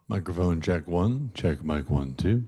Microphone check one, check mic one, two.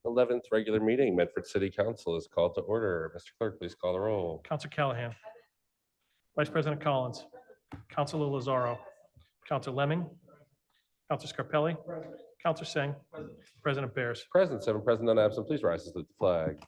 11th regular meeting, Medford City Council is called to order. Mr. Clerk, please call the roll. Counselor Callahan. Vice President Collins. Counselor Lazaro. Counselor Lemming. Counselor Scarpelli. Counselor Singh. President Bears. Present, 7 present, none absent. Please rise to salute the flag.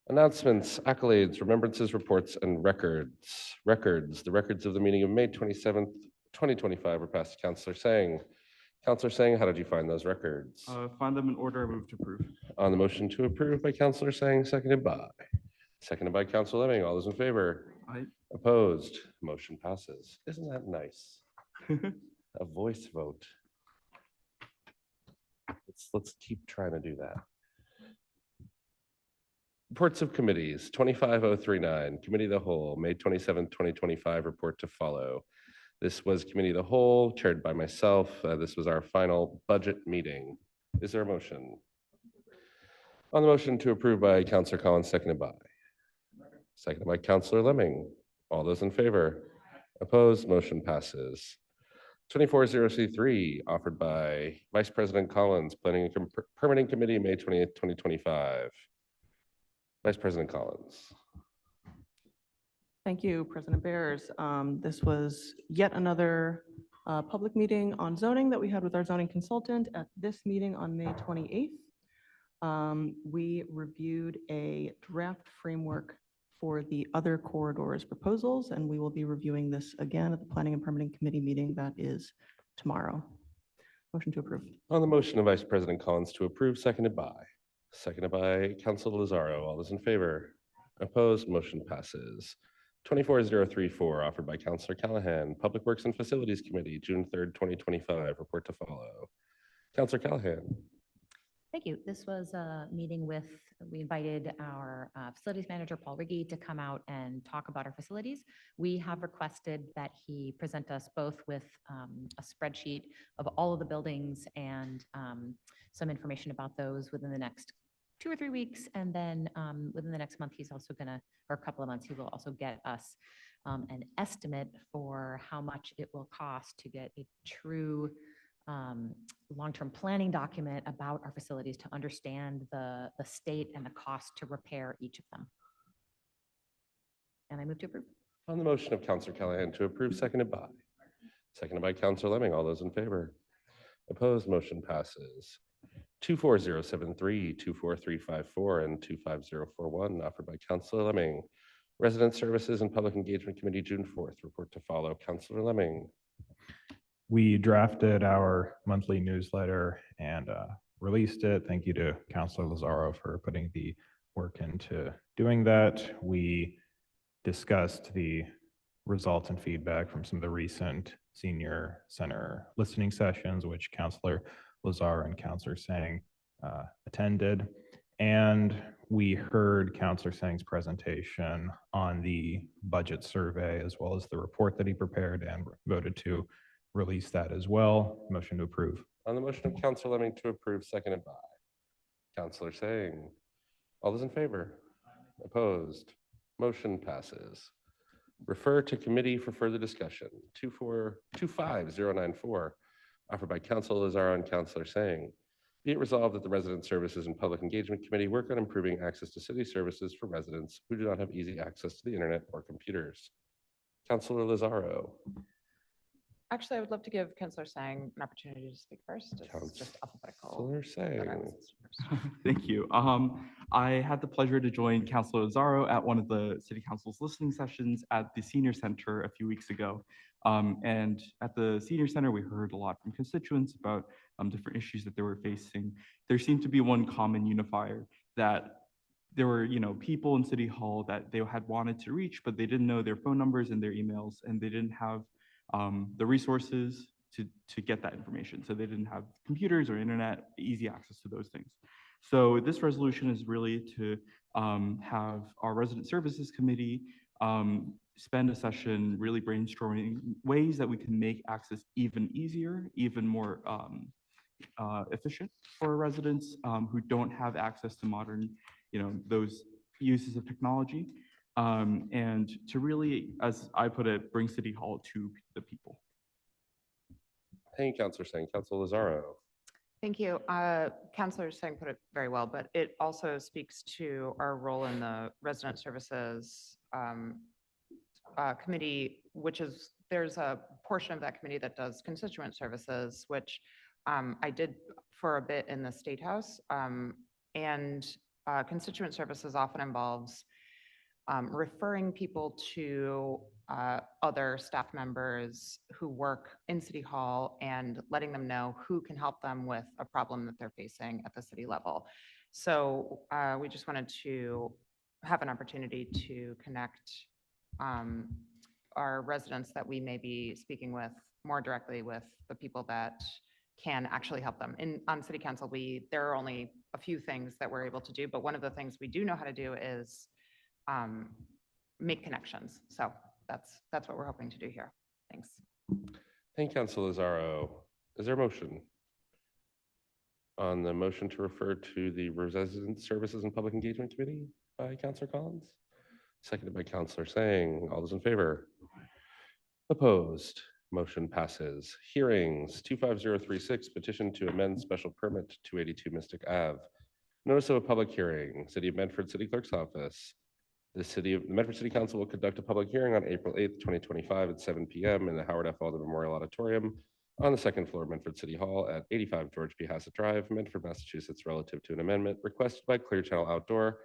Announcements, accolades, remembrances, reports, and records. The records of the meeting of May 27th, 2025 were passed to Counselor Sang. Counselor Sang, how did you find those records? Find them in order. I move to approve. On the motion to approve by Counselor Sang, seconded by Counselor Lemming. All those in favor? Aye. Opposed? Motion passes. Isn't that nice? A voice vote. Let's keep trying to do that. Reports of committees, 25039, Committee of the Whole, May 27th, 2025, report to follow. This was Committee of the Whole, chaired by myself. This was our final budget meeting. Is there a motion? On the motion to approve by Counselor Collins, seconded by Counselor Lemming. All those in favor? Opposed? Motion passes. 240C3, offered by Vice President Collins, Planning and Permitting Committee, May 20th, 2025. Vice President Collins. Thank you, President Bears. This was yet another public meeting on zoning that we had with our zoning consultant at this meeting on May 28th. We reviewed a draft framework for the other corridors proposals, and we will be reviewing this again at the Planning and Permitting Committee meeting that is tomorrow. Motion to approve. On the motion of Vice President Collins to approve, seconded by Councilor Lazaro. All those in favor? Opposed? Motion passes. 24034, offered by Counselor Callahan, Public Works and Facilities Committee, June 3rd, 2025. Report to follow. Counselor Callahan. Thank you. This was a meeting we invited our facilities manager, Paul Riggy, to come out and talk about our facilities. We have requested that he present us both with a spreadsheet of all of the buildings and some information about those within the next 2 or 3 weeks. And then within the next month, he's also gonna, or a couple of months, he will also get us an estimate for how much it will cost to get a true long-term planning document about our facilities to understand the state and the cost to repair each of them. And I move to approve. On the motion of Counselor Callahan to approve, seconded by Counselor Lemming. All those in favor? Opposed? Motion passes. 24073, 24354, and 25041, offered by Counselor Lemming. Resident Services and Public Engagement Committee, June 4th. Report to follow. Counselor Lemming. We drafted our monthly newsletter and released it. Thank you to Counselor Lazaro for putting the work into doing that. We discussed the results and feedback from some of the recent senior center listening sessions, which Counselor Lazaro and Counselor Sang attended. And we heard Counselor Sang's presentation on the budget survey, as well as the report that he prepared, and voted to release that as well. Motion to approve. On the motion of Counselor Lemming to approve, seconded by Counselor Sang. All those in favor? Opposed? Motion passes. Refer to committee for further discussion. 25094, offered by Counselor Lazaro and Counselor Sang. Be it resolved that the Resident Services and Public Engagement Committee work on improving access to city services for residents who do not have easy access to the internet or computers. Counselor Lazaro. Actually, I would love to give Councillor Sang an opportunity to speak first. It's just alphabetical. Counselor Sang. Thank you. I had the pleasure to join Councilor Lazaro at one of the City Council's listening sessions at the Senior Center a few weeks ago. And at the Senior Center, we heard a lot from constituents about different issues that they were facing. There seemed to be one common unifier, that there were, people in City Hall that they had wanted to reach, but they didn't know their phone numbers and their emails, and they didn't have the resources to get that information. So they didn't have computers or internet, easy access to those things. So this resolution is really to have our Resident Services Committee spend a session really brainstorming ways that we can make access even easier, even more efficient for residents who don't have access to modern, those uses of technology, and to really, as I put it, bring City Hall to the people. Thank you, Counselor Singh. Counselor Lazaro. Thank you. Counselor Singh put it very well, but it also speaks to our role in the Resident Services Committee, which is, there's a portion of that committee that does constituent services, which I did for a bit in the State House. And constituent services often involves referring people to other staff members who work in City Hall and letting them know who can help them with a problem that they're facing at the city level. So we just wanted to have an opportunity to connect our residents that we may be speaking with more directly with the people that can actually help them. On City Council, there are only a few things that we're able to do, but one of the things we do know how to do is make connections. So that's what we're hoping to do here. Thanks. Thank you, Counselor Lazaro. Is there a motion? On the motion to refer to the Resident Services and Public Engagement Committee by Counselor Collins, seconded by Counselor Singh. All those in favor? Opposed? Motion passes. Hearings 25036, petition to amend special permit 282 Mystic Ave. Notice of a public hearing, City of Medford City Clerk's Office. The Medford City Council will conduct a public hearing on April 8th, 2025 at 7 p.m. in the Howard F. Alden Memorial Auditorium on the second floor of Medford City Hall at 85 George P. Hassett Drive, Medford, Massachusetts, relative to an amendment requested by Clear Channel Outdoor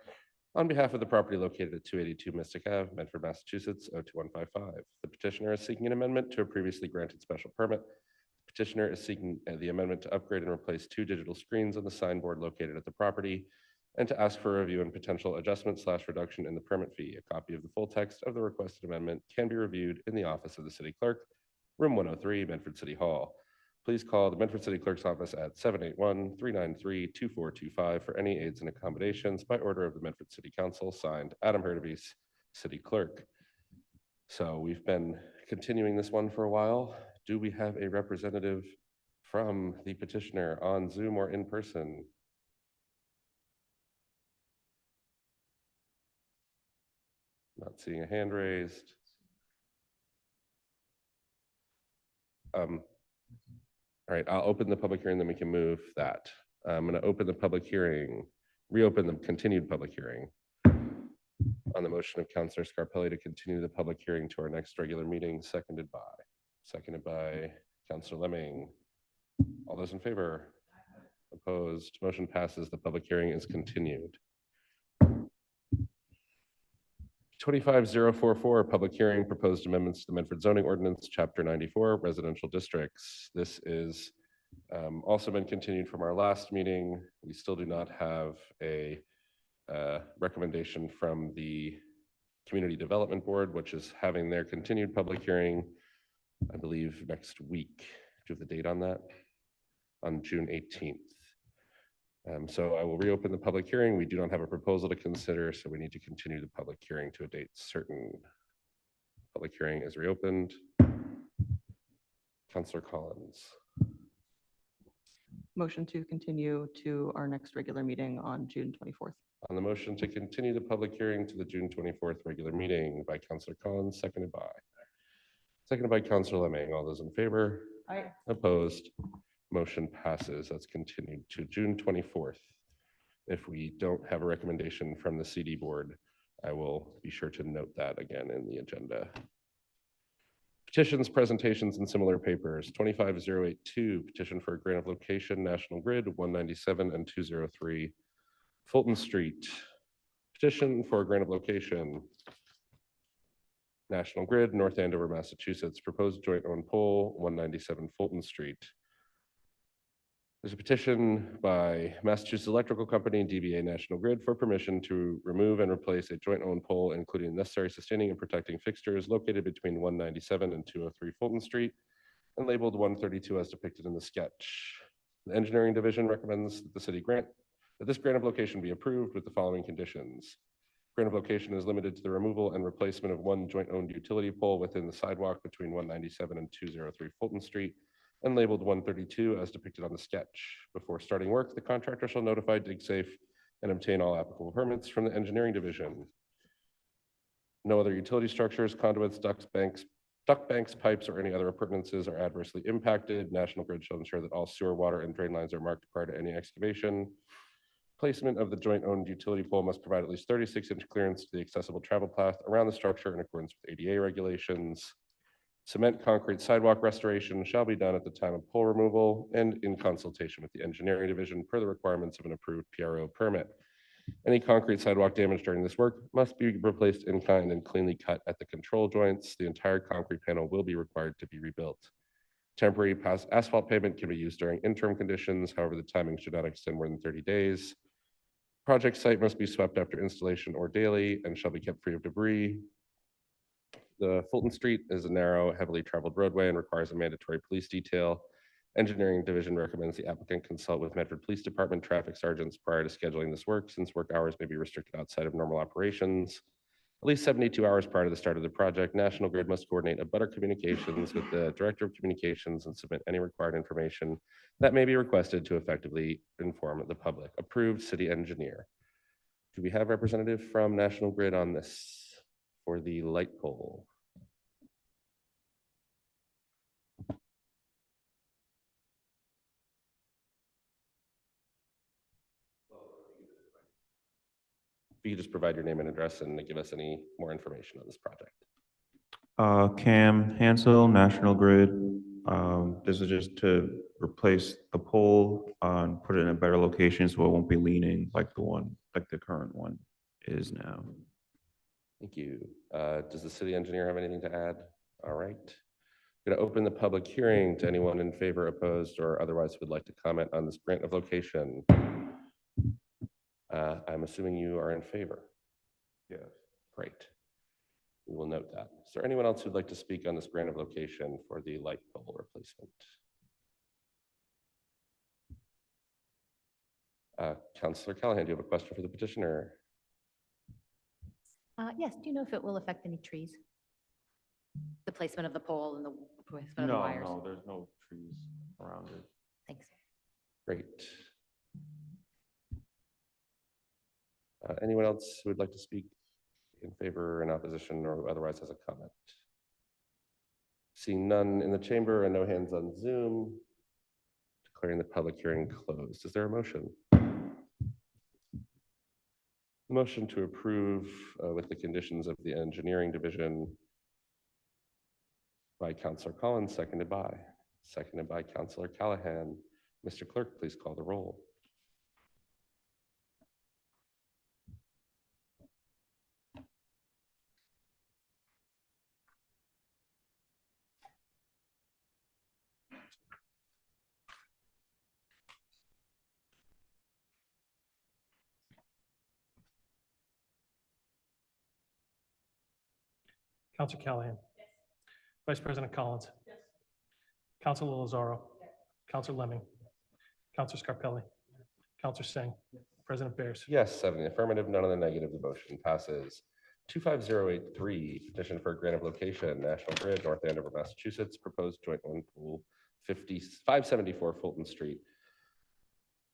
on behalf of the property located at 282 Mystic Ave, Medford, Massachusetts, 02155. The petitioner is seeking an amendment to a previously granted special permit. The petitioner is seeking the amendment to upgrade and replace 2 digital screens on the signboard located at the property and to ask for a review and potential adjustment/reduction in the permit fee. A copy of the full text of the requested amendment can be reviewed in the office of the City Clerk, room 103, Medford City Hall. Please call the Medford City Clerk's office at 781-393-2425 for any aids and accommodations by order of the Medford City Council, signed Adam Hurtubise, City Clerk. So we've been continuing this one for a while. Do we have a representative from the petitioner on Zoom or in person? Not seeing a hand raised. All right, I'll open the public hearing, then we can move that. I'm going to open the public hearing, reopen the continued public hearing on the motion of Councilor Scarpelli to continue the public hearing to our next regular meeting, seconded by Councilor Lemming. All those in favor? Opposed? Motion passes. The public hearing is continued. 25044, public hearing, proposed amendments to the Medford zoning ordinance, chapter 94, residential districts. This is also been continued from our last meeting. We still do not have a recommendation from the Community Development Board, which is having their continued public hearing, I believe, next week. Do you have the date on that? On June 18th. So I will reopen the public hearing. We do not have a proposal to consider, so we need to continue the public hearing to a date certain. Public hearing is reopened. Councilor Collins. Motion to continue to our next regular meeting on June 24th. On the motion to continue the public hearing to the June 24th regular meeting by Councilor Collins, seconded by Councilor Lemming. All those in favor? Aye. Opposed? Motion passes. That's continued to June 24th. If we don't have a recommendation from the CD board, I will be sure to note that again in the agenda. Petitions, presentations, and similar papers. 25082, petition for a grant of location, National Grid, 197 and 203 Fulton Street. Petition for a grant of location, National Grid, North Andover, Massachusetts. Proposed joint owned pole, 197 Fulton Street. There's a petition by Massachusetts Electrical Company and DBA National Grid for permission to remove and replace a joint owned pole, including necessary sustaining and protecting fixtures located between 197 and 203 Fulton Street and labeled 132 as depicted in the sketch. The engineering division recommends that this grant of location be approved with the following conditions. Grant of location is limited to the removal and replacement of one joint owned utility pole within the sidewalk between 197 and 203 Fulton Street and labeled 132 as depicted on the sketch. Before starting work, the contractor shall notify DigSafe and obtain all applicable permits from the engineering division. No other utility structures, conduits, duct banks, pipes, or any other appurtenances are adversely impacted. National Grid shall ensure that all sewer, water, and drain lines are marked prior to any excavation. Placement of the joint-owned utility pole must provide at least 36-inch clearance to the accessible travel path around the structure in accordance with ADA regulations. Cement concrete sidewalk restoration shall be done at the time of pole removal and in consultation with the engineering division per the requirements of an approved PRO permit. Any concrete sidewalk damage during this work must be replaced in kind and cleanly cut at the control joints. The entire concrete panel will be required to be rebuilt. Temporary asphalt pavement can be used during interim conditions. However, the timing should not extend more than 30 days. Project site must be swept after installation or daily and shall be kept free of debris. The Fulton Street is a narrow, heavily traveled roadway and requires a mandatory police detail. Engineering division recommends the applicant consult with Medford Police Department traffic sergeants prior to scheduling this work, since work hours may be restricted outside of normal operations. At least 72 hours prior to the start of the project, National Grid must coordinate abutter communications with the Director of Communications and submit any required information that may be requested to effectively inform the public. Approved city engineer. Do we have representative from National Grid on this for the light pole? If you could just provide your name and address and give us any more information on this project. Cam Hansel, National Grid. This is just to replace the pole and put it in a better location so it won't be leaning like the current one is now. Thank you. Does the city engineer have anything to add? All right. I'm going to open the public hearing to anyone in favor, opposed, or otherwise who would like to comment on this grant of location. I'm assuming you are in favor. Yes. Great. We will note that. Is there anyone else who'd like to speak on this grant of location for the light pole replacement? Councilor Callahan, do you have a question for the petitioner? Yes, do you know if it will affect any trees? The placement of the pole and the placement of the wires? No, there's no trees around it. Thanks. Great. Anyone else who would like to speak in favor, in opposition, or otherwise has a comment? Seeing none in the chamber and no hands on Zoom, declaring the public hearing closed. Is there a motion? Motion to approve with the conditions of the engineering division by Councilor Collins, seconded by Councilor Callahan. Mr. Clerk, please call the roll. Counselor Callahan. Vice President Collins. Counselor Lozaro. Counselor Lemming. Counselor Scarpelli. Counselor Singh. President Bears. Yes, 7 in the affirmative, none in the negative. The motion passes. 25083, petition for a grant of location, National Grid, North Andover, Massachusetts, proposed joint owned pool 574 Fulton Street.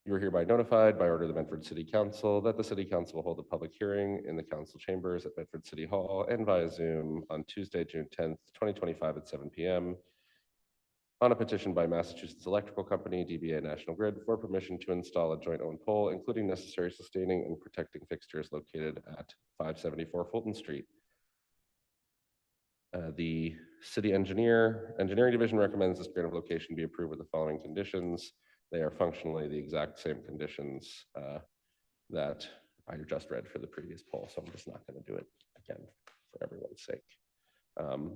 You are hereby notified by order of the Medford City Council that the City Council will hold a public hearing in the council chambers at Medford City Hall and via Zoom on Tuesday, June 10th, 2025 at 7 p.m. on a petition by Massachusetts Electrical Company, DBA National Grid, for permission to install a joint-owned pole, including necessary sustaining and protecting fixtures located at 574 Fulton Street. The city engineering division recommends this grant of location be approved with the following conditions. They are functionally the exact same conditions that I just read for the previous poll, so I'm just not going to do it again for everyone's sake.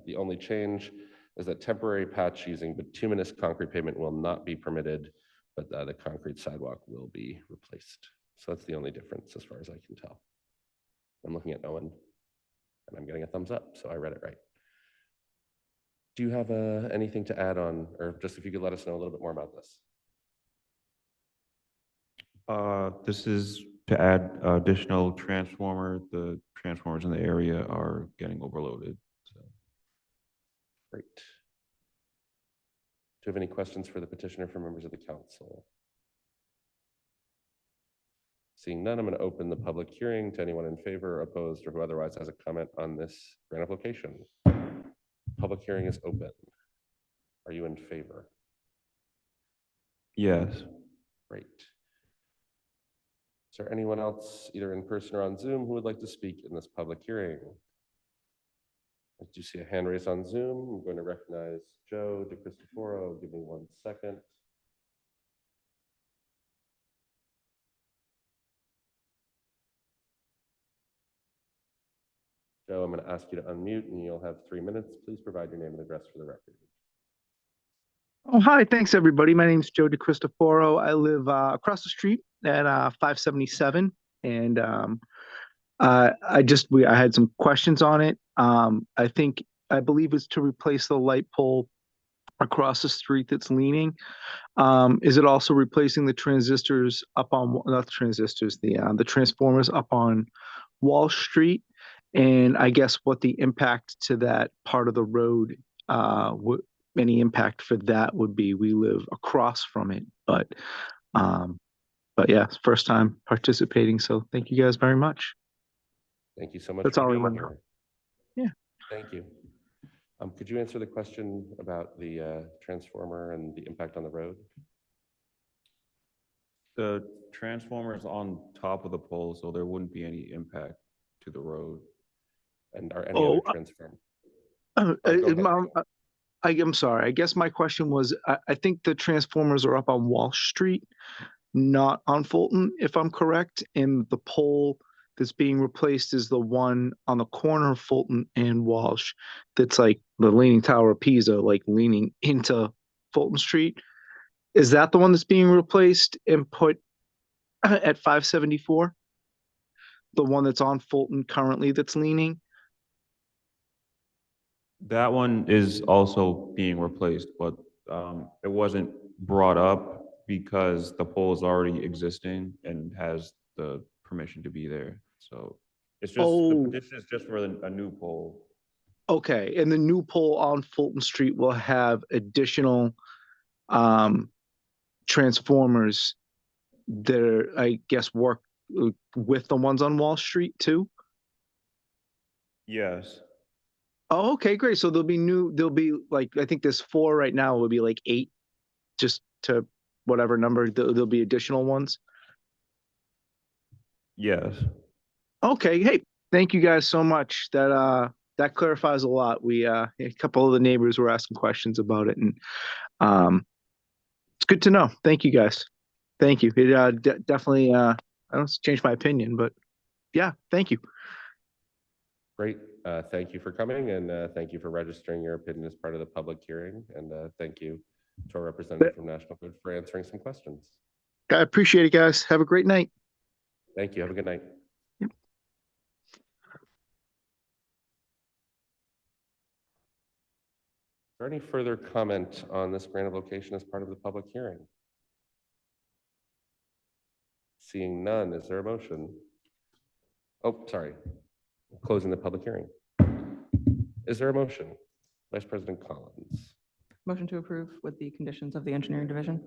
The only change is that temporary patch using bituminous concrete pavement will not be permitted, but the concrete sidewalk will be replaced. So that's the only difference as far as I can tell. I'm looking at Owen and I'm getting a thumbs up, so I read it right. Do you have anything to add on, or just if you could let us know a little bit more about this? This is to add additional transformer. The transformers in the area are getting overloaded. So. Great. Do you have any questions for the petitioner from members of the council? Seeing none, I'm going to open the public hearing to anyone in favor, opposed, or who otherwise has a comment on this grant of location. Public hearing is open. Are you in favor? Yes. Great. Is there anyone else, either in person or on Zoom, who would like to speak in this public hearing? I do see a hand raised on Zoom. I'm going to recognize Joe DeCristoforo. Give me 1 second. Joe, I'm going to ask you to unmute and you'll have 3 minutes. Please provide your name and address for the record. Oh, hi. Thanks, everybody. My name's Joe DeCristoforo. I live across the street at 577. And I had some questions on it. I believe it's to replace the light pole across the street that's leaning. Is it also replacing the transistors up on, not the transistors, the transformers up on Wall Street? And I guess what the impact to that part of the road, any impact for that would be. We live across from it, but yeah, it's first time participating. So thank you guys very much. Thank you so much. That's for all I being want to here. know. Yeah. Thank you. Could you answer the question about the transformer and the impact on the road? The transformer is on top of the pole, so there wouldn't be any impact to the road. And are any other transformers? I'm sorry. I guess my question was, I think the transformers are up on Wall Street, not on Fulton, if I'm correct. And the pole that's being replaced is the one on the corner of Fulton and Walsh. That's like the Leaning Tower of Pisa, like leaning into Fulton Street. Is that the one that's being replaced and put at 574? The one that's on Fulton currently that's leaning? That one is also being replaced, but it wasn't brought up because the pole is already existing and has the permission to be there. So it's just, the petition is just for a new pole. Okay, and the new pole on Fulton Street will have additional transformers that are, I guess, work with the ones on Wall Street too? Yes. Oh, okay, great. So there'll be like, I think there's 4 right now, it would be like 8, just to whatever number, there'll be additional ones. Yes. Okay, hey, thank you guys so much. That clarifies a lot. A couple of the neighbors were asking questions about it, and it's good to know. Thank you guys. Thank you. It definitely I don't change my opinion, but yeah, thank you. Great. Thank you for coming, and thank you for registering your opinion as part of the public hearing. And thank you to our representative from National Grid for answering some questions. I appreciate it, guys. Have a great night. Thank you. Have a good night. Yep. Is there any further comment on this grant of location as part of the public hearing? Seeing none, is there a motion? Oh, sorry. Closing the public hearing. Is there a motion? Vice President Collins. Motion to approve with the conditions of the engineering division.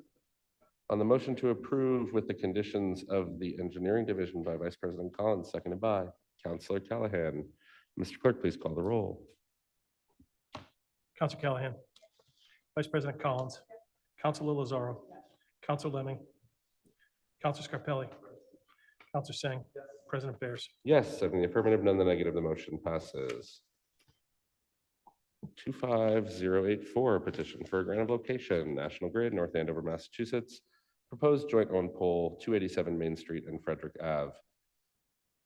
On the motion to approve with the conditions of the engineering division by Vice President Collins, seconded by Councilor Callahan. Mr. Clerk, please call the roll. Council Callahan, Vice President Collins, Councilor Lozaro, Councilor Lemming, Councilor Scarpelli, Councilor Singh, President Bears. Yes, in the affirmative, none in the negative, the motion passes. 25084, petition for a grant of location, National Grid, North Andover, Massachusetts. Proposed joint owned pole, 287 Main Street and Frederick Ave.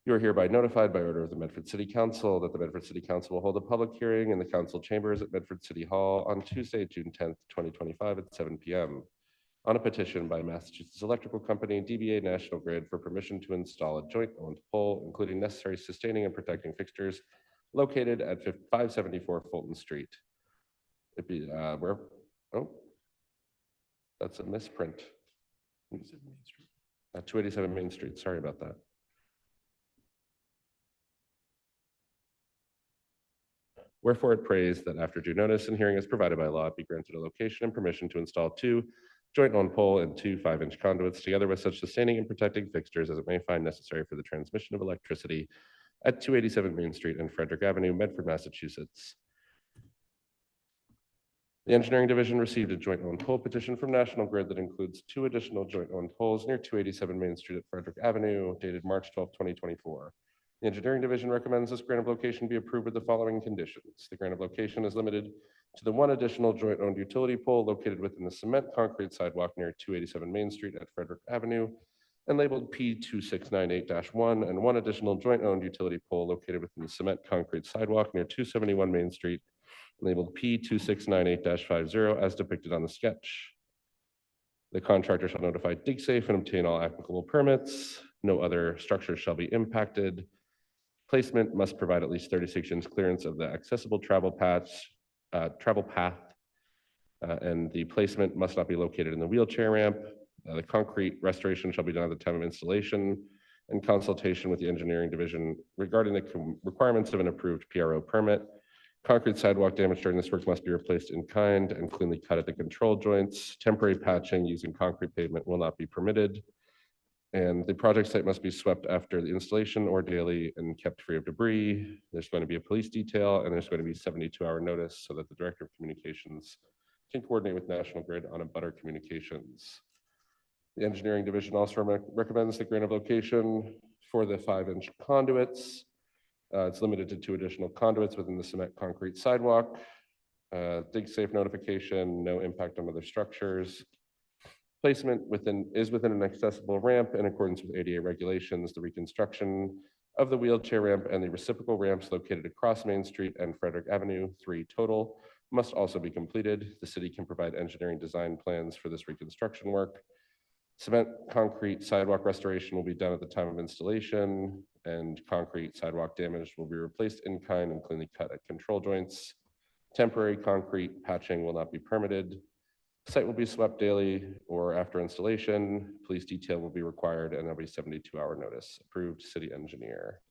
You are hereby notified by order of the Medford City Council that the Medford City Council will hold a public hearing in the council chambers at Medford City Hall on Tuesday, June 10th, 2025 at 7 p.m. on a petition by Massachusetts Electrical Company, DBA National Grid, for permission to install a joint owned pole, including necessary sustaining and protecting fixtures located at 574 Fulton Street. It'd be, where, oh, that's a misprint. 287 Main Street, sorry about that. Wherefore it prays that after due notice and hearing is provided by law, it be granted a location and permission to install 2 joint-owned pole and 2 5-inch conduits, together with such sustaining and protecting fixtures as it may find necessary for the transmission of electricity at 287 Main Street and Frederick Avenue, Medford, Massachusetts. The Engineering Division received a joint-owned pole petition from National Grid that includes 2 additional joint-owned poles near 287 Main Street at Frederick Avenue, dated March 12, 2024. The Engineering Division recommends this grant of location be approved with the following conditions. The grant of location is limited to the 1 additional joint-owned utility pole located within the cement concrete sidewalk near 287 Main Street at Frederick Avenue and labeled P2698-1, and 1 additional joint-owned utility pole located within the cement concrete sidewalk near 271 Main Street labeled P2698-50 as depicted on the sketch. The contractor shall notify DigSafe and obtain all applicable permits. No other structures shall be impacted. Placement must provide at least 36 inch clearance of the accessible travel path, and the placement must not be located in the wheelchair ramp. The concrete restoration shall be done at the time of installation in consultation with the Engineering Division regarding the requirements of an approved PRO permit. Concrete sidewalk damage during this work must be replaced in kind and cleanly cut at the control joints. Temporary patching using concrete pavement will not be permitted. And the project site must be swept after the installation or daily and kept free of debris. There's going to be a police detail and there's going to be 72-hour notice so that the Director of Communications can coordinate with National Grid on abutter communications. The Engineering Division also recommends the grant of location for the 5-inch conduits. It's limited to 2 additional conduits within the cement concrete sidewalk. DigSafe notification, no impact on other structures. Placement is within an accessible ramp in accordance with ADA regulations. The reconstruction of the wheelchair ramp and the reciprocal ramps located across Main Street and Frederick Avenue, 3 total, must also be completed. The city can provide engineering design plans for this reconstruction work. Cement concrete sidewalk restoration will be done at the time of installation, and concrete sidewalk damage will be replaced in kind and cleanly cut at control joints. Temporary concrete patching will not be permitted. Site will be swept daily or after installation. Police detail will be required and there'll be 72-hour notice. Approved, City Engineer.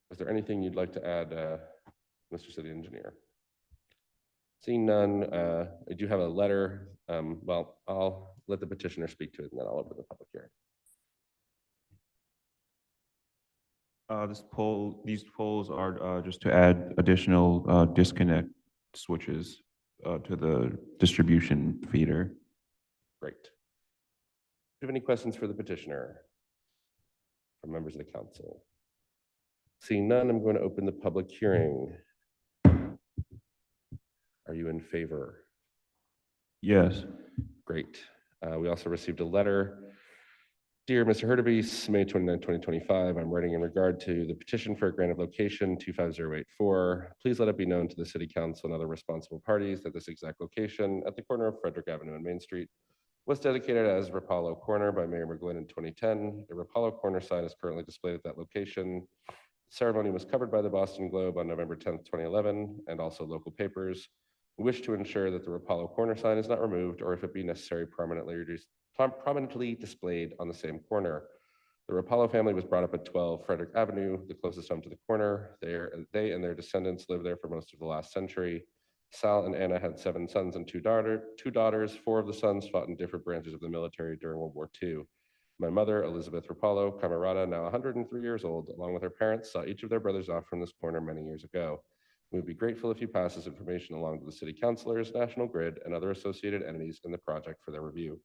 Is there anything you'd like to add, Mr. City Engineer? Seeing none, I do have a letter. Well, I'll let the petitioner speak to it and then I'll open the public hearing. These poles are just to add additional disconnect switches to the distribution feeder. Great. Do you have any questions for the petitioner from members of the council? Seeing none, I'm going to open the public hearing. Are you in favor? Yes. Great. We also received a letter. Dear Mr. Hurtubise, May 29, 2025, I'm writing in regard to the petition for a grant of location 25084. Please let it be known to the City Council and other responsible parties that this exact location at the corner of Frederick Avenue and Main Street was dedicated as Rapallo Corner by Mayor McGlynn in 2010. The Rapallo Corner sign is currently displayed at that location. The ceremony was covered by the Boston Globe on November 10, 2011, and also local papers. We wish to ensure that the Rapallo Corner sign is not removed, or if it be necessary, prominently displayed on the same corner. The Rapallo family was brought up at 12 Frederick Avenue, the closest home to the corner. They and their descendants lived there for most of the last century. Sal and Anna had 7 sons and 2 daughters. 4 of the sons fought in different branches of the military during World War II. My mother, Elizabeth Rapallo Camarada, now 103 years old, along with her parents, saw each of their brothers off from this corner many years ago. We would be grateful if you pass this information along to the city councilors, National Grid, and other associated entities in the project for their review.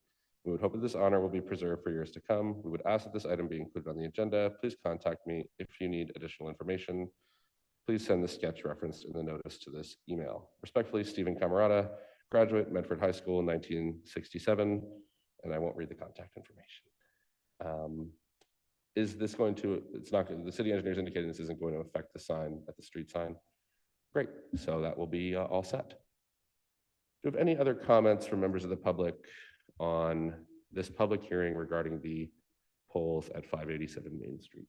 We would hope that this honor will be preserved for years to come. We would ask that this item be included on the agenda. Please contact me if you need additional information. Please send the sketch referenced in the notice to this email. Respectfully, Stephen Camarada, graduate, Medford High School in 1967, and I won't read the contact information. Is this going to, it's not, the city engineer is indicating this isn't going to affect the sign at the street sign? Great, so that will be all set. Do you have any other comments from members of the public on this public hearing regarding the poles at 587 Main Street?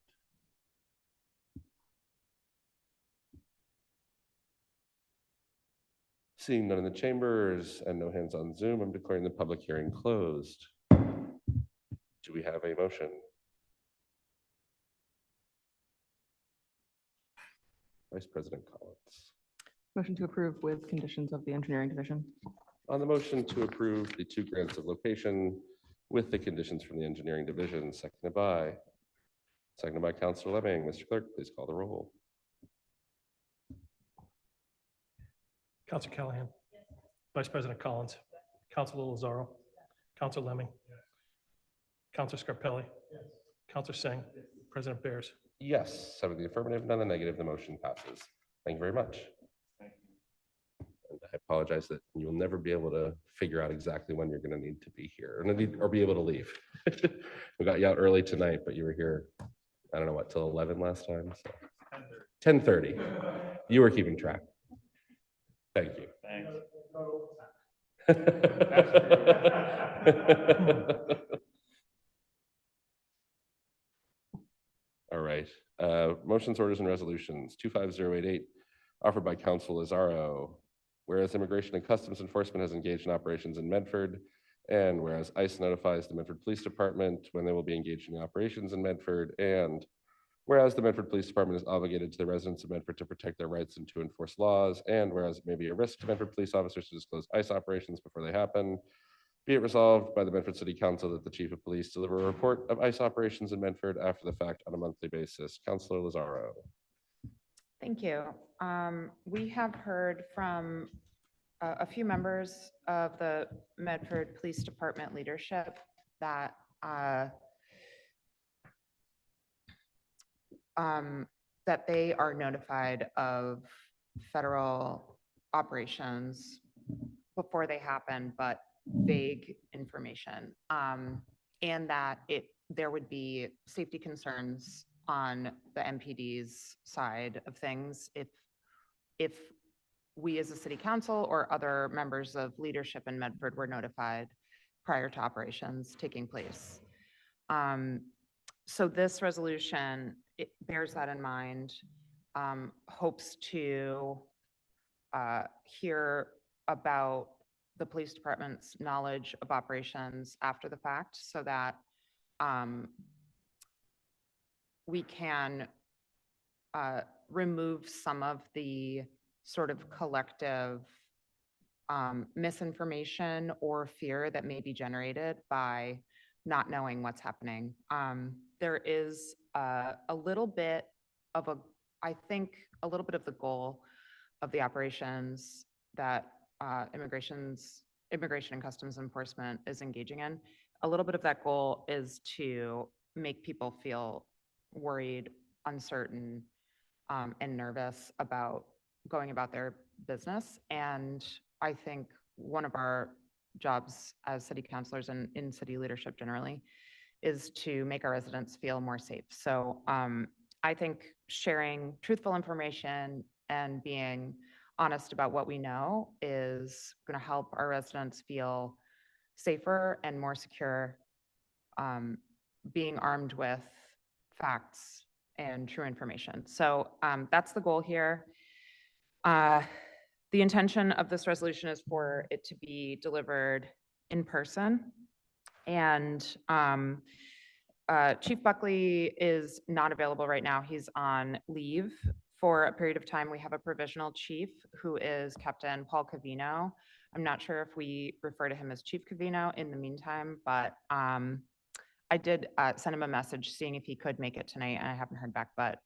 Seeing none in the chambers and no hands on Zoom, I'm declaring the public hearing closed. Do we have a motion? Vice President Collins. Motion to approve with conditions of the Engineering Division. On the motion to approve the 2 grants of location with the conditions from the engineering division, seconded by Counselor Lemming. Mr. Clerk, please call the roll. Counselor Callahan. Vice President Collins. Counselor Lozaro. Counselor Lemming. Counselor Scarpelli. Counselor Singh. President Bears. Yes, 7 in the affirmative, none in the negative. The motion passes. Thank you very much. And I apologize that you'll never be able to figure out exactly when you're going to need to be here or be able to leave. We got you out early tonight, but you were here, I don't know what, till 11 last time. So 10:30. You were keeping track. Thank you. All right. Motions, orders, and resolutions. 25088, offered by Council Lozaro. Whereas Immigration and Customs Enforcement has engaged in operations in Medford, and whereas ICE notifies the Medford Police Department when they will be engaging in operations in Medford, and whereas the Medford Police Department is obligated to the residents of Medford to protect their rights and to enforce laws, and whereas it may be a risk to Medford police officers to disclose ICE operations before they happen, be it resolved by the Medford City Council that the Chief of Police deliver a report of ICE operations in Medford after the fact on a monthly basis. Councilor Lozaro. Thank you. We have heard from a few members of the Medford Police Department leadership that that they are notified of federal operations before they happen, but vague information, and that there would be safety concerns on the MPD's side of things if we as a city council or other members of leadership in Medford were notified prior to operations taking place. So this resolution, it bears that in mind, hopes to hear about the police department's knowledge of operations after the fact so that we can remove some of the sort of collective misinformation or fear that may be generated by not knowing what's happening. There is a little bit of I think a little bit of the goal of the operations that Immigration and Customs Enforcement is engaging in. A little bit of that goal is to make people feel worried, uncertain, and nervous about going about their business. And I think one of our jobs as city councilors and in city leadership generally is to make our residents feel more safe. So I think sharing truthful information and being honest about what we know is going to help our residents feel safer and more secure, being armed with facts and true information. So that's the goal here. The intention of this resolution is for it to be delivered in person. And Chief Buckley is not available right now. He's on leave for a period of time. We have a provisional chief who is Captain Paul Cavino. I'm not sure if we refer to him as Chief Cavino in the meantime, but I did send him a message seeing if he could make it tonight, and I haven't heard back, but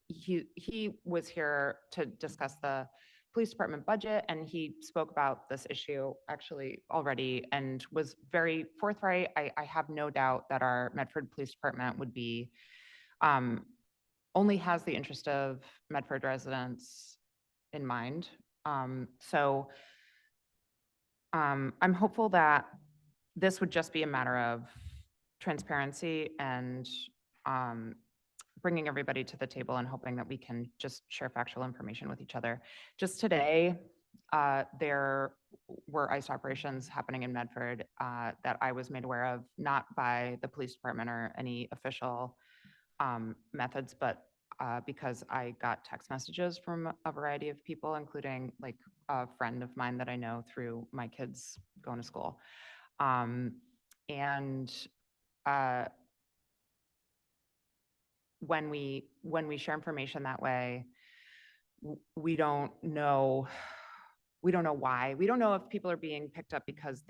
he was here to discuss the police department budget, and he spoke about this issue actually already and was very forthright. I have no doubt that our Medford Police Department would be, only has the interest of Medford residents in mind. So I'm hopeful that this would just be a matter of transparency and bringing everybody to the table and hoping that we can just share factual information with each other. Just today, there were ICE operations happening in Medford that I was made aware of, not by the police department or any official methods, but because I got text messages from a variety of people, including like a friend of mine that I know through my kids going to school. When we share information that way, we don't know We don't know why. We don't know if people are being picked up because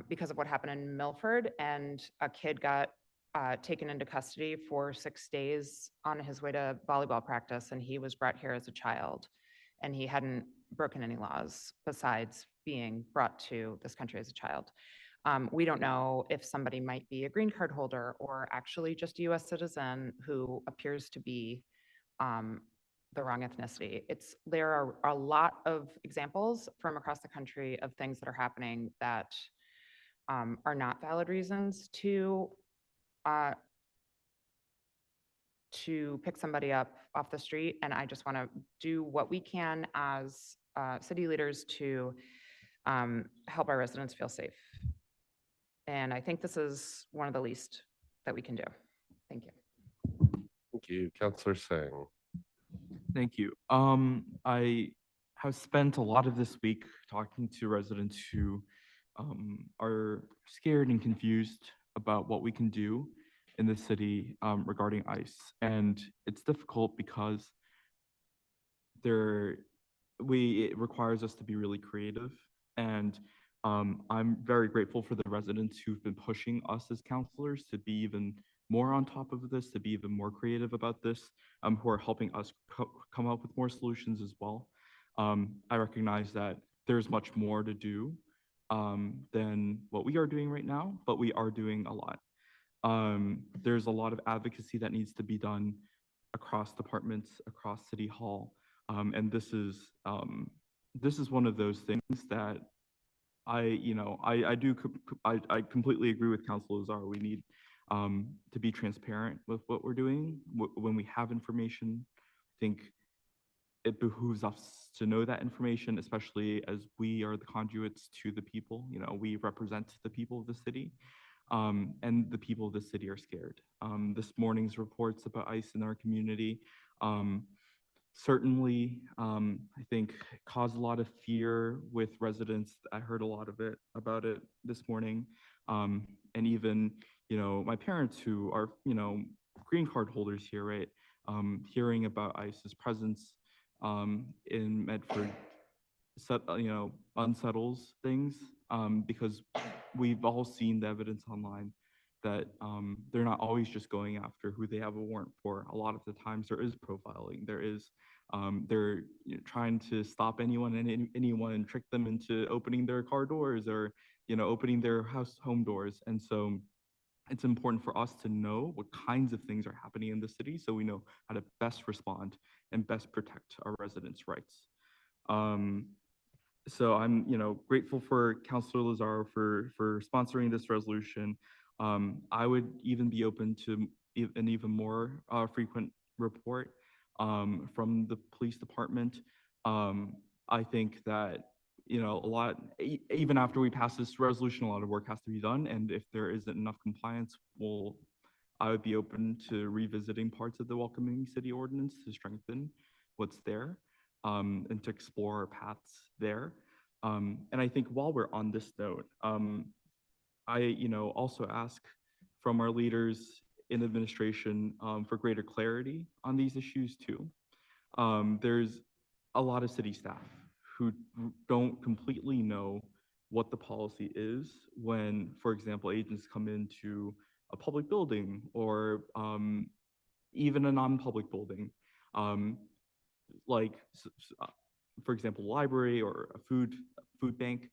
because of what happened in Milford and a kid got taken into custody for 6 days on his way to volleyball practice, and he was brought here as a child, and he hadn't broken any laws besides being brought to this country as a child. We don't know if somebody might be a green card holder or actually just a US citizen who appears to be the wrong ethnicity. There are a lot of examples from across the country of things that are happening that are not valid reasons to pick somebody up off the street. And I just want to do what we can as city leaders to help our residents feel safe. And I think this is one of the least that we can do. Thank you. Thank you. Counselor Singh. Thank you. I have spent a lot of this week talking to residents who are scared and confused about what we can do in the city regarding ICE. And it's difficult because it requires us to be really creative. And I'm very grateful for the residents who've been pushing us as counselors to be even more on top of this, to be even more creative about this, who are helping us come up with more solutions as well. I recognize that there's much more to do than what we are doing right now, but we are doing a lot. There's a lot of advocacy that needs to be done across departments, across City Hall. And this is one of those things that I completely agree with Councilor Lazar. We need to be transparent with what we're doing. When we have information, I think it behooves us to know that information, especially as we are the conduits to the people. We represent the people of the city, and the people of the city are scared. This morning's reports about ICE in our community certainly, I think, caused a lot of fear with residents. I heard a lot about it this morning. And even, my parents who are, green card holders here, right? Hearing about ICE's presence in Medford, unsettles things because we've all seen the evidence online that they're not always just going after who they have a warrant for. A lot of the times there is profiling. There is they're trying to stop anyone and anyone and trick them into opening their car doors or opening their home doors. And so it's important for us to know what kinds of things are happening in the city so we know how to best respond and best protect our residents' rights. So I'm grateful for Councilor Lazar for sponsoring this resolution. I would even be open to an even more frequent report from the police department. I think that even after we pass this resolution, a lot of work has to be done, and if there isn't enough compliance, I would be open to revisiting parts of the Welcoming City Ordinance to strengthen what's there and to explore paths there. And I think while we're on this note, I also ask from our leaders in administration for greater clarity on these issues too. There's a lot of city staff who don't completely know what the policy is when, for example, agents come into a public building or even a non-public building, like, for example, library or a food bank.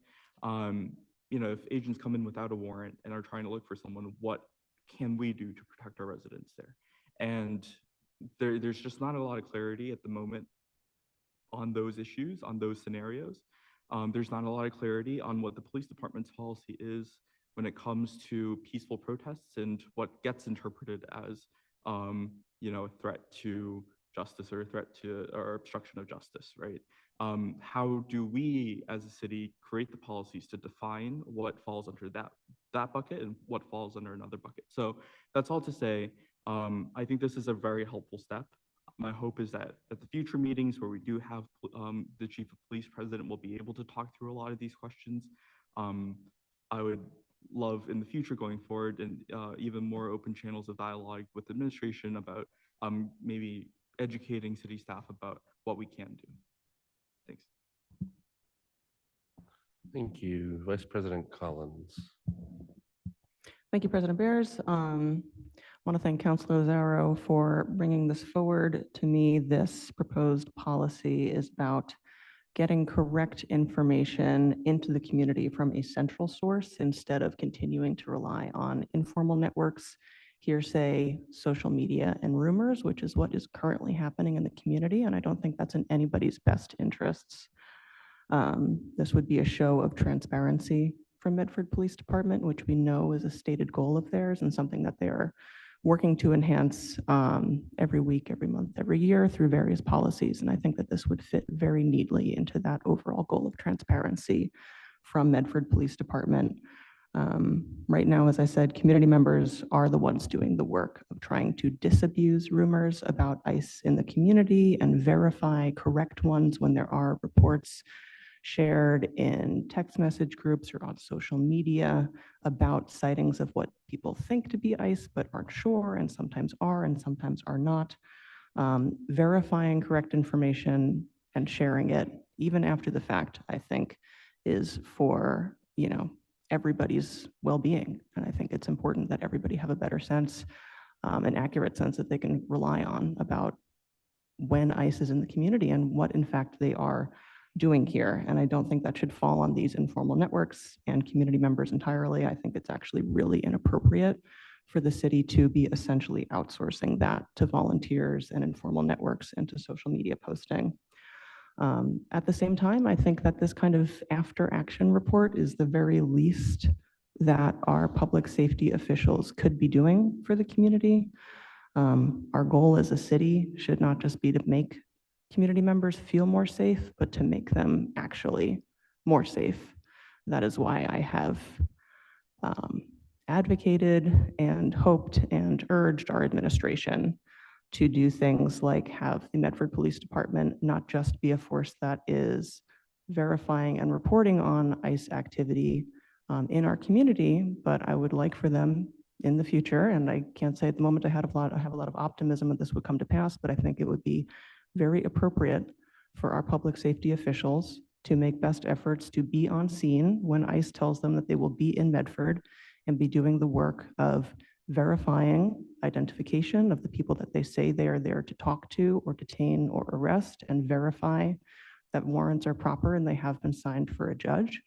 If agents come in without a warrant and are trying to look for someone, what can we do to protect our residents there? And there's just not a lot of clarity at the moment on those issues, on those scenarios. There's not a lot of clarity on what the police department's policy is when it comes to peaceful protests and what gets interpreted as, a threat to justice or a threat to or obstruction of justice, right? How do we as a city create the policies to define what falls under that bucket and what falls under another bucket? So that's all to say, I think this is a very helpful step. My hope is that at the future meetings where we do have the chief of police president will be able to talk through a lot of these questions. I would love in the future going forward and even more open channels of dialogue with administration about maybe educating city staff about what we can do. Thanks. Thank you. Vice President Collins. Thank you, President Bears. Want to thank Councilor Zarro for bringing this forward. To me, this proposed policy is about getting correct information into the community from a central source instead of continuing to rely on informal networks, hearsay, social media, and rumors, which is what is currently happening in the community. And I don't think that's in anybody's best interests. This would be a show of transparency from Medford Police Department, which we know is a stated goal of theirs and something that they are working to enhance every week, every month, every year through various policies. And I think that this would fit very neatly into that overall goal of transparency from Medford Police Department. Right now, as I said, community members are the ones doing the work of trying to disabuse rumors about ICE in the community and verify correct ones when there are reports shared in text message groups or on social media about sightings of what people think to be ICE but aren't sure, and sometimes are not. Verifying correct information and sharing it, even after the fact, I think is for, everybody's well-being. And I think it's important that everybody have a better sense, an accurate sense that they can rely on about when ICE is in the community and what in fact they are doing here. And I don't think that should fall on these informal networks and community members entirely. I think it's actually really inappropriate for the city to be essentially outsourcing that to volunteers and informal networks and to social media posting. At the same time, I think that this kind of after-action report is the very least that our public safety officials could be doing for the community. Our goal as a city should not just be to make community members feel more safe, but to make them actually more safe. That is why I have advocated and hoped and urged our administration to do things like have the Medford Police Department not just be a force that is verifying and reporting on ICE activity in our community, but I would like for them in the future, and I can't say at the moment I have a lot of optimism that this would come to pass, but I think it would be very appropriate for our public safety officials to make best efforts to be on scene when ICE tells them that they will be in Medford and be doing the work of verifying identification of the people that they say they are there to talk to or detain or arrest, and verify that warrants are proper and they have been signed for a judge.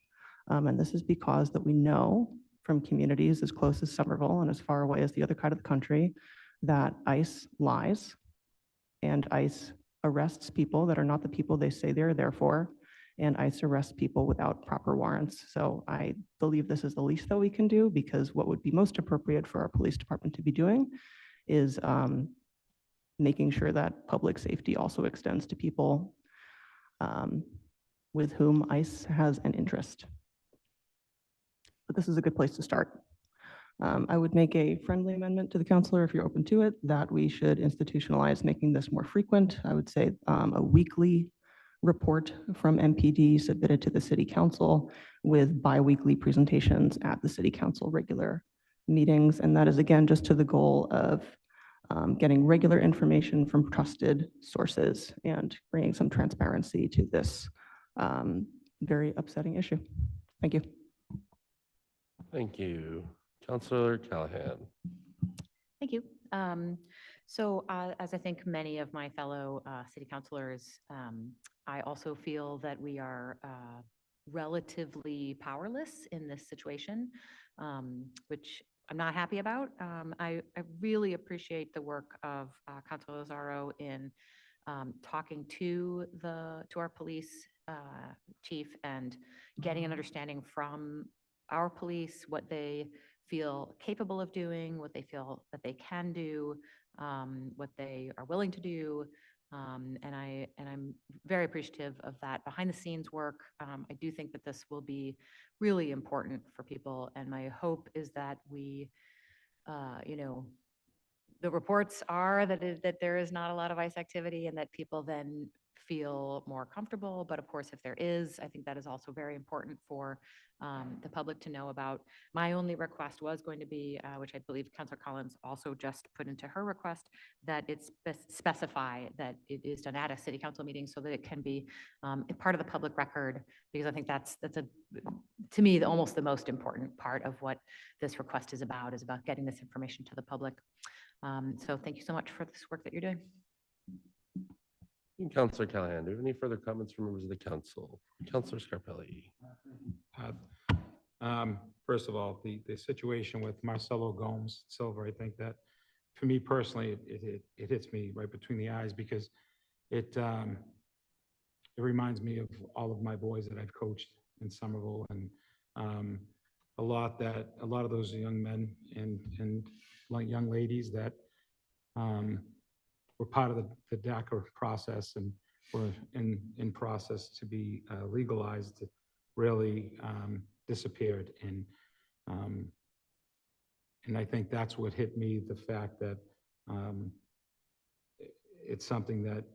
And this is because that we know from communities as close as Somerville and as far away as the other side of the country that ICE lies and ICE arrests people that are not the people they say they're there for, and ICE arrests people without proper warrants. So I believe this is the least that we can do, because what would be most appropriate for our police department to be doing is making sure that public safety also extends to people with whom ICE has an interest. But this is a good place to start. I would make a friendly amendment to the counselor, if you're open to it, that we should institutionalize making this more frequent. I would say a weekly report from MPD submitted to the city council with bi-weekly presentations at the city council regular meetings. And that is, again, just to the goal of getting regular information from trusted sources and bringing some transparency to this very upsetting issue. Thank you. Thank you. Councilor Callahan. Thank you. As I think many of my fellow city councilors, I also feel that we are relatively powerless in this situation, which I'm not happy about. I really appreciate the work of Councilor Lazzaro in talking to our police chief and getting an understanding from our police what they feel capable of doing, what they feel that they can do, what they are willing to do. And I'm very appreciative of that behind the scenes work. I do think that this will be really important for people. And my hope is that we, the reports are that there is not a lot of ICE activity, and that people then feel more comfortable. But of course, if there is, I think that is also very important for the public to know about. My only request was going to be, which I believe Councilor Collins also just put into her request, that it specify that it is done at a city council meeting so that it can be a part of the public record, because I think that's to me, almost the most important part of what this request is about getting this information to the public. So thank you so much for this work that you're doing. Councilor Callahan, do you have any further comments from members of the council? Councilor Scarpelli. First of all, the situation with Marcelo Gomes Silva, I think that for me personally, it hits me right between the eyes, because it reminds me of all of my boys that I've coached in Somerville, and a lot of those young men and young ladies that were part of the DACA process and were in process to be legalized really disappeared. And I think that's what hit me, the fact that it's something that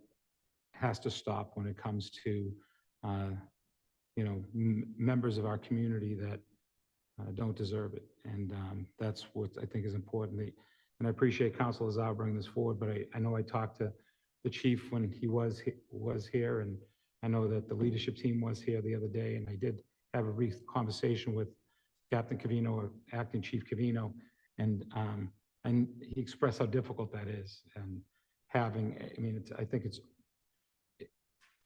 has to stop when it comes to members of our community that don't deserve it. And that's what I think is important. And I appreciate Council Azar bringing this forward, but I know I talked to the chief when he was here, and I know that the leadership team was here the other day, and I did have a brief conversation with Captain Cavino, or Acting Chief Cavino, and he expressed how difficult that is. And I think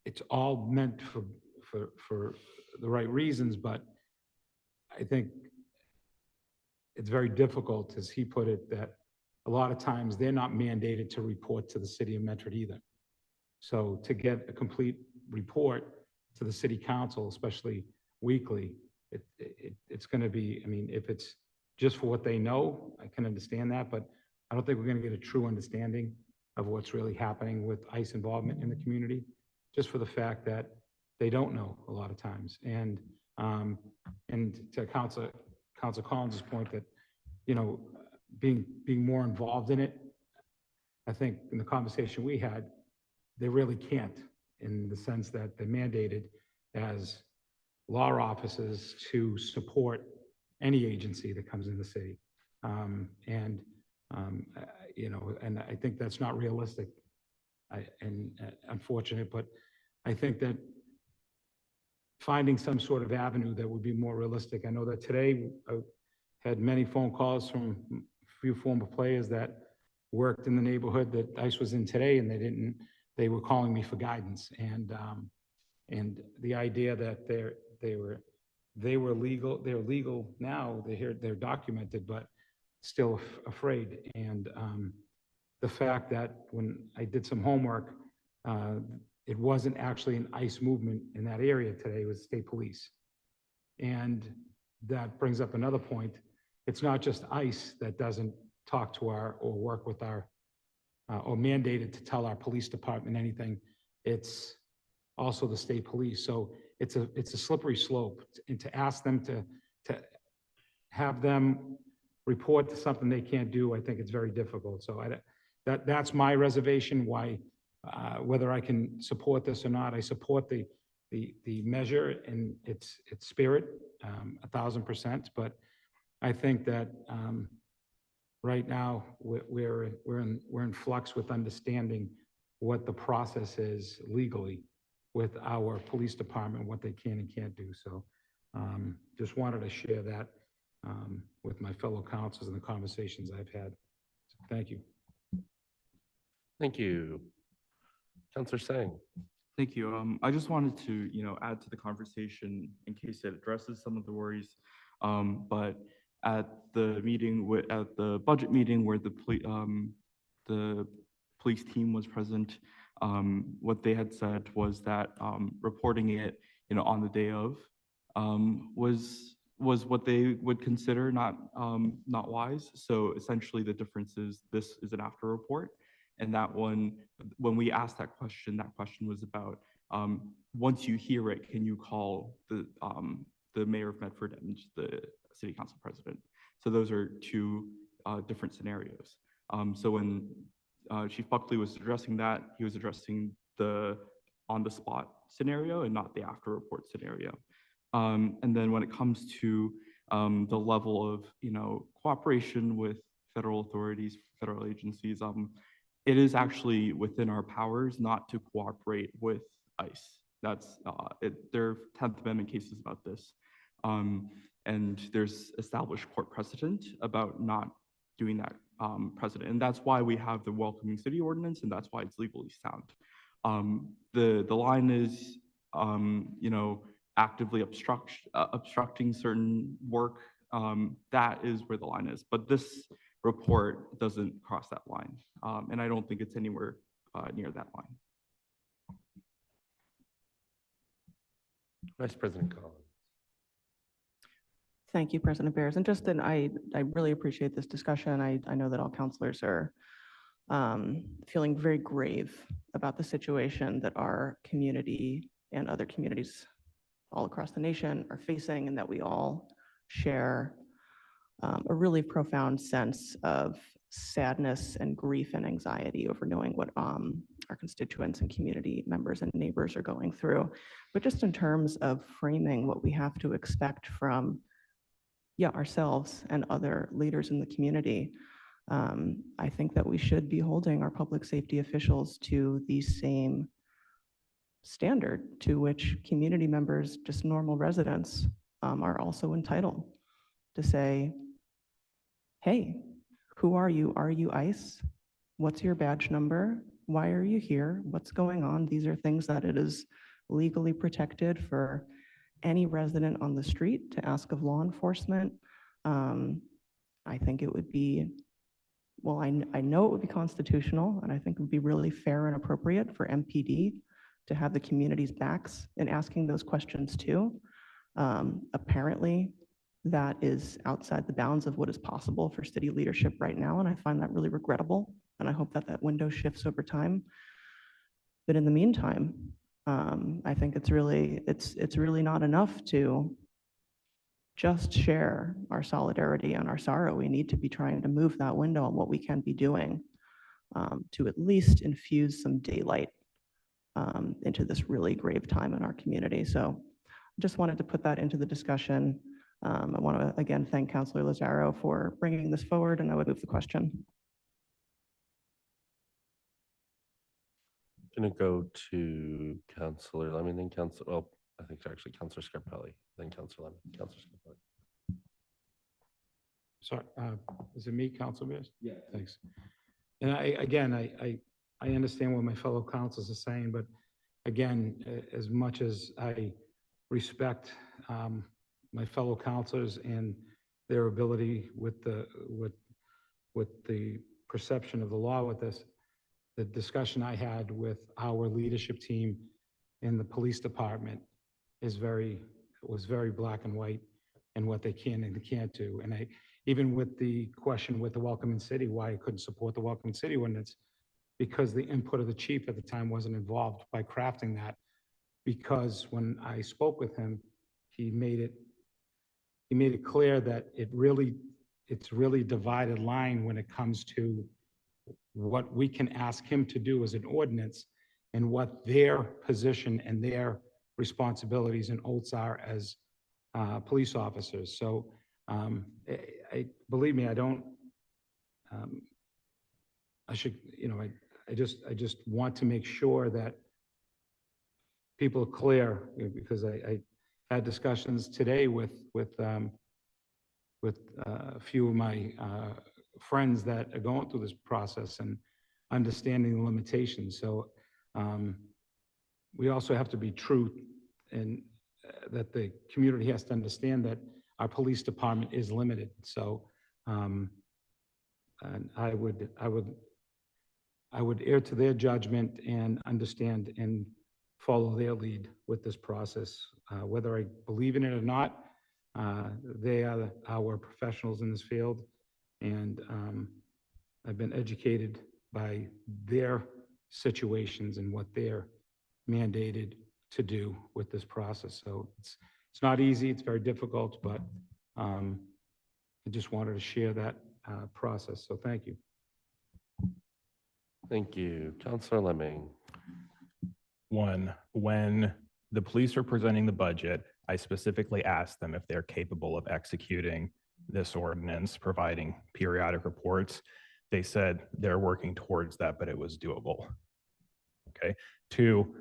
it's all meant for the right reasons, but I think it's very difficult, as he put it, that a lot of times they're not mandated to report to the city of Medford either. So to get a complete report to the city council, especially weekly, it's going to be, if it's just for what they know, I can understand that, but I don't think we're going to get a true understanding of what's really happening with ICE involvement in the community, just for the fact that they don't know a lot of times. And to Councilor Collins's point that, being more involved in it, I think in the conversation we had, they really can't, in the sense that they're mandated as law officers to support any agency that comes in the city. And I think that's not realistic and unfortunate, but I think that finding some sort of avenue that would be more realistic. I know that today I had many phone calls from a few former players that worked in the neighborhood that ICE was in today, and they were calling me for guidance. And the idea that they're legal now, they're documented, but still afraid. And the fact that when I did some homework, it wasn't actually an ICE movement in that area today, it was state police. And that brings up another point. It's not just ICE that doesn't talk to or work with or mandated to tell our police department anything. It's also the state police. So it's a slippery slope, and to ask them to have them report to something they can't do, I think it's very difficult. So that's my reservation, why, whether I can support this or not. I support the measure and its spirit, 1,000%. But I think that right now we're in flux with understanding what the process is legally with our police department, what they can and can't do. So just wanted to share that with my fellow councils and the conversations I've had. So thank you. Thank you. Councilor Sang. Thank you. I just wanted to, add to the conversation in case it addresses some of the worries. But at the meeting, at the budget meeting where the police team was present, what they had said was that reporting it, on the day of, was what they would consider not wise. So essentially, the difference is this is an after report. And that one, when we asked that question was about, once you hear it, can you call the mayor of Medford and the city council president? So those are two different scenarios. So when Chief Buckley was addressing that, he was addressing the on the spot scenario and not the after report scenario. And then when it comes to the level of, cooperation with federal authorities, federal agencies, it is actually within our powers not to cooperate with ICE. That's, there are 10th Amendment cases about this. And there's established court precedent about not doing that precedent. And that's why we have the welcoming city ordinance, and that's why it's legally sound. The line is, actively obstructing certain work. That is where the line is. But this report doesn't cross that line. And I don't think it's anywhere near that line. Vice President Collins. Thank you, President Bears. And just, I really appreciate this discussion. I know that all counselors are feeling very grave about the situation that our community and other communities all across the nation are facing, and that we all share a really profound sense of sadness and grief and anxiety over knowing what our constituents and community members and neighbors are going through. But just in terms of framing what we have to expect from ourselves and other leaders in the community, I think that we should be holding our public safety officials to the same standard to which community members, just normal residents, are also entitled to say, hey, who are you? Are you ICE? What's your badge number? Why are you here? What's going on? These are things that it is legally protected for any resident on the street to ask of law enforcement. I think it would be, well, I know it would be constitutional, and I think it would be really fair and appropriate for MPD to have the community's backs in asking those questions too. Apparently, that is outside the bounds of what is possible for city leadership right now, and I find that really regrettable, and I hope that that window shifts over time. But in the meantime, I think it's really not enough to just share our solidarity and our sorrow. We need to be trying to move that window on what we can be doing to at least infuse some daylight into this really grave time in our community. So I just wanted to put that into the discussion. I want to again thank Councilor Lazaro for bringing this forward, and I would move the question. Going to go to Councilor Lemming, then Councilor, well, I think it's actually Councilor Scarpelli, then Councilor Lemming. Councilor Scarpelli. Sorry, is it me, Council Bears? Yeah. Thanks. And I understand what my fellow councils are saying, but again, as much as I respect my fellow councilors and their ability with the perception of the law with this, the discussion I had with our leadership team in the police department was very black and white in what they can and they can't do. And even with the question with the Welcoming City, why I couldn't support the Welcoming City ordinance, because the input of the chief at the time wasn't involved by crafting that. Because when I spoke with him, he made it clear that it's really divided line when it comes to what we can ask him to do as an ordinance and what their position and their responsibilities and oaths are as police officers. So believe me, I don't, I should, I just want to make sure that people are clear, because I had discussions today with a few of my friends that are going through this process and understanding the limitations. So we also have to be true, and that the community has to understand that our police department is limited. So and I would err to their judgment and understand and follow their lead with this process. Whether I believe in it or not, they are our professionals in this field, and I've been educated by their situations and what they're mandated to do with this process. So it's not easy, it's very difficult, but I just wanted to share that process. So thank you. Thank you. Councilor Lemming. One, when the police were presenting the budget, I specifically asked them if they're capable of executing this ordinance, providing periodic reports. They said they're working towards that, but it was doable. Okay. Two,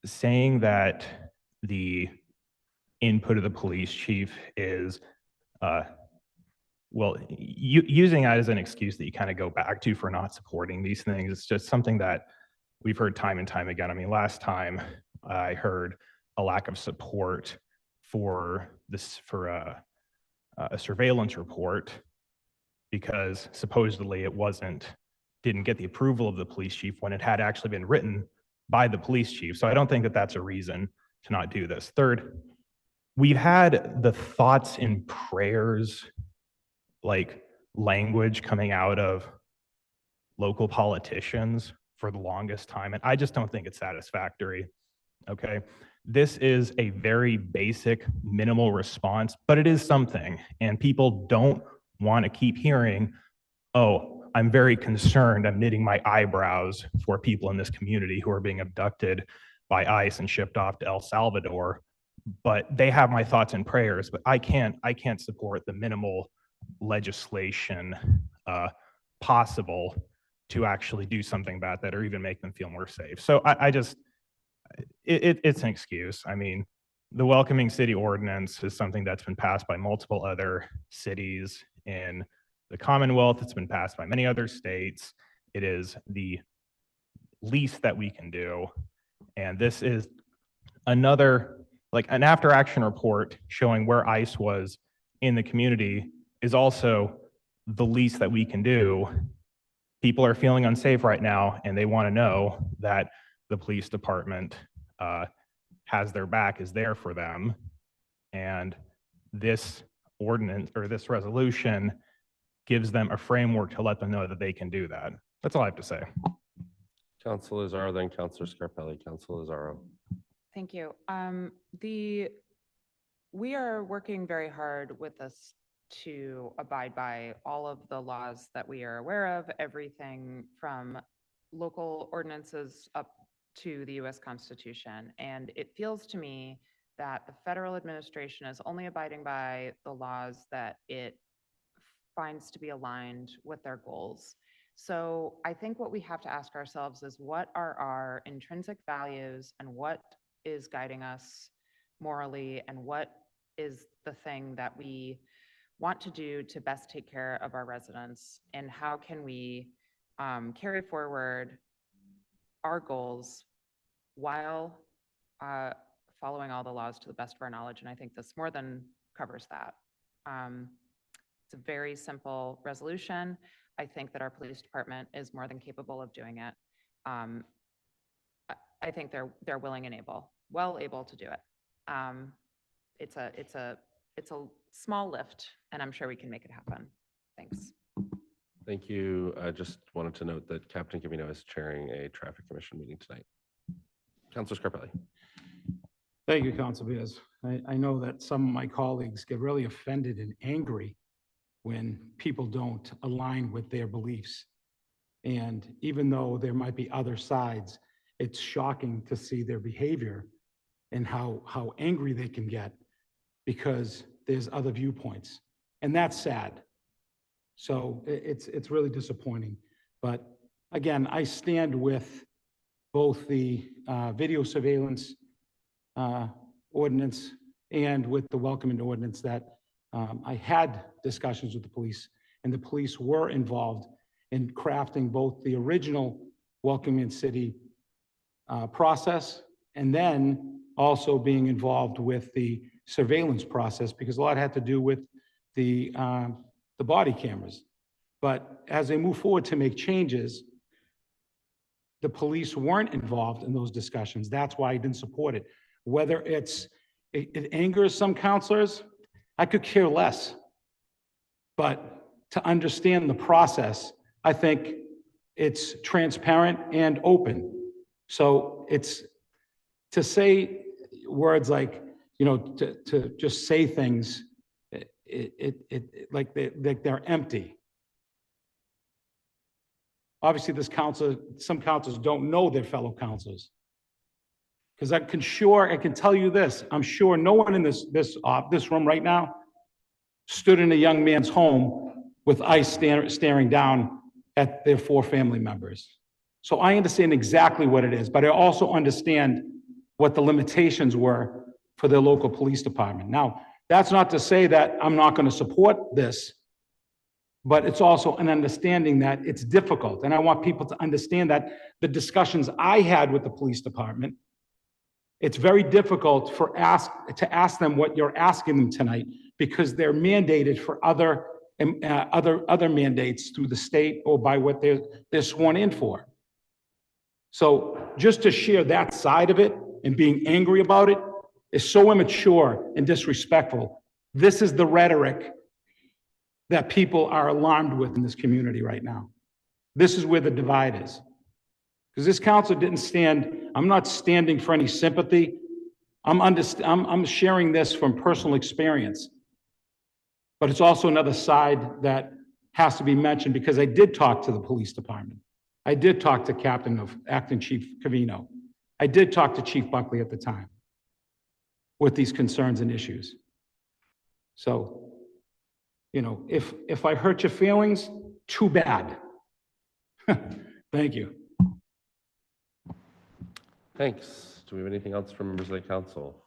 saying that the input of the police chief is, using that as an excuse that you kind of go back to for not supporting these things. It's just something that we've heard time and time again. I mean, last time I heard a lack of support for this, for a surveillance report, because supposedly it didn't get the approval of the police chief when it had actually been written by the police chief. So I don't think that that's a reason to not do this. Third, we've had the thoughts and prayers, like language coming out of local politicians for the longest time, and I just don't think it's satisfactory. Okay. This is a very basic, minimal response, but it is something, and people don't want to keep hearing, oh, I'm very concerned, I'm knitting my eyebrows for people in this community who are being abducted by ICE and shipped off to El Salvador, but they have my thoughts and prayers, but I can't support the minimal legislation possible to actually do something about that or even make them feel more safe. So it's an excuse. I mean, the welcoming city ordinance is something that's been passed by multiple other cities in the Commonwealth. It's been passed by many other states. It is the least that we can do. And this is another, like an after action report showing where ICE was in the community is also the least that we can do. People are feeling unsafe right now, and they want to know that the police department has their back, is there for them. And this ordinance or this resolution gives them a framework to let them know that they can do that. That's all I have to say. Council Lozaro, then Councilor Scarpelli. Council Lozaro. Thank you. We are working very hard with this to abide by all of the laws that we are aware of, everything from local ordinances up to the US Constitution. And it feels to me that the federal administration is only abiding by the laws that it finds to be aligned with their goals. So I think what we have to ask ourselves is, what are our intrinsic values and what is guiding us morally, and what is the thing that we want to do to best take care of our residents, and how can we carry forward our goals while following all the laws to the best of our knowledge. And I think this more than covers that. It's a very simple resolution. I think that our police department is more than capable of doing it. I think they're willing and well able to do it. It's a small lift, and I'm sure we can make it happen. Thanks. Thank you. I just wanted to note that Captain Camino is chairing a traffic commission meeting tonight. Councilor Scarpelli. Thank you, Council Beers. I know that some of my colleagues get really offended and angry when people don't align with their beliefs. And even though there might be other sides, it's shocking to see their behavior and how angry they can get because there's other viewpoints. And that's sad. So it's really disappointing. But again, I stand with both the video surveillance ordinance and with the welcoming ordinance that I had discussions with the police, and the police were involved in crafting both the original welcoming city process and then also being involved with the surveillance process, because a lot had to do with the body cameras. But as they move forward to make changes, the police weren't involved in those discussions. That's why I didn't support it. Whether it angers some counselors, I could care less. But to understand the process, I think it's transparent and open. So it's to say words like, to just say things, like they're empty. Obviously, some counselors don't know their fellow counselors. Because I can tell you this, I'm sure no one in this room right now stood in a young man's home with ICE staring down at their 4 family members. So I understand exactly what it is, but I also understand what the limitations were for their local police department. Now, that's not to say that I'm not going to support this, but it's also an understanding that it's difficult. And I want people to understand that the discussions I had with the police department, it's very difficult to ask them what you're asking them tonight because they're mandated for other mandates through the state or by what they're sworn in for. So just to share that side of it and being angry about it is so immature and disrespectful. This is the rhetoric that people are alarmed with in this community right now. This is where the divide is. Because this council didn't stand, I'm not standing for any sympathy. I'm sharing this from personal experience. But it's also another side that has to be mentioned because I did talk to the police department. I did talk to Acting Chief Covino. I did talk to Chief Buckley at the time with these concerns and issues. So, you know, if I hurt your feelings, too bad. Thank you. Thanks. Do we have anything else from members of the council?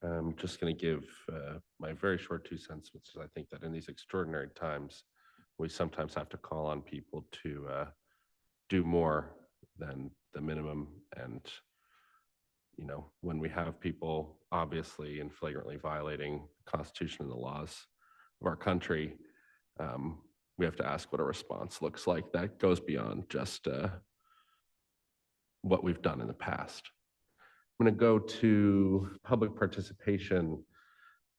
I'm just going to give my very short 2 cents, which is I think that in these extraordinary times, we sometimes have to call on people to do more than the minimum. And, you know, when we have people obviously and flagrantly violating the Constitution and the laws of our country, we have to ask what a response looks like that goes beyond just what we've done in the past. I'm going to go to public participation.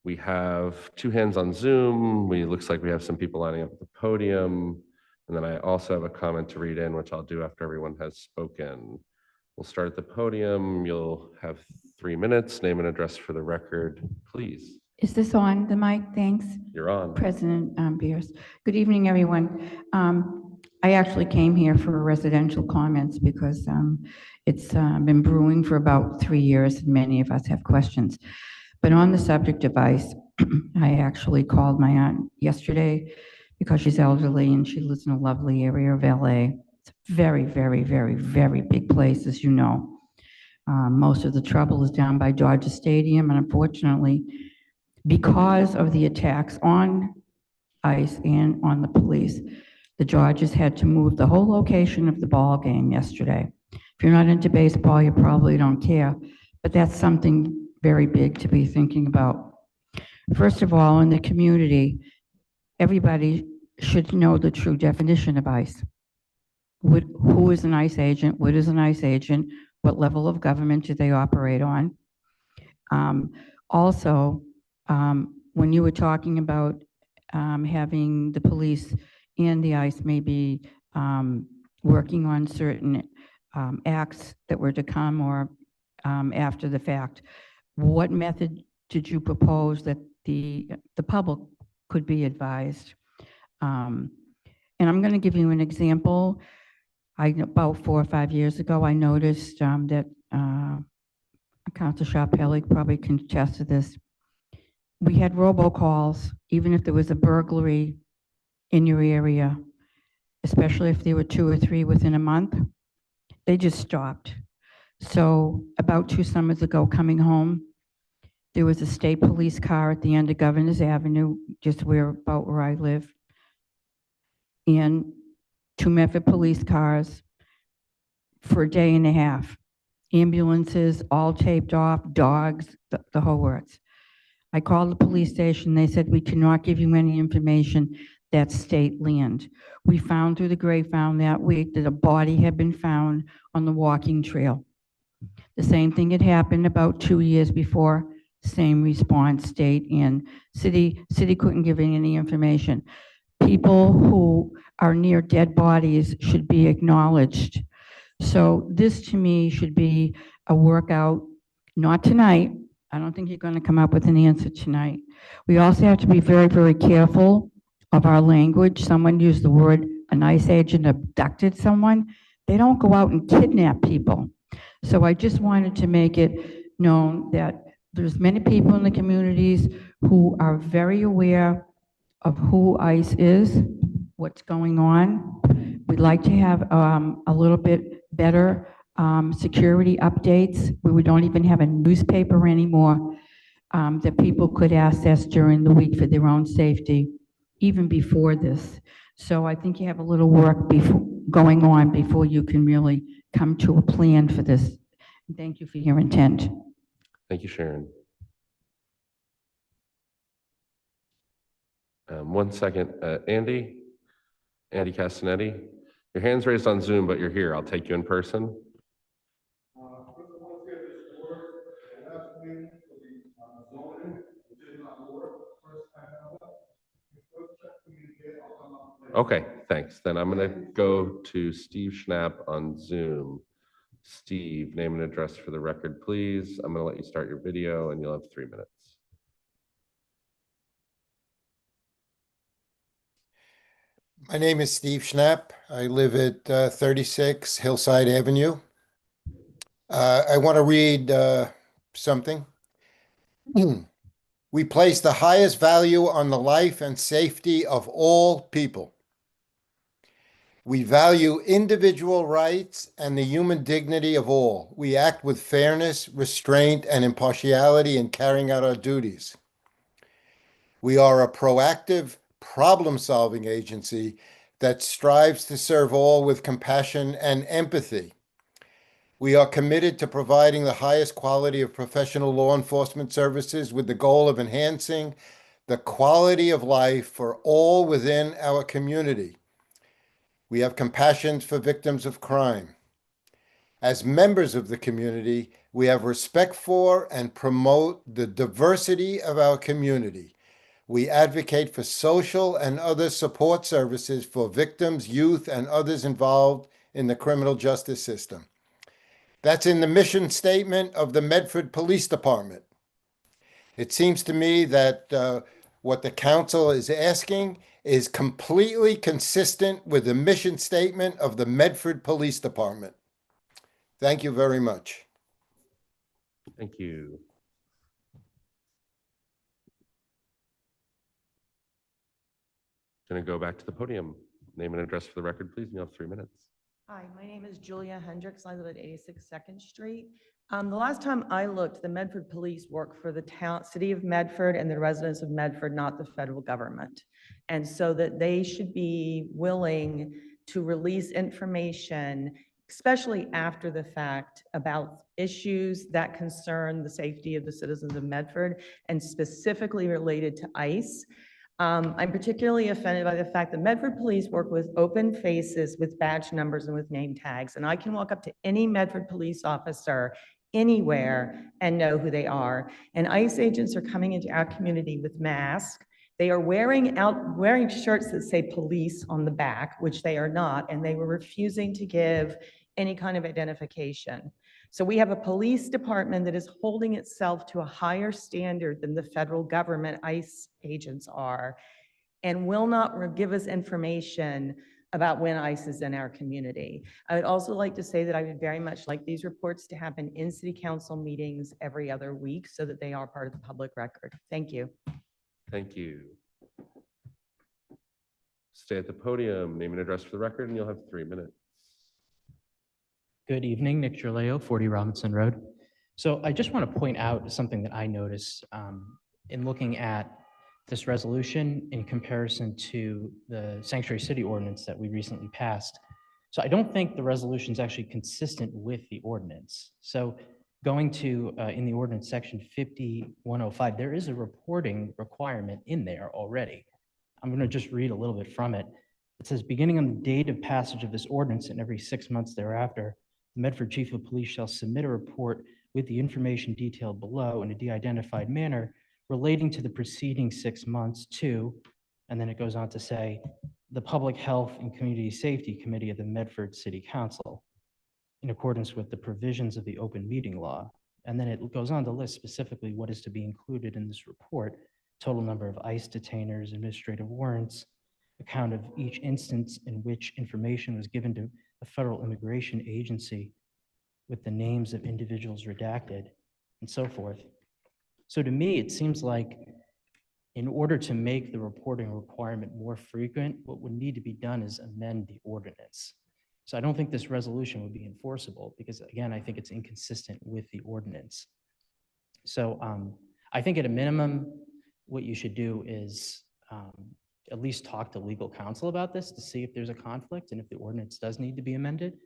We have 2 hands on Zoom. It looks like we have some people lining up at the podium. And then I also have a comment to read in, which I'll do after everyone has spoken. We'll start at the podium. You'll have 3 minutes. Name and address for the record, please. Is this on the mic? Thanks. You're on. President Beers. Good evening, everyone. I actually came here for residential comments because it's been brewing for about 3 years and many of us have questions. But on the subject of ICE, I actually called my aunt yesterday because she's elderly and she lives in a lovely area of LA. It's a very, very, very, very big place, as you know. Most of the trouble is down by Dodger Stadium, and unfortunately, because of the attacks on ICE and on the police, the Dodgers had to move the whole location of the ball game yesterday. If you're not into baseball, you probably don't care, but that's something very big to be thinking about. First of all, in the community, everybody should know the true definition of ICE. Who is an ICE agent? What is an ICE agent? What level of government do they operate on? Also, when you were talking about having the police and the ICE maybe working on certain acts that were to come or after the fact, what method did you propose that the public could be advised? And I'm going to give you an example. About 4 or 5 years ago, I noticed that Councilor Scarpelli probably can attest to this. We had robocalls, even if there was a burglary in your area, especially if there were 2 or 3 within a month, they just stopped. So about 2 summers ago, coming home, there was a state police car at the end of Governor's Avenue, just about where I live, and 2 Medford police cars for a day and a half. Ambulances, all taped off, dogs, the whole works. I called the police station. They said, we cannot give you any information. That's state land. We found through the Greyhound that week that a body had been found on the walking trail. The same thing had happened about 2 years before. Same response, state and city. City couldn't give any information. People who are near dead bodies should be acknowledged. So this to me should be a workout, not tonight. I don't think you're going to come up with an answer tonight. We also have to be very, very careful of our language. Someone used the word an ICE agent abducted someone, they don't go out and kidnap people. So I just wanted to make it known that there's many people in the communities who are very aware of who ICE is, what's going on. We'd like to have a little bit better security updates, where we don't even have a newspaper anymore that people could access during the week for their own safety, even before this. So I think you have a little work going on before you can really come to a plan for this. Thank you for your intent. Thank you, Sharon. 1 second, Andy Castanetti, your hand's raised on Zoom, but you're here. I'll take you in person. Okay, thanks. Then I'm going to go to Steve Schnapp on Zoom. Steve, name and address for the record, please. I'm going to let you start your video and you'll have 3 minutes. My name is Steve Schnapp. I live at 36 Hillside Avenue. I want to read something. We place the highest value on the life and safety of all people. We value individual rights and the human dignity of all. We act with fairness, restraint, and impartiality in carrying out our duties. We are a proactive, problem-solving agency that strives to serve all with compassion and empathy. We are committed to providing the highest quality of professional law enforcement services with the goal of enhancing the quality of life for all within our community. We have compassion for victims of crime. As members of the community, we have respect for and promote the diversity of our community. We advocate for social and other support services for victims, youth, and others involved in the criminal justice system. That's in the mission statement of the Medford Police Department. It seems to me that what the council is asking is completely consistent with the mission statement of the Medford Police Department. Thank you very much. Thank you. Going to go back to the podium. Name and address for the record, please. You have 3 minutes. Hi, my name is Julia Hendricks. I live at 86 2nd Street. The last time I looked, the Medford Police work for the city of Medford and the residents of Medford, not the federal government. And so that they should be willing to release information, especially after the fact, about issues that concern the safety of the citizens of Medford and specifically related to ICE. I'm particularly offended by the fact that Medford Police work with open faces, with badge numbers and with name tags. And I can walk up to any Medford police officer anywhere and know who they are. And ICE agents are coming into our community with masks. They are wearing shirts that say police on the back, which they are not, and they were refusing to give any kind of identification. So we have a police department that is holding itself to a higher standard than the federal government ICE agents are, and will not give us information about when ICE is in our community. I would also like to say that I would very much like these reports to happen in city council meetings every other week so that they are part of the public record. Thank you. Thank you. Stay at the podium, name and address for the record, and you'll have 3 minutes. Good evening, Nick Gerleo, 40 Robinson Road. So I just want to point out something that I noticed in looking at this resolution in comparison to the Sanctuary City ordinance that we recently passed. So I don't think the resolution is actually consistent with the ordinance. So going to, in the ordinance section 5105, there is a reporting requirement in there already. I'm going to just read a little bit from it. It says, beginning on the date of passage of this ordinance and every 6 months thereafter, the Medford Chief of Police shall submit a report with the information detailed below in a de-identified manner relating to the preceding 6 months to, and then it goes on to say, the Public Health and Community Safety Committee of the Medford City Council, in accordance with the provisions of the open meeting law. And then it goes on to list specifically what is to be included in this report: total number of ICE detainers, administrative warrants, account of each instance in which information was given to a federal immigration agency with the names of individuals redacted and so forth. So to me, it seems like in order to make the reporting requirement more frequent, what would need to be done is amend the ordinance. So I don't think this resolution would be enforceable because, again, I think it's inconsistent with the ordinance. So I think at a minimum, what you should do is at least talk to legal counsel about this to see if there's a conflict and if the ordinance does need to be amended.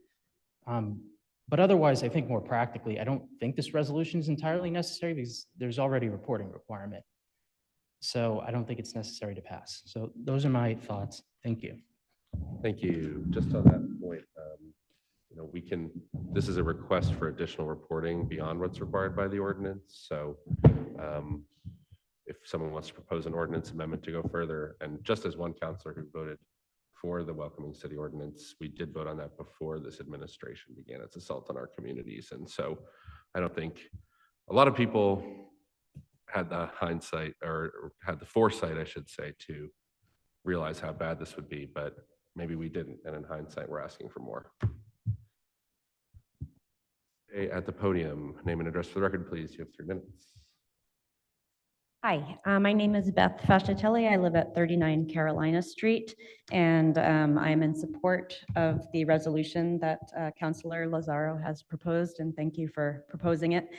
But otherwise, I think more practically, I don't think this resolution is entirely necessary because there's already a reporting requirement. So I don't think it's necessary to pass. So those are my thoughts. Thank you. Thank you. Just on that point, this is a request for additional reporting beyond what's required by the ordinance. So if someone wants to propose an ordinance amendment to go further, and just as one counselor who voted for the Welcoming City Ordinance, we did vote on that before this administration began its assault on our communities. And so I don't think a lot of people had the hindsight or had the foresight, I should say, to realize how bad this would be, but maybe we didn't. And in hindsight, we're asking for more. Okay, at the podium, name and address for the record, please. You have 3 minutes. Hi, my name is Beth Fascitelli. I live at 39 Carolina Street, and I'm in support of the resolution that Councilor Lazaro has proposed, and thank you for proposing it.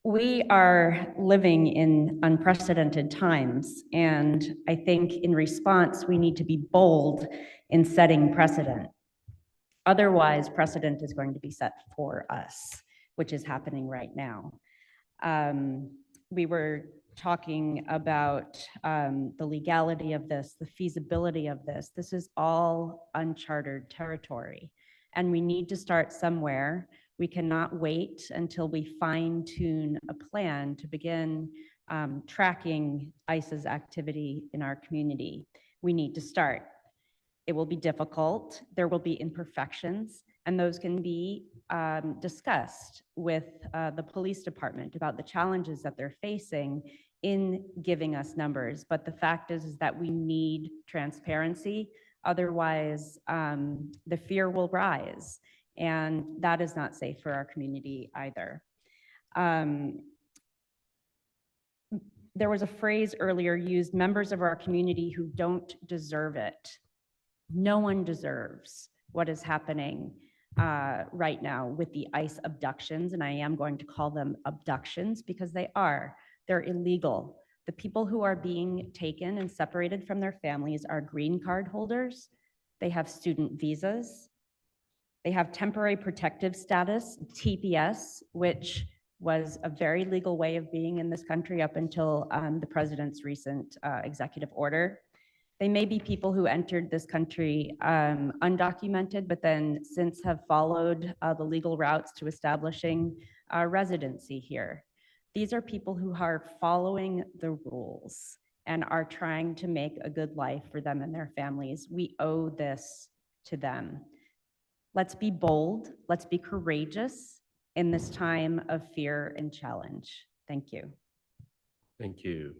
We are living in unprecedented times, and I think in response, we need to be bold in setting precedent. Otherwise, precedent is going to be set for us, which is happening right now. We were talking about the legality of this, the feasibility of this. This is all uncharted territory, and we need to start somewhere. We cannot wait until we fine-tune a plan to begin tracking ICE's activity in our community. We need to start. It will be difficult. There will be imperfections, and those can be discussed with the police department about the challenges that they're facing in giving us numbers. But the fact is that we need transparency. Otherwise, the fear will rise, and that is not safe for our community either. There was a phrase earlier used, members of our community who don't deserve it. No one deserves what is happening right now with the ICE abductions, and I am going to call them abductions because they are. They're illegal. The people who are being taken and separated from their families are green card holders. They have student visas. They have temporary protective status, TPS, which was a very legal way of being in this country up until the president's recent executive order. They may be people who entered this country undocumented, but then since have followed the legal routes to establishing residency here. These are people who are following the rules and are trying to make a good life for them and their families. We owe this to them. Let's be bold, let's be courageous in this time of fear and challenge. Thank you. Thank you.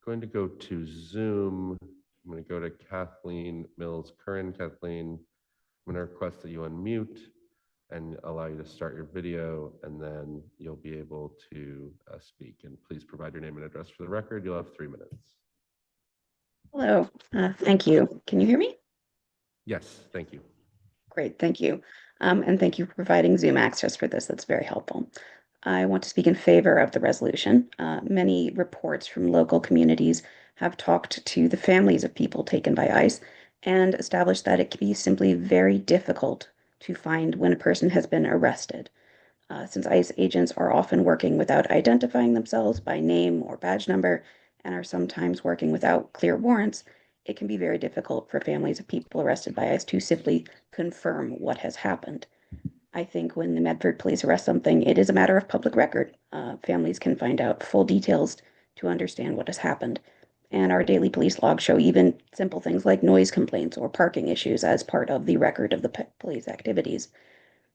Going to go to Zoom. I'm going to go to Kathleen Mills Curran. Kathleen, I'm going to request that you unmute and allow you to start your video, and then you'll be able to speak. And please provide your name and address for the record. You'll have 3 minutes. Hello, thank you. Can you hear me? Yes, thank you. Great, thank you. And thank you for providing Zoom access for this. That's very helpful. I want to speak in favor of the resolution. Many reports from local communities have talked to the families of people taken by ICE and established that it can be simply very difficult to find when a person has been arrested. Since ICE agents are often working without identifying themselves by name or badge number and are sometimes working without clear warrants, it can be very difficult for families of people arrested by ICE to simply confirm what has happened. I think when the Medford police arrest something, it is a matter of public record. Families can find out full details to understand what has happened. And our daily police logs show even simple things like noise complaints or parking issues as part of the record of the police activities.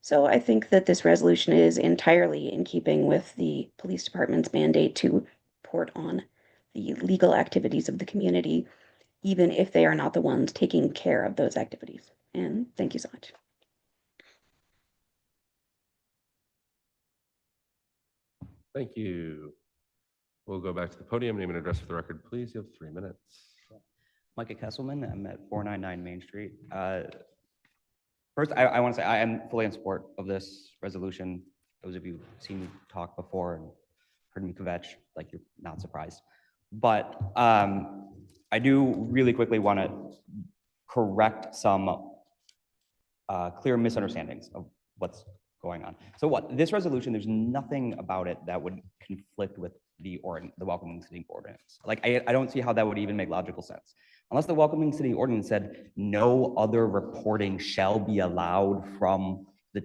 So I think that this resolution is entirely in keeping with the police department's mandate to report on the legal activities of the community, even if they are not the ones taking care of those activities. And thank you so much. Thank you. We'll go back to the podium. Name and address for the record, please. You have 3 minutes. Micah Kesselman, I'm at 499 Main Street. First, I want to say I am fully in support of this resolution. Those of you who've seen me talk before and heard me kvetch, like you're not surprised. But I do really quickly want to correct some clear misunderstandings of what's going on. So this resolution, there's nothing about it that would conflict with the welcoming city ordinance. Like I don't see how that would even make logical sense. Unless the welcoming city ordinance said no other reporting shall be allowed from the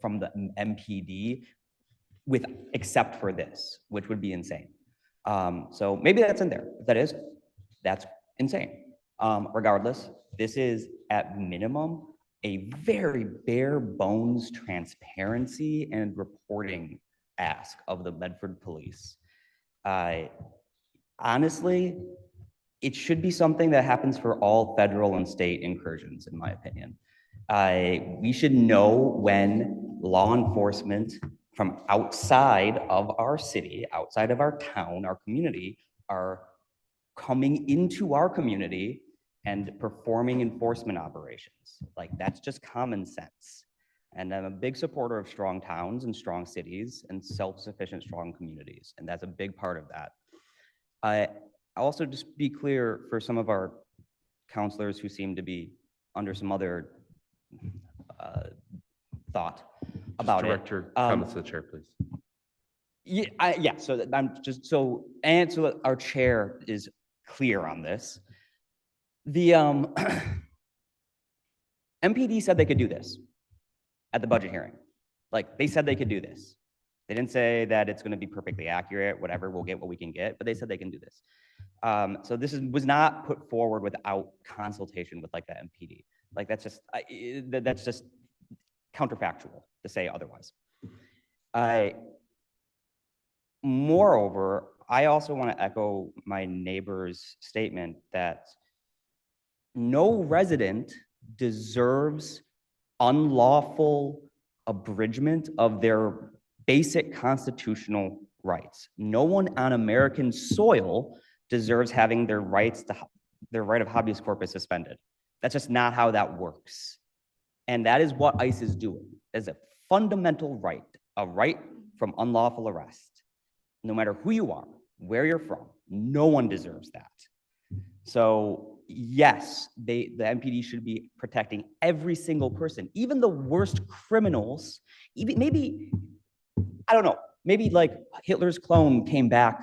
from the MPD except for this, which would be insane. So maybe that's in there. If that is, that's insane. Regardless, this is at minimum a very bare bones transparency and reporting ask of the Medford Police. Honestly, it should be something that happens for all federal and state incursions, in my opinion. We should know when law enforcement from outside of our city, outside of our town, our community, are coming into our community and performing enforcement operations. Like that's just common sense. And I'm a big supporter of strong towns and strong cities and self-sufficient strong communities. And that's a big part of that. I also just be clear for some of our counselors who seem to be under some other thought about it. Direct your comments to the chair, please. Yeah, so I'm just so that our chair is clear on this. The MPD said they could do this at the budget hearing. Like they said they could do this. They didn't say that it's going to be perfectly accurate, whatever, we'll get what we can get, but they said they can do this. So this was not put forward without consultation with like the MPD. Like that's just counterfactual to say otherwise. Moreover, I also want to echo my neighbor's statement that no resident deserves unlawful abridgment of their basic constitutional rights. No one on American soil deserves having their right of habeas corpus suspended. That's just not how that works. And that is what ICE is doing. As a fundamental right, a right from unlawful arrest. No matter who you are, where you're from, no one deserves that. So yes, the MPD should be protecting every single person, even the worst criminals, even maybe, I don't know, maybe like Hitler's clone came back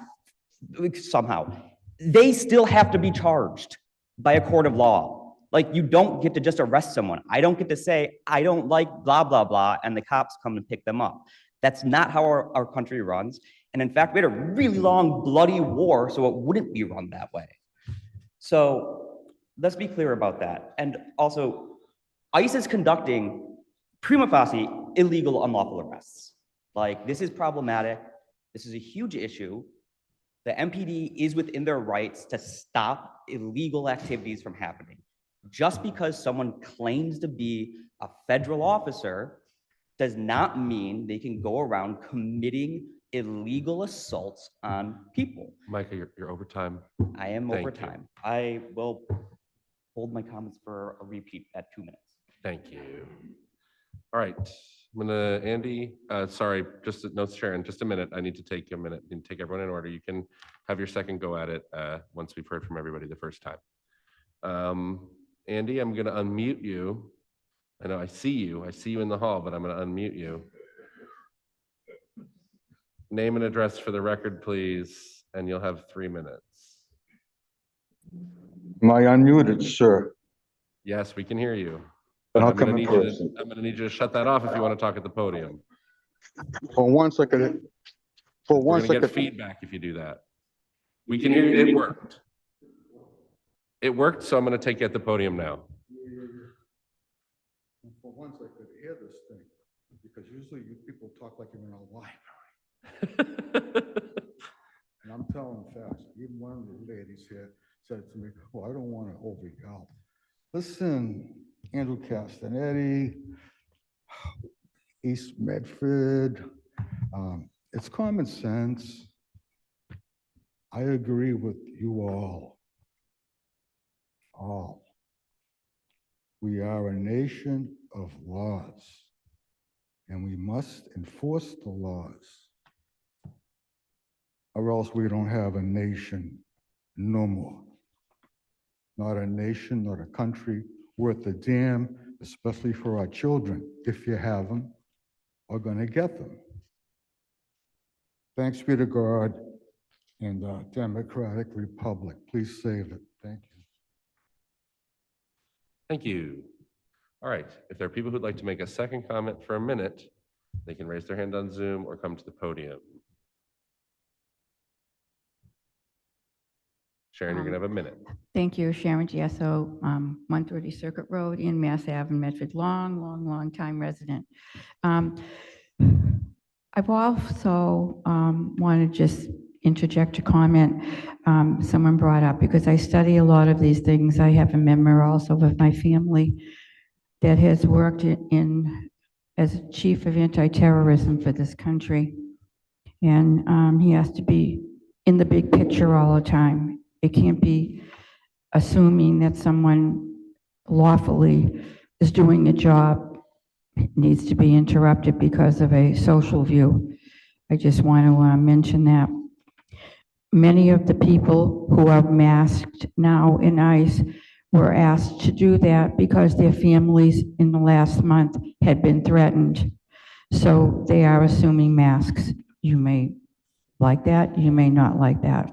somehow. They still have to be charged by a court of law. Like you don't get to just arrest someone. I don't get to say, I don't like blah, blah, blah, and the cops come and pick them up. That's not how our country runs. And in fact, we had a really long, bloody war, so it wouldn't be run that way. So let's be clear about that. And also, ICE is conducting prima facie illegal, unlawful arrests. Like this is problematic. This is a huge issue. The MPD is within their rights to stop illegal activities from happening. Just because someone claims to be a federal officer does not mean they can go around committing illegal assaults on people. Micah, you're over time. I am Thank over you. time. I will hold my comments for a repeat at 2 minutes. Thank you. All right, I'm gonna, Andy, sorry, just no, Sharon, just a minute. I need to take a minute and take everyone in order. You can have your second go at it once we've heard from everybody the first time. Andy, I'm gonna unmute you. I know I see you in the hall, but I'm gonna unmute you. Name and address for the record, please, and you'll have 3 minutes. Am I unmuted, sir? Yes, we can hear you. Then I'll I'm gonna come in need you person. I'm gonna need you to shut that off if you want to talk at the podium. For 1 second, for We're 1 gonna get second. feedback if you do that. We can hear you. It worked. It worked, so I'm gonna take you at the podium now. For once I could hear this thing, because usually you people talk like you're in a library. And I'm telling facts. Even one of the ladies here said to me, well, I don't want to over yell. Listen, Andrew Castanetti, East Medford, it's common sense. I agree with you all. All. We are a nation of laws, and we must enforce the laws, or else we don't have a nation no more. Not a nation, not a country worth a damn, especially for our children, if you have them, are going to get them. Thanks be to God and the Democratic Republic. Please save it. Thank you. Thank you. All right, if there are people who'd like to make a second comment for a minute, they can raise their hand on Zoom or come to the podium. Sharon, you're gonna have a minute. Thank you, Sharon Giesso, 130 Circuit Road in Mass Ave in Medford, long time resident. I've also want to just interject a comment someone brought up, because I study a lot of these things. I have a member also of my family that has worked as chief of anti-terrorism for this country. And he has to be in the big picture all the time. It can't be assuming that someone lawfully is doing a job, needs to be interrupted because of a social view. I just want to mention that. Many of the people who are masked now in ICE were asked to do that because their families in the last month had been threatened. So they are assuming masks. You may like that, you may not like that.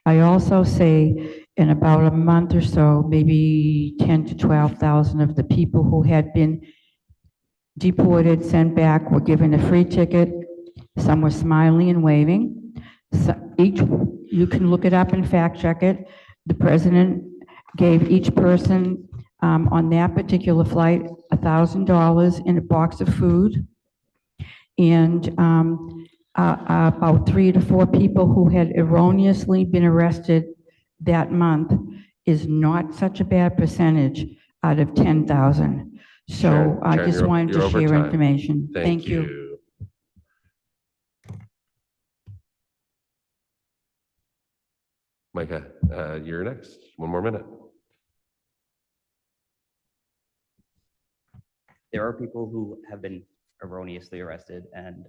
I also say in about a month or so, maybe 10 to 12,000 of the people who had been deported, sent back, were given a free ticket. Some were smiling and waving. So you can look it up and fact check it. The president gave each person on that particular flight $1,000 in a box of food. And about 3 to 4 people who had erroneously been arrested that month is not such a bad percentage out of 10,000. So Sharon, I just you're- wanted you're to over share time. information. Thank you. Micah, you're next. 1 more minute. There are people who have been erroneously arrested and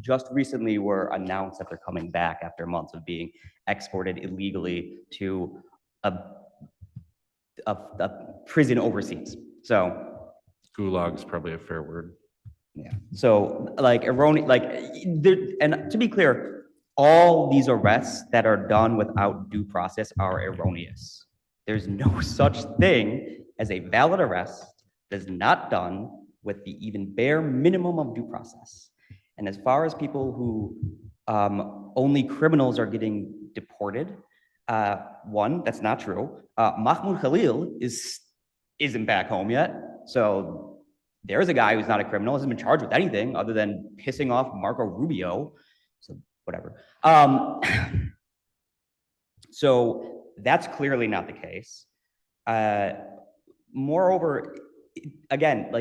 just recently were announced that they're coming back after months of being exported illegally to a prison overseas. So Gulag is probably a fair word. yeah. So like erroneous, and to be clear, all these arrests that are done without due process are erroneous. There's no such thing as a valid arrest that is not done with the even bare minimum of due process. And as far as people who only criminals are getting deported, one, that's not true. Mahmoud Khalil isn't back home yet. So there's a guy who's not a criminal, hasn't been charged with anything other than pissing off Marco Rubio. So whatever. So that's clearly not the case. Moreover, again,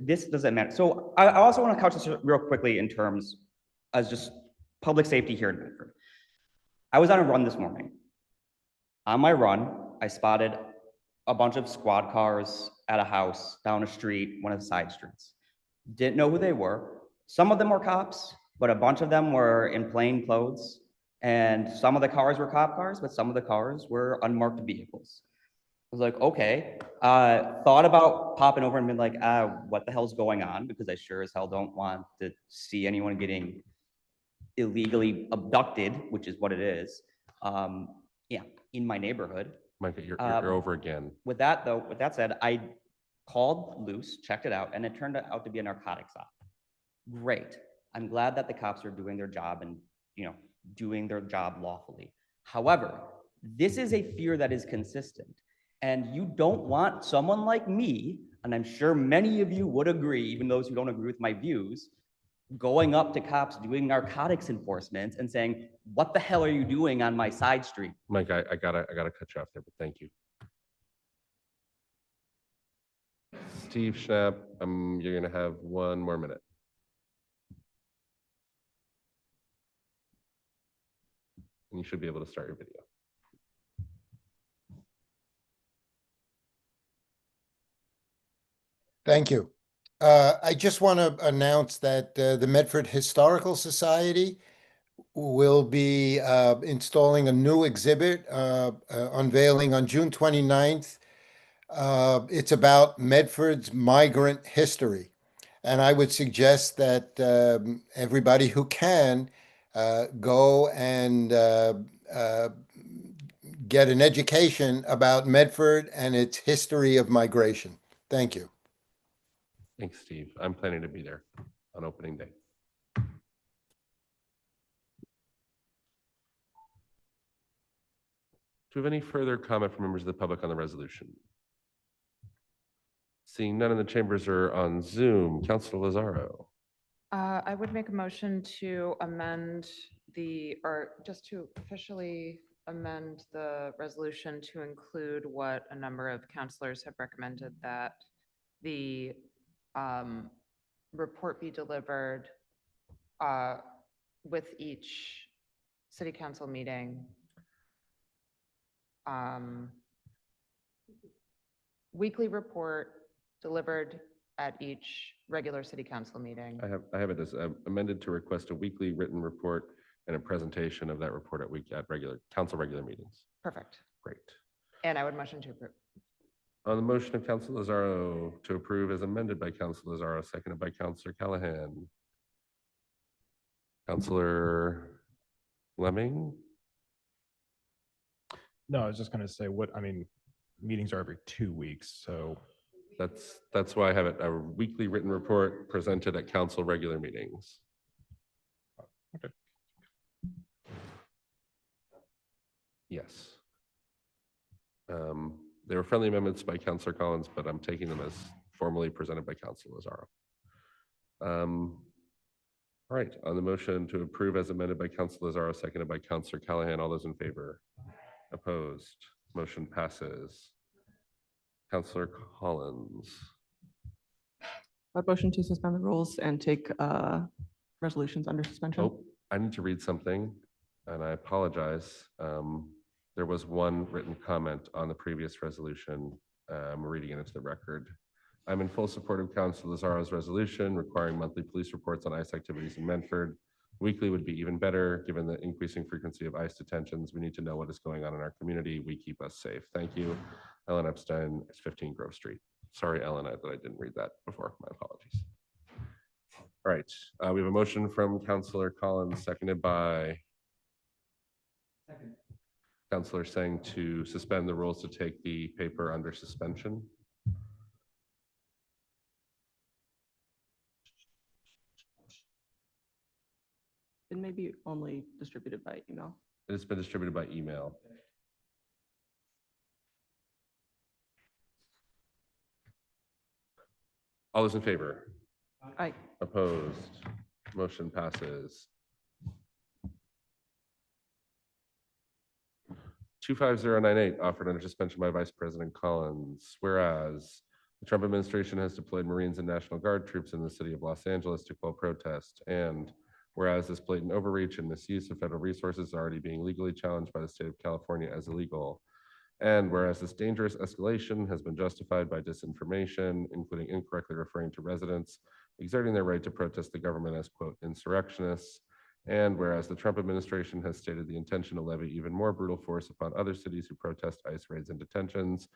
this doesn't matter. So I also want to couch this real quickly in terms as just public safety here in Bedford. I was on a run this morning. On my run, I spotted a bunch of squad cars at a house down a street, one of the side streets. Didn't know who they were. Some of them were cops, but a bunch of them were in plain clothes. And some of the cars were cop cars, but some of the cars were unmarked vehicles. I was like, okay. Thought about popping over and being like, what the hell's going on? Because I sure as hell don't want to see anyone getting illegally abducted, which is what it is. Yeah, in my neighborhood. Micah, you're over again. With that said, I called Luce, checked it out, and it turned out to be a narcotics stop. Great. I'm glad that the cops are doing their job and, doing their job lawfully. However, this is a fear that is consistent. And you don't want someone like me, and I'm sure many of you would agree, even those who don't agree with my views, going up to cops doing narcotics enforcement and saying, what the hell are you doing on my side street? Mike, I gotta cut you off there, but thank you. Steve Schnapp, you're gonna have 1 more minute. And you should be able to start your video. Thank you. I just want to announce that the Medford Historical Society will be installing a new exhibit, unveiling on June 29th. It's about Medford's migrant history. And I would suggest that everybody who can go and get an education about Medford and its history of migration. Thank you. Thanks, Steve. I'm planning to be there on opening day. Do we have any further comment from members of the public on the resolution? Seeing none in the chambers or on Zoom, Councilor Lazaro. I would make a motion to amend or just to officially amend the resolution to include what a number of councilors have recommended, that the report be delivered with each city council meeting. Weekly report delivered at each regular city council meeting. I have it as amended to request a weekly written report and a presentation of that report at regular meetings. Perfect. Great. And I would motion to approve. On the motion of Councilor Lazaro to approve as amended by Councilor Lazaro, seconded by Councilor Callahan. Councilor Lemming? No, I was just going to say meetings are every 2 weeks, so. That's why I have it, a weekly written report presented at council regular meetings. Okay. Yes. They were friendly amendments by Councilor Collins, but I'm taking them as formally presented by Councilor Lazaro. All right, on the motion to approve as amended by Councilor Lazaro, seconded by Councilor Callahan, all those in favor? Opposed? Motion passes. Councilor Collins. A motion to suspend the rules and take resolutions under suspension. Oh, I need to read something, and I apologize. There was one written comment on the previous resolution. I'm reading it into the record. I'm in full support of Councilor Lazaro's resolution requiring monthly police reports on ICE activities in Medford. Weekly would be even better, given the increasing frequency of ICE detentions. We need to know what is going on in our community. We keep us safe. Thank you. Ellen Epstein, 15 Grove Street. Sorry, Ellen, that I didn't read that before. My apologies. All right, we have a motion from Councilor Collins, seconded by Councilor Singh to suspend the rules to take the paper under suspension. It may be only distributed by email. It has been distributed by email. All those in favor? Aye. Opposed? Motion passes. 25098, offered under suspension by Vice President Collins. Whereas the Trump administration has deployed Marines and National Guard troops in the city of Los Angeles to quell protest, and whereas this blatant overreach and misuse of federal resources is already being legally challenged by the state of California as illegal, and whereas this dangerous escalation has been justified by disinformation, including incorrectly referring to residents exerting their right to protest the government as, quote, insurrectionists, and whereas the Trump administration has stated the intention to levy even more brutal force upon other cities who protest ICE raids and detentions,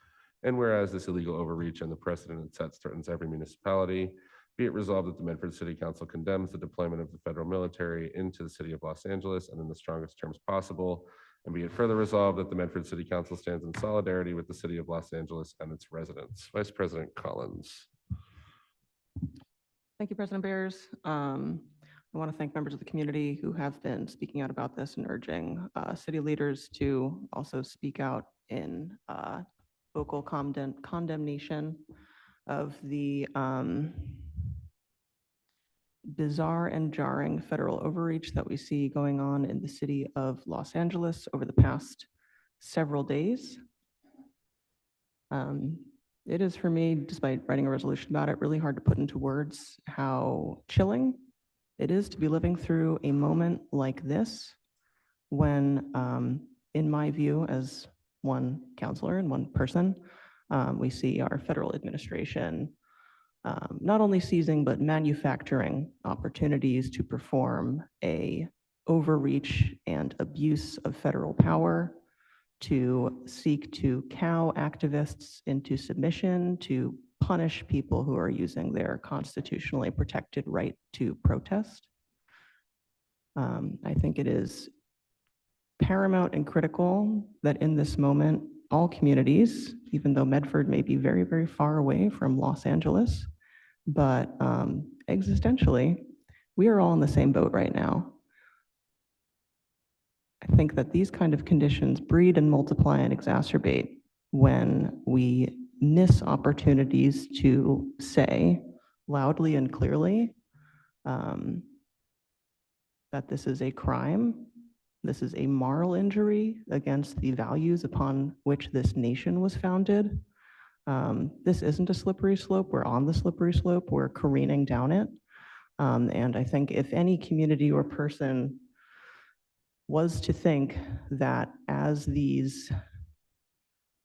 and whereas this illegal overreach and the precedent it sets threatens every municipality, be it resolved that the Medford City Council condemns the deployment of the federal military into the city of Los Angeles and in the strongest terms possible, and be it further resolved that the Medford City Council stands in solidarity with the city of Los Angeles and its residents. Vice President Collins. Thank you, President Bears. I want to thank members of the community who have been speaking out about this and urging city leaders to also speak out in vocal condemnation of the bizarre and jarring federal overreach that we see going on in the city of Los Angeles over the past several days. It is for me, despite writing a resolution about it, really hard to put into words how chilling it is to be living through a moment like this when, in my view, as one counselor and one person, we see our federal administration not only seizing but manufacturing opportunities to perform a overreach and abuse of federal power, to seek to cow activists into submission, to punish people who are using their constitutionally protected right to protest. I think it is paramount and critical that in this moment, all communities, even though Medford may be very, very far away from Los Angeles, but existentially, we are all in the same boat right now. I think that these kind of conditions breed and multiply and exacerbate when we miss opportunities to say loudly and clearly that this is a crime, this is a moral injury against the values upon which this nation was founded. This isn't a slippery slope. We're on the slippery slope. We're careening down it. And I think if any community or person was to think that as these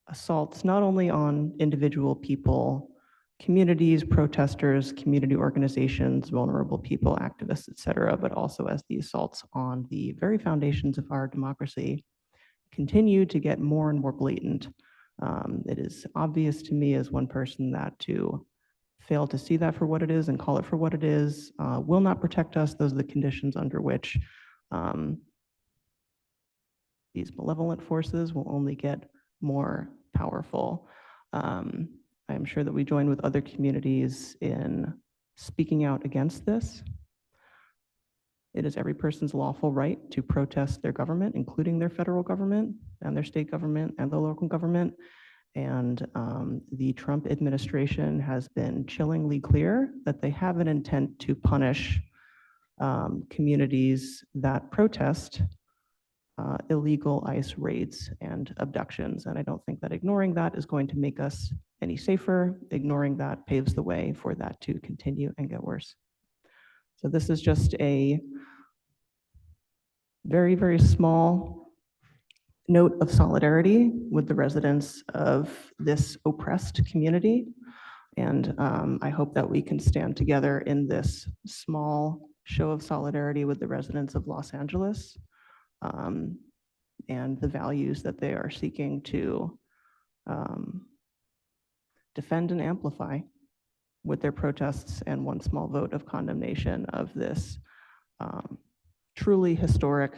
assaults, not only on individual people, communities, protesters, community organizations, vulnerable people, activists, et cetera, but also as the assaults on the very foundations of our democracy continue to get more and more blatant, it is obvious to me as one person that to fail to see that for what it is and call it for what it is will not protect us. Those are the conditions under which these malevolent forces will only get more powerful. I'm sure that we join with other communities in speaking out against this. It is every person's lawful right to protest their government, including their federal government and their state government and the local government. And the Trump administration has been chillingly clear that they have an intent to punish communities that protest illegal ICE raids and abductions. And I don't think that ignoring that is going to make us any safer. Ignoring that paves the way for that to continue and get worse. So this is just a very, very small note of solidarity with the residents of this oppressed community. And I hope that we can stand together in this small show of solidarity with the residents of Los Angeles and the values that they are seeking to defend and amplify with their protests and one small vote of condemnation of this truly historic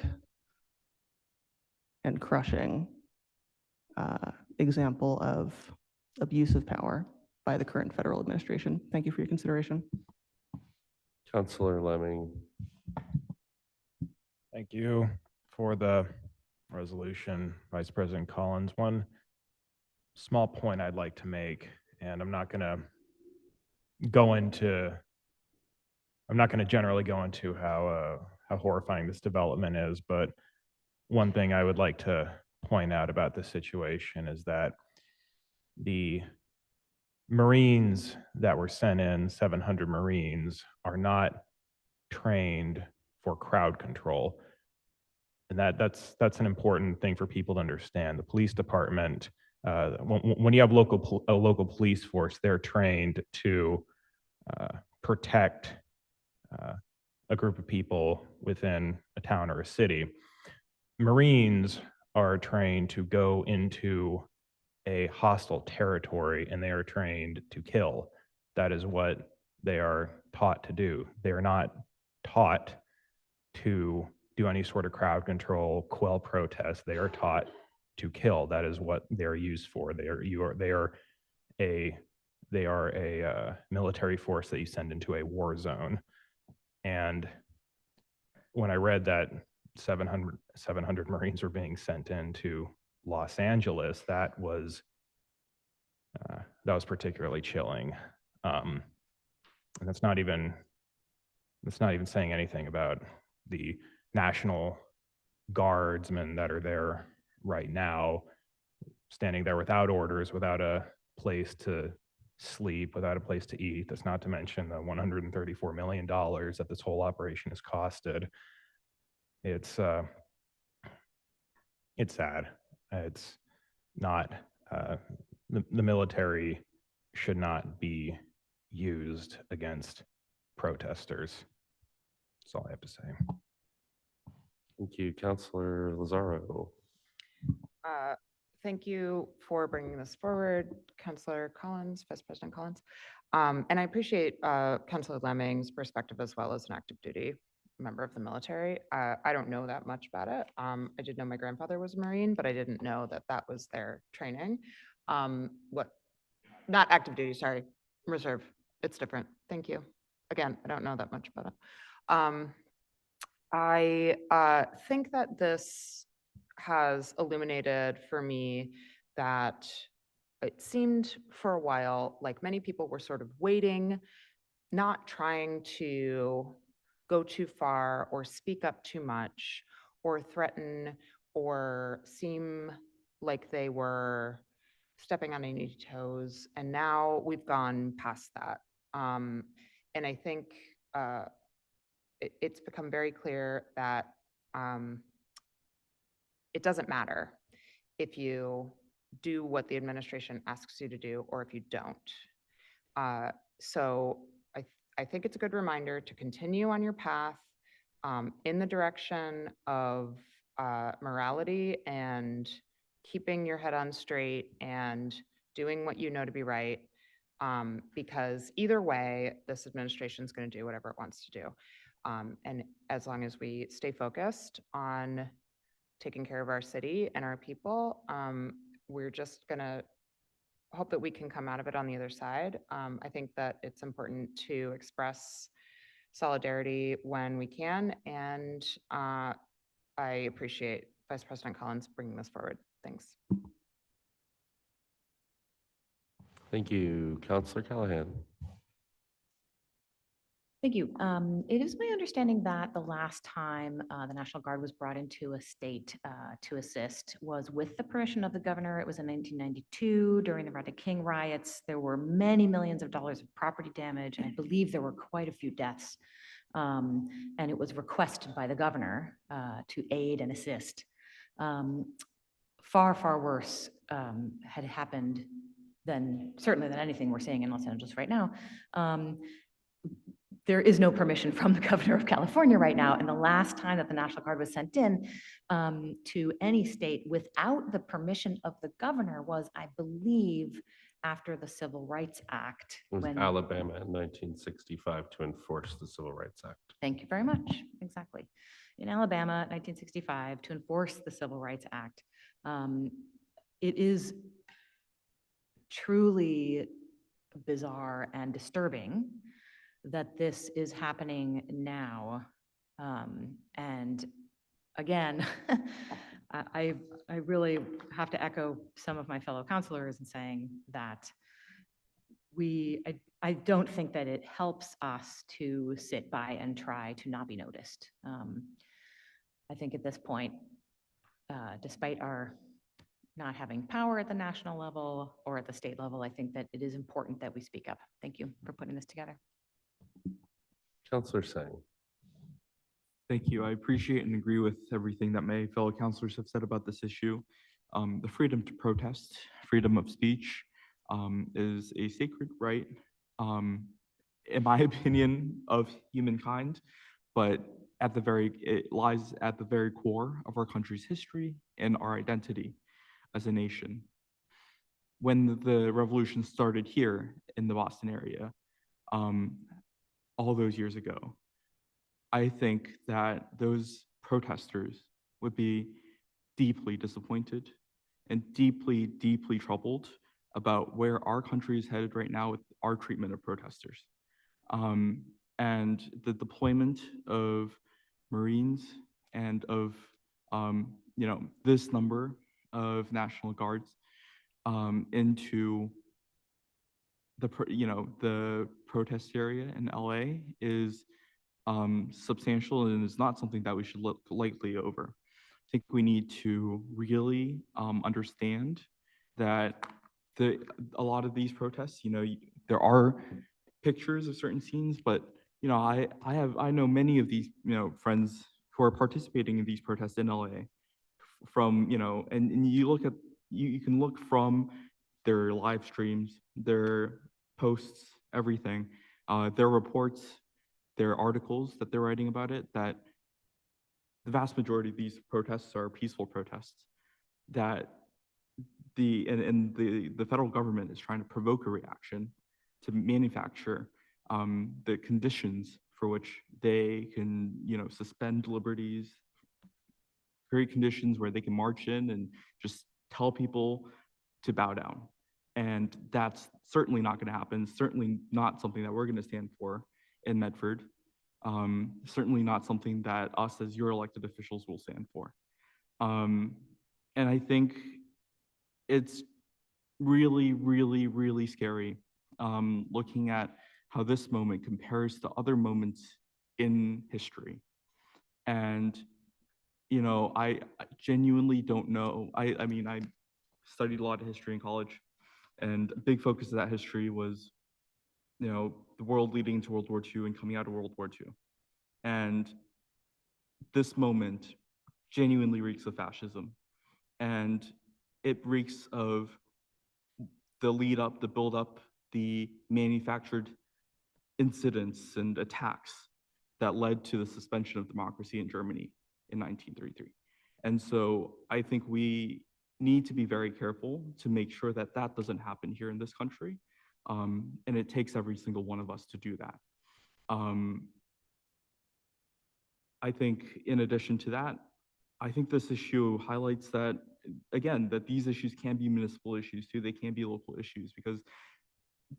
and crushing example of abuse of power by the current federal administration. Thank you for your consideration. Councilor Lemming. Thank you for the resolution, Vice President Collins. One small point I'd like to make, and I'm not going to generally go into how horrifying this development is, but one thing I would like to point out about this situation is that the Marines that were sent in, 700 Marines, are not trained for crowd control. And that's an important thing for people to understand. The police department, when you have a local police force, they're trained to protect a group of people within a town or a city. Marines are trained to go into a hostile territory and they are trained to kill. That is what they are taught to do. They are not taught to do any sort of crowd control, quell protests. They are taught to kill. That is what they're used for. They are a military force that you send into a war zone. And when I read that 700 Marines were being sent into Los Angeles, that was particularly chilling. And that's not even It's not even saying anything about the National Guardsmen that are there right now, standing there without orders, without a place to sleep, without a place to eat. That's not to mention the $134 million that this whole operation has costed. It's sad. It's not, the military should not be used against protesters. That's all I have to say. Thank you, Counselor Lazaro. Thank you for bringing this forward, Councilor Collins, Vice President Collins. And I appreciate Councilor Lemming's perspective as well as an active duty member of the military. I don't know that much about it. I did know my grandfather was a Marine, but I didn't know that that was their training. Not active duty, sorry, reserve. It's different. Thank you. Again, I don't know that much about it. I think that this has illuminated for me that it seemed for a while like many people were sort of waiting, not trying to go too far or speak up too much or threaten or seem like they were stepping on any toes. And now we've gone past that. And I think it's become very clear that it doesn't matter if you do what the administration asks you to do or if you don't. So I think it's a good reminder to continue on your path in the direction of morality and keeping your head on straight and doing what you know to be right. Because either way, this administration is going to do whatever it wants to do. And as long as we stay focused on taking care of our city and our people, we're just going to hope that we can come out of it on the other side. I think that it's important to express solidarity when we can, and I appreciate Vice President Collins bringing this forward. Thanks. Thank you, Counselor Callahan. Thank you. It is my understanding that the last time the National Guard was brought into a state to assist was with the permission of the governor. It was in 1992 during the Rodney King riots. There were many millions of dollars of property damage, and I believe there were quite a few deaths. And it was requested by the governor to aid and assist. Far, far worse had happened certainly than anything we're seeing in Los Angeles right now. There is no permission from the governor of California right now. And the last time that the National Guard was sent in to any state without the permission of the governor was, I believe, after the Civil Rights Act. It was Alabama in 1965 to enforce the Civil Rights Act. Thank you very much. Exactly. In Alabama, 1965, to enforce the Civil Rights Act. It is truly bizarre and disturbing that this is happening now. And again, I really have to echo some of my fellow counselors in saying that I don't think that it helps us to sit by and try to not be noticed. I think at this point, despite our not having power at the national level or at the state level, I think that it is important that we speak up. Thank you for putting this together. Counselor Singh. Thank you. I appreciate and agree with everything that my fellow counselors have said about this issue. The freedom to protest, freedom of speech is a sacred right, in my opinion, of humankind, but it lies at the very core of our country's history and our identity as a nation. When the revolution started here in the Boston area, all those years ago, I think that those protesters would be deeply disappointed and deeply, deeply troubled about where our country is headed right now with our treatment of protesters. And the deployment of Marines and of this number of National Guards into the protest area in LA is substantial, and is not something that we should look lightly over. I think we need to really understand that a lot of these protests, there are pictures of certain scenes, but I know many of these friends who are participating in these protests in LA from and you can look from their live streams, their posts, everything, their reports, their articles that they're writing about it, that the vast majority of these protests are peaceful protests, that the federal government is trying to provoke a reaction to manufacture the conditions for which they can, suspend liberties, create conditions where they can march in and just tell people to bow down. And that's certainly not going to happen, certainly not something that we're going to stand for in Medford, certainly not something that us as your elected officials will stand for. And I think it's really, really, really scary looking at how this moment compares to other moments in history. And, I genuinely don't know. I mean, I studied a lot of history in college, and a big focus of that history was, the world leading into World War II and coming out of World War II. And this moment genuinely reeks of fascism. And it reeks of the lead up, the build up, the manufactured incidents and attacks that led to the suspension of democracy in Germany in 1933. And so I think we need to be very careful to make sure that that doesn't happen here in this country. And it takes every single one of us to do that. I think in addition to that, I think this issue highlights that, again, that these issues can be municipal issues too. They can be local issues, because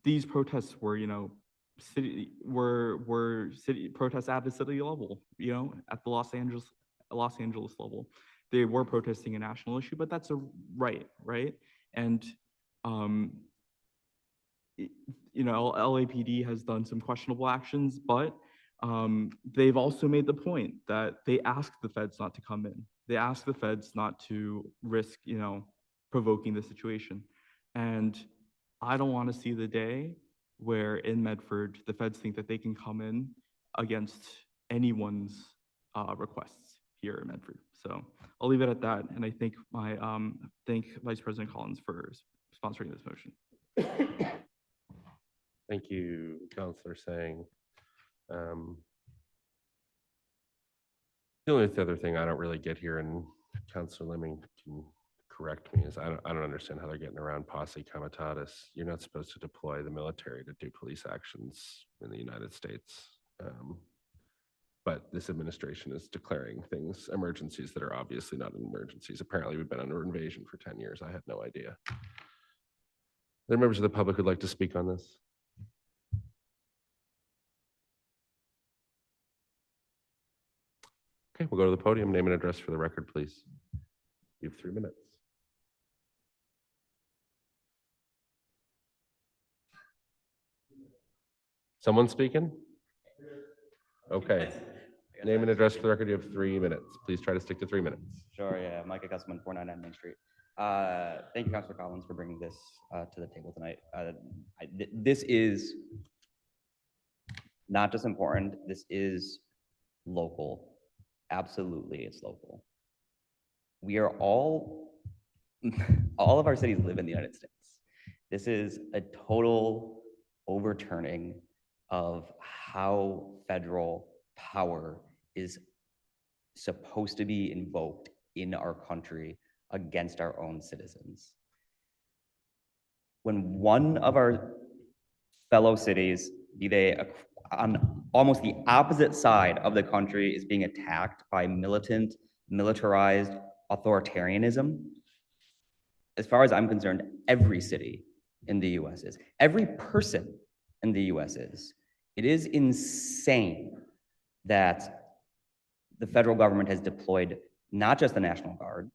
these protests were, city protests at the city level, at the Los Angeles level. They were protesting a national issue, but that's a right? And LAPD has done some questionable actions, but they've also made the point that they asked the feds not to come in. They asked the feds not to risk, provoking the situation. And I don't want to see the day where in Medford, the feds think that they can come in against anyone's requests here in Medford. So I'll leave it at that. And I thank Vice President Collins for sponsoring this motion. Thank you, Councilor Sang. The only other thing I don't really get here, and Councilor Lemming can correct me, is I don't understand how they're getting around posse comitatus. You're not supposed to deploy the military to do police actions in the United States. But this administration is declaring things, emergencies that are obviously not emergencies. Apparently, we've been under invasion for 10 years. I had no idea. Are there members of the public who'd like to speak on this? Okay, we'll go to the podium. Name and address for the record, please. You have 3 minutes. Someone speaking? Okay. Name and address for the record. You have 3 minutes. Please try to stick to 3 minutes. Sure, yeah. Micah Gusman, 499 Main Street. Thank you, Councilor Collins, for bringing this to the table tonight. This is not just important, this is local. Absolutely, it's local. We are all of our cities live in the United States. This is a total overturning of how federal power is supposed to be invoked in our country against our own citizens. When one of our fellow cities, be they on almost the opposite side of the country, is being attacked by militant, militarized authoritarianism, as far as I'm concerned, every city in the US is. Every person in the US is. It is insane that the federal government has deployed not just the National Guard,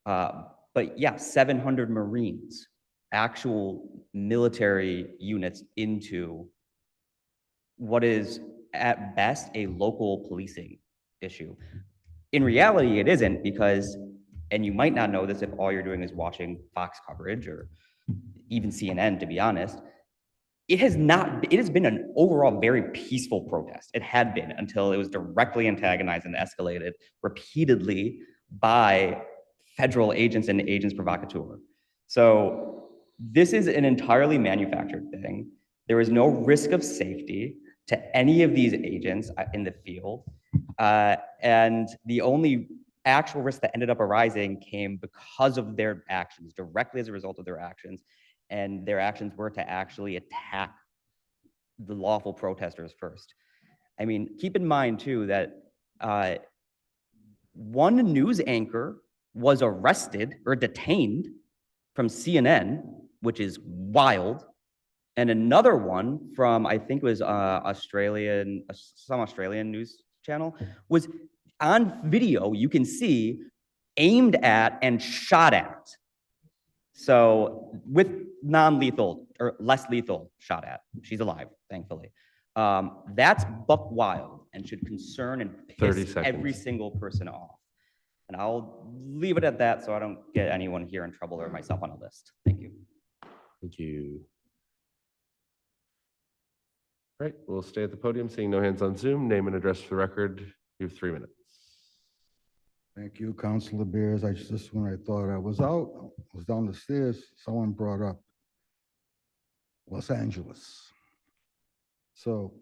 but yeah, 700 Marines, actual military units into what is at best a local policing issue. In reality, it isn't because, and you might not know this if all you're doing is watching Fox coverage or even CNN, to be honest, it has been an overall very peaceful protest. It had been until it was directly antagonized and escalated repeatedly by federal agents and agents provocateur. So this is an entirely manufactured thing. There is no risk of safety to any of these agents in the field. And the only actual risk that ended up arising came because of their actions, directly as a result of their actions. And their actions were to actually attack the lawful protesters first. I mean, keep in mind too that one news anchor was arrested or detained from CNN, which is wild, and another one from, I think it was some Australian news channel, was on video, you can see, aimed at and shot at. So with non-lethal or less lethal shot at, she's alive, thankfully. That's buck wild and should concern and 30 piss seconds. every single person off. And I'll leave it at that so I don't get anyone here in trouble or myself on a list. Thank you. Thank you. All right, we'll stay at the podium, seeing no hands on Zoom. Name and address for the record. You have 3 minutes. Thank you, Councilor Beers. Just when I thought I was out, I was down the stairs, someone brought up Los Angeles. So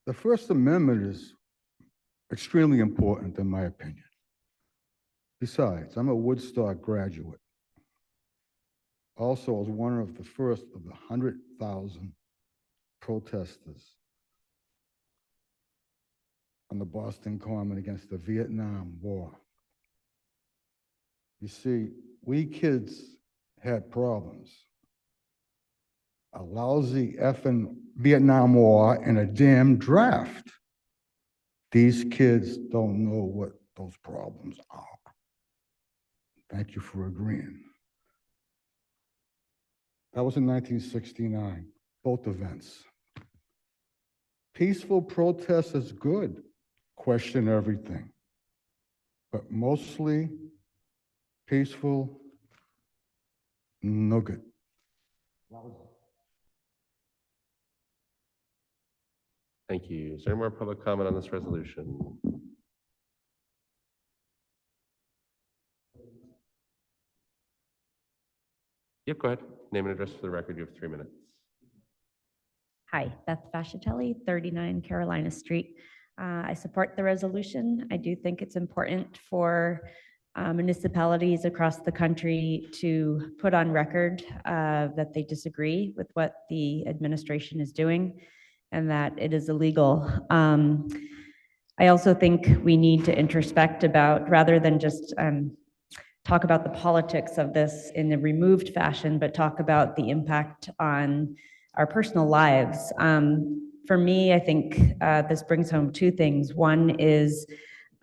the First Amendment is extremely important in my opinion. Besides, I'm a Woodstock graduate. Also, I was one of the first of the 100,000 protesters on the Boston Common against the Vietnam War. You see, we kids had problems. A lousy effing Vietnam War and a damn draft. These kids don't know what those problems are. Thank you for agreeing. That was in 1969, both events. Peaceful protest is good. Question everything. But mostly peaceful, no good. Thank you. Is there any more public comment on this resolution? Yep, go ahead. Name and address for the record. You have 3 minutes. Hi, Beth Fascitelli, 39 Carolina Street. I support the resolution. I do think it's important for municipalities across the country to put on record that they disagree with what the administration is doing and that it is illegal. I also think we need to introspect about, rather than just talk about the politics of this in a removed fashion, but talk about the impact on our personal lives. For me, I think this brings home 2 things. One is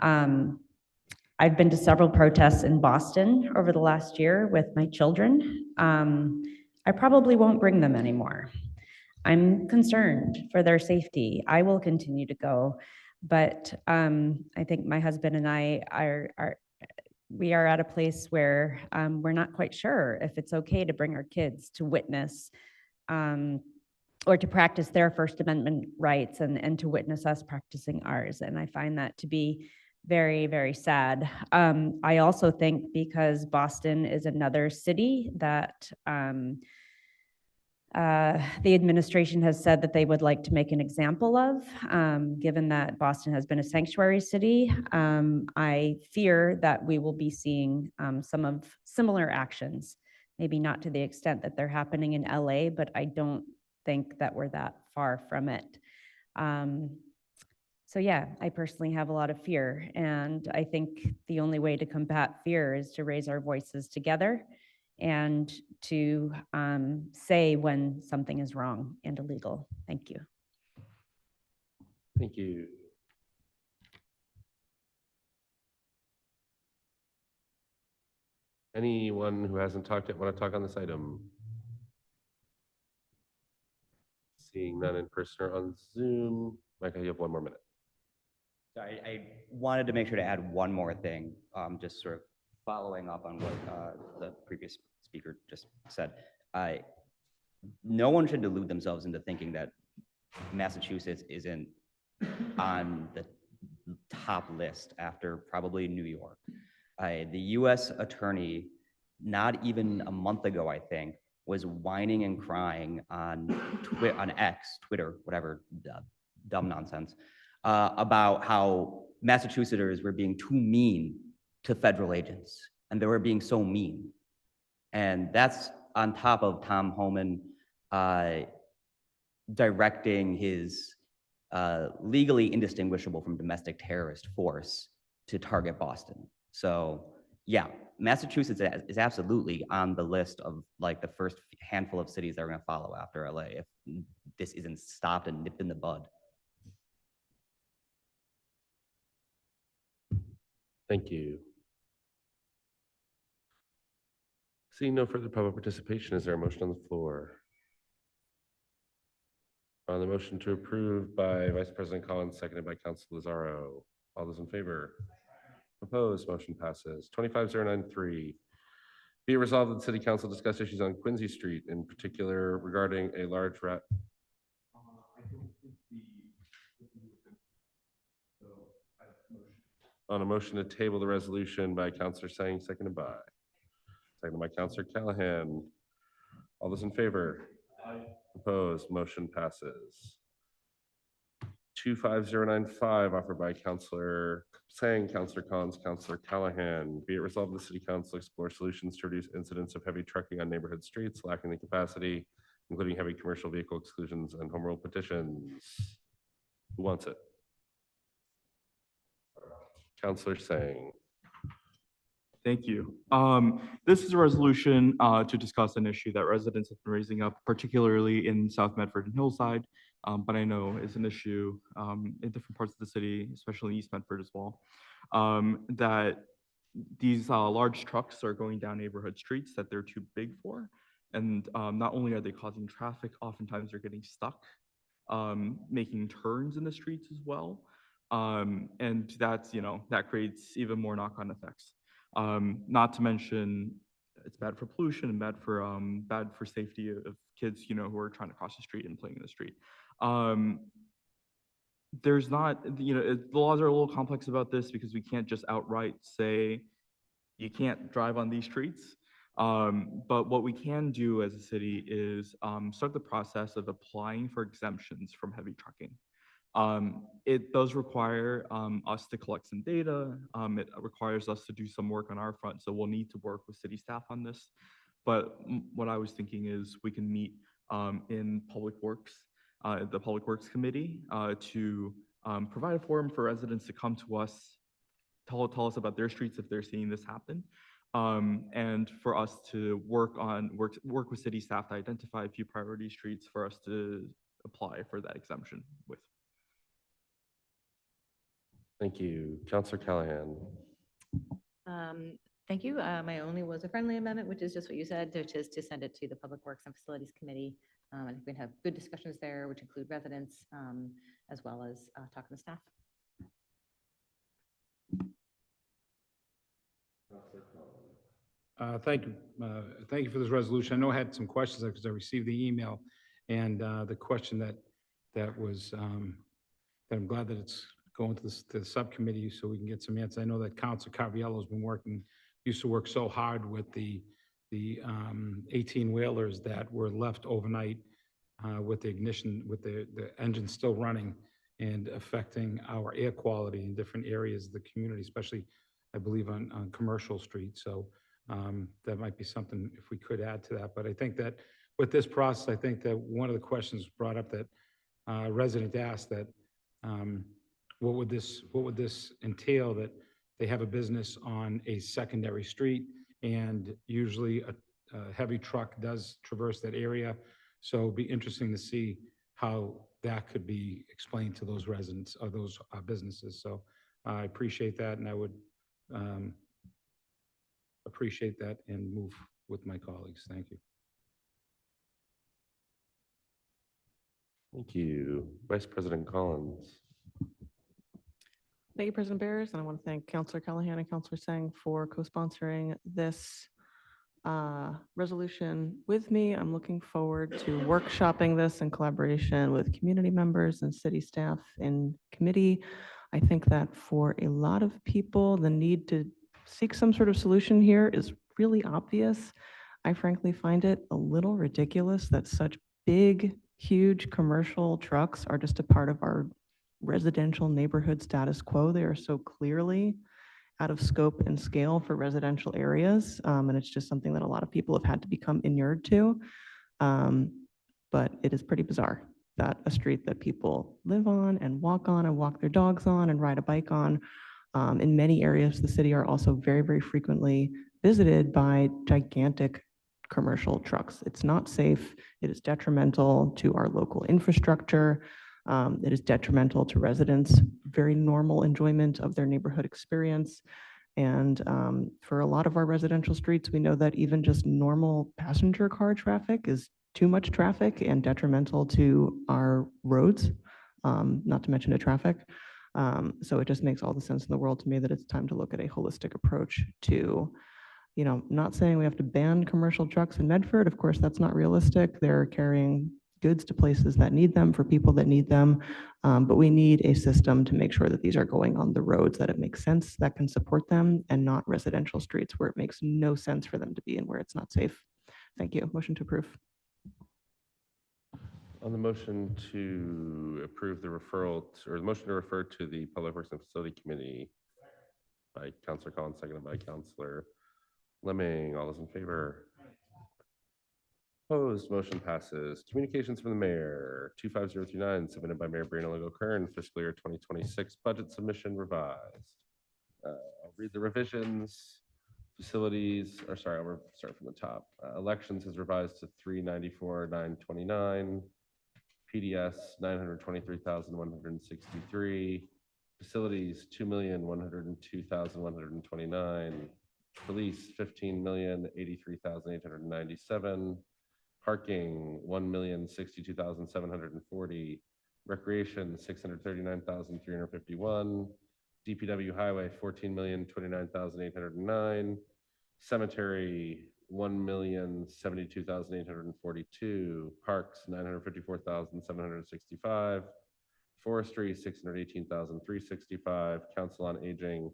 I've been to several protests in Boston over the last year with my children. I probably won't bring them anymore. I'm concerned for their safety. I will continue to go, but I think my husband and I we are at a place where we're not quite sure if it's okay to bring our kids to witness or to practice their First Amendment rights and to witness us practicing ours. And I find that to be very, very sad. I also think because Boston is another city that the administration has said that they would like to make an example of, given that Boston has been a sanctuary city. I fear that we will be seeing some of similar actions, maybe not to the extent that they're happening in LA, but I don't think that we're that far from it. So yeah, I personally have a lot of fear, and I think the only way to combat fear is to raise our voices together and to say when something is wrong and illegal. Thank you. Thank you. Anyone who hasn't talked yet want to talk on this item? Seeing none in person or on Zoom. Michael, you have 1 more minute. Sorry, I wanted to make sure to add one more thing, just sort of following up on what the previous speaker just said. No one should delude themselves into thinking that Massachusetts isn't on the top list after probably New York. The US attorney, not even a month ago, I think, was whining and crying on X, Twitter, whatever, dumb nonsense, about how Massachusettsers were being too mean to federal agents, and they were being so mean. And that's on top of Tom Homan directing his legally indistinguishable from domestic terrorist force to target Boston. So yeah, Massachusetts is absolutely on the list of like the first handful of cities that are going to follow after LA if this isn't stopped and nipped in the bud. Thank you. Seeing no further public participation, is there a motion on the floor? On the motion to approve by Vice President Collins, seconded by Council Lozaro. All those in favor? Opposed? Motion passes. 25093. Be it resolved that the City Council discuss issues on Quincy Street, in particular regarding a large rat. On a motion to table the resolution by Councilor Sang, seconded by Councilor Callahan. All those in favor? Opposed? Motion passes. 25095, offered by Councilor Sang, Councilor Collins, Councilor Callahan. Be it resolved, the City Council explore solutions to reduce incidents of heavy trucking on neighborhood streets lacking the capacity, including heavy commercial vehicle exclusions and home rule petitions. Who wants it? Councilor Sang. Thank you. This is a resolution to discuss an issue that residents have been raising up, particularly in South Medford and Hillside, but I know it's an issue in different parts of the city, especially East Medford as well, that these large trucks are going down neighborhood streets that they're too big for. And not only are they causing traffic, oftentimes they're getting stuck, making turns in the streets as well. And that's, that creates even more knock-on effects. Not to mention, it's bad for pollution and bad for safety of kids, who are trying to cross the street and playing in the street. There's not, the laws are a little complex about this because we can't just outright say you can't drive on these streets. But what we can do as a city is start the process of applying for exemptions from heavy trucking. It does require us to collect some data. It requires us to do some work on our front. So we'll need to work with city staff on this. But what I was thinking is we can meet in Public Works, the Public Works Committee, to provide a forum for residents to come to us, tell us about their streets if they're seeing this happen. And for us to work with city staff to identify a few priority streets for us to apply for that exemption with. Thank you. Councilor Callahan. Thank you. My only was a friendly amendment, which is just what you said, which is to send it to the Public Works and Facilities Committee. I think we can have good discussions there, which include residents, as well as talking to staff. Thank you. Thank you for this resolution. I know I had some questions because I received the email, and the question that was that I'm glad that it's going to the subcommittee so we can get some answers. I know that Councilor Caraviello has been used to work so hard with the 18-wheelers that were left overnight with the ignition, with the engine still running and affecting our air quality in different areas of the community, especially, I believe, on commercial streets. So that might be something if we could add to that. But I think that with this process, I think that one of the questions brought up that resident asked that what would this entail, that they have a business on a secondary street and usually a heavy truck does traverse that area. So it'd be interesting to see how that could be explained to those residents or those businesses. So I appreciate that, and I would appreciate that and move with my colleagues. Thank you. Thank you. Vice President Collins. Thank you, President Bears, and I want to thank Councilor Callahan and Councilor Sang for co-sponsoring this resolution with me. I'm looking forward to workshopping this in collaboration with community members and city staff in committee. I think that for a lot of people, the need to seek some sort of solution here is really obvious. I frankly find it a little ridiculous that such big, huge commercial trucks are just a part of our residential neighborhood status quo. They are so clearly out of scope and scale for residential areas. And it's just something that a lot of people have had to become inured to. But it is pretty bizarre that a street that people live on and walk their dogs on and ride a bike on, in many areas of the city are also very, very frequently visited by gigantic commercial trucks. It's not safe. It is detrimental to our local infrastructure. It is detrimental to residents' very normal enjoyment of their neighborhood experience. And for a lot of our residential streets, we know that even just normal passenger car traffic is too much traffic and detrimental to our roads, not to mention the traffic. So it just makes all the sense in the world to me that it's time to look at a holistic approach to, not saying we have to ban commercial trucks in Medford. Of course, that's not realistic. They're carrying goods to places that need them for people that need them. But we need a system to make sure that these are going on the roads that it makes sense that can support them and not residential streets where it makes no sense for them to be and where it's not safe. Thank you. Motion to approve. On the motion to approve the referral, or the motion to refer to the Public Works and Facility Committee by Councilor Collins, seconded by Councilor Lemming. All those in favor? Opposed, motion passes. Communications from the mayor, 25039, submitted by Mayor Brianna Legault Kern, fiscal year 2026 budget submission revised. I'll read the revisions. Facilities, or sorry, I'll start from the top. Elections is revised to 394,929. PDS 923,163. Facilities 2,102,129. Police 15,083,897. Parking 1,062,740. Recreation 639,351. DPW Highway 14,029,809. Cemetery 1,072,842. Parks 954,765. Forestry 618,365. Council on Aging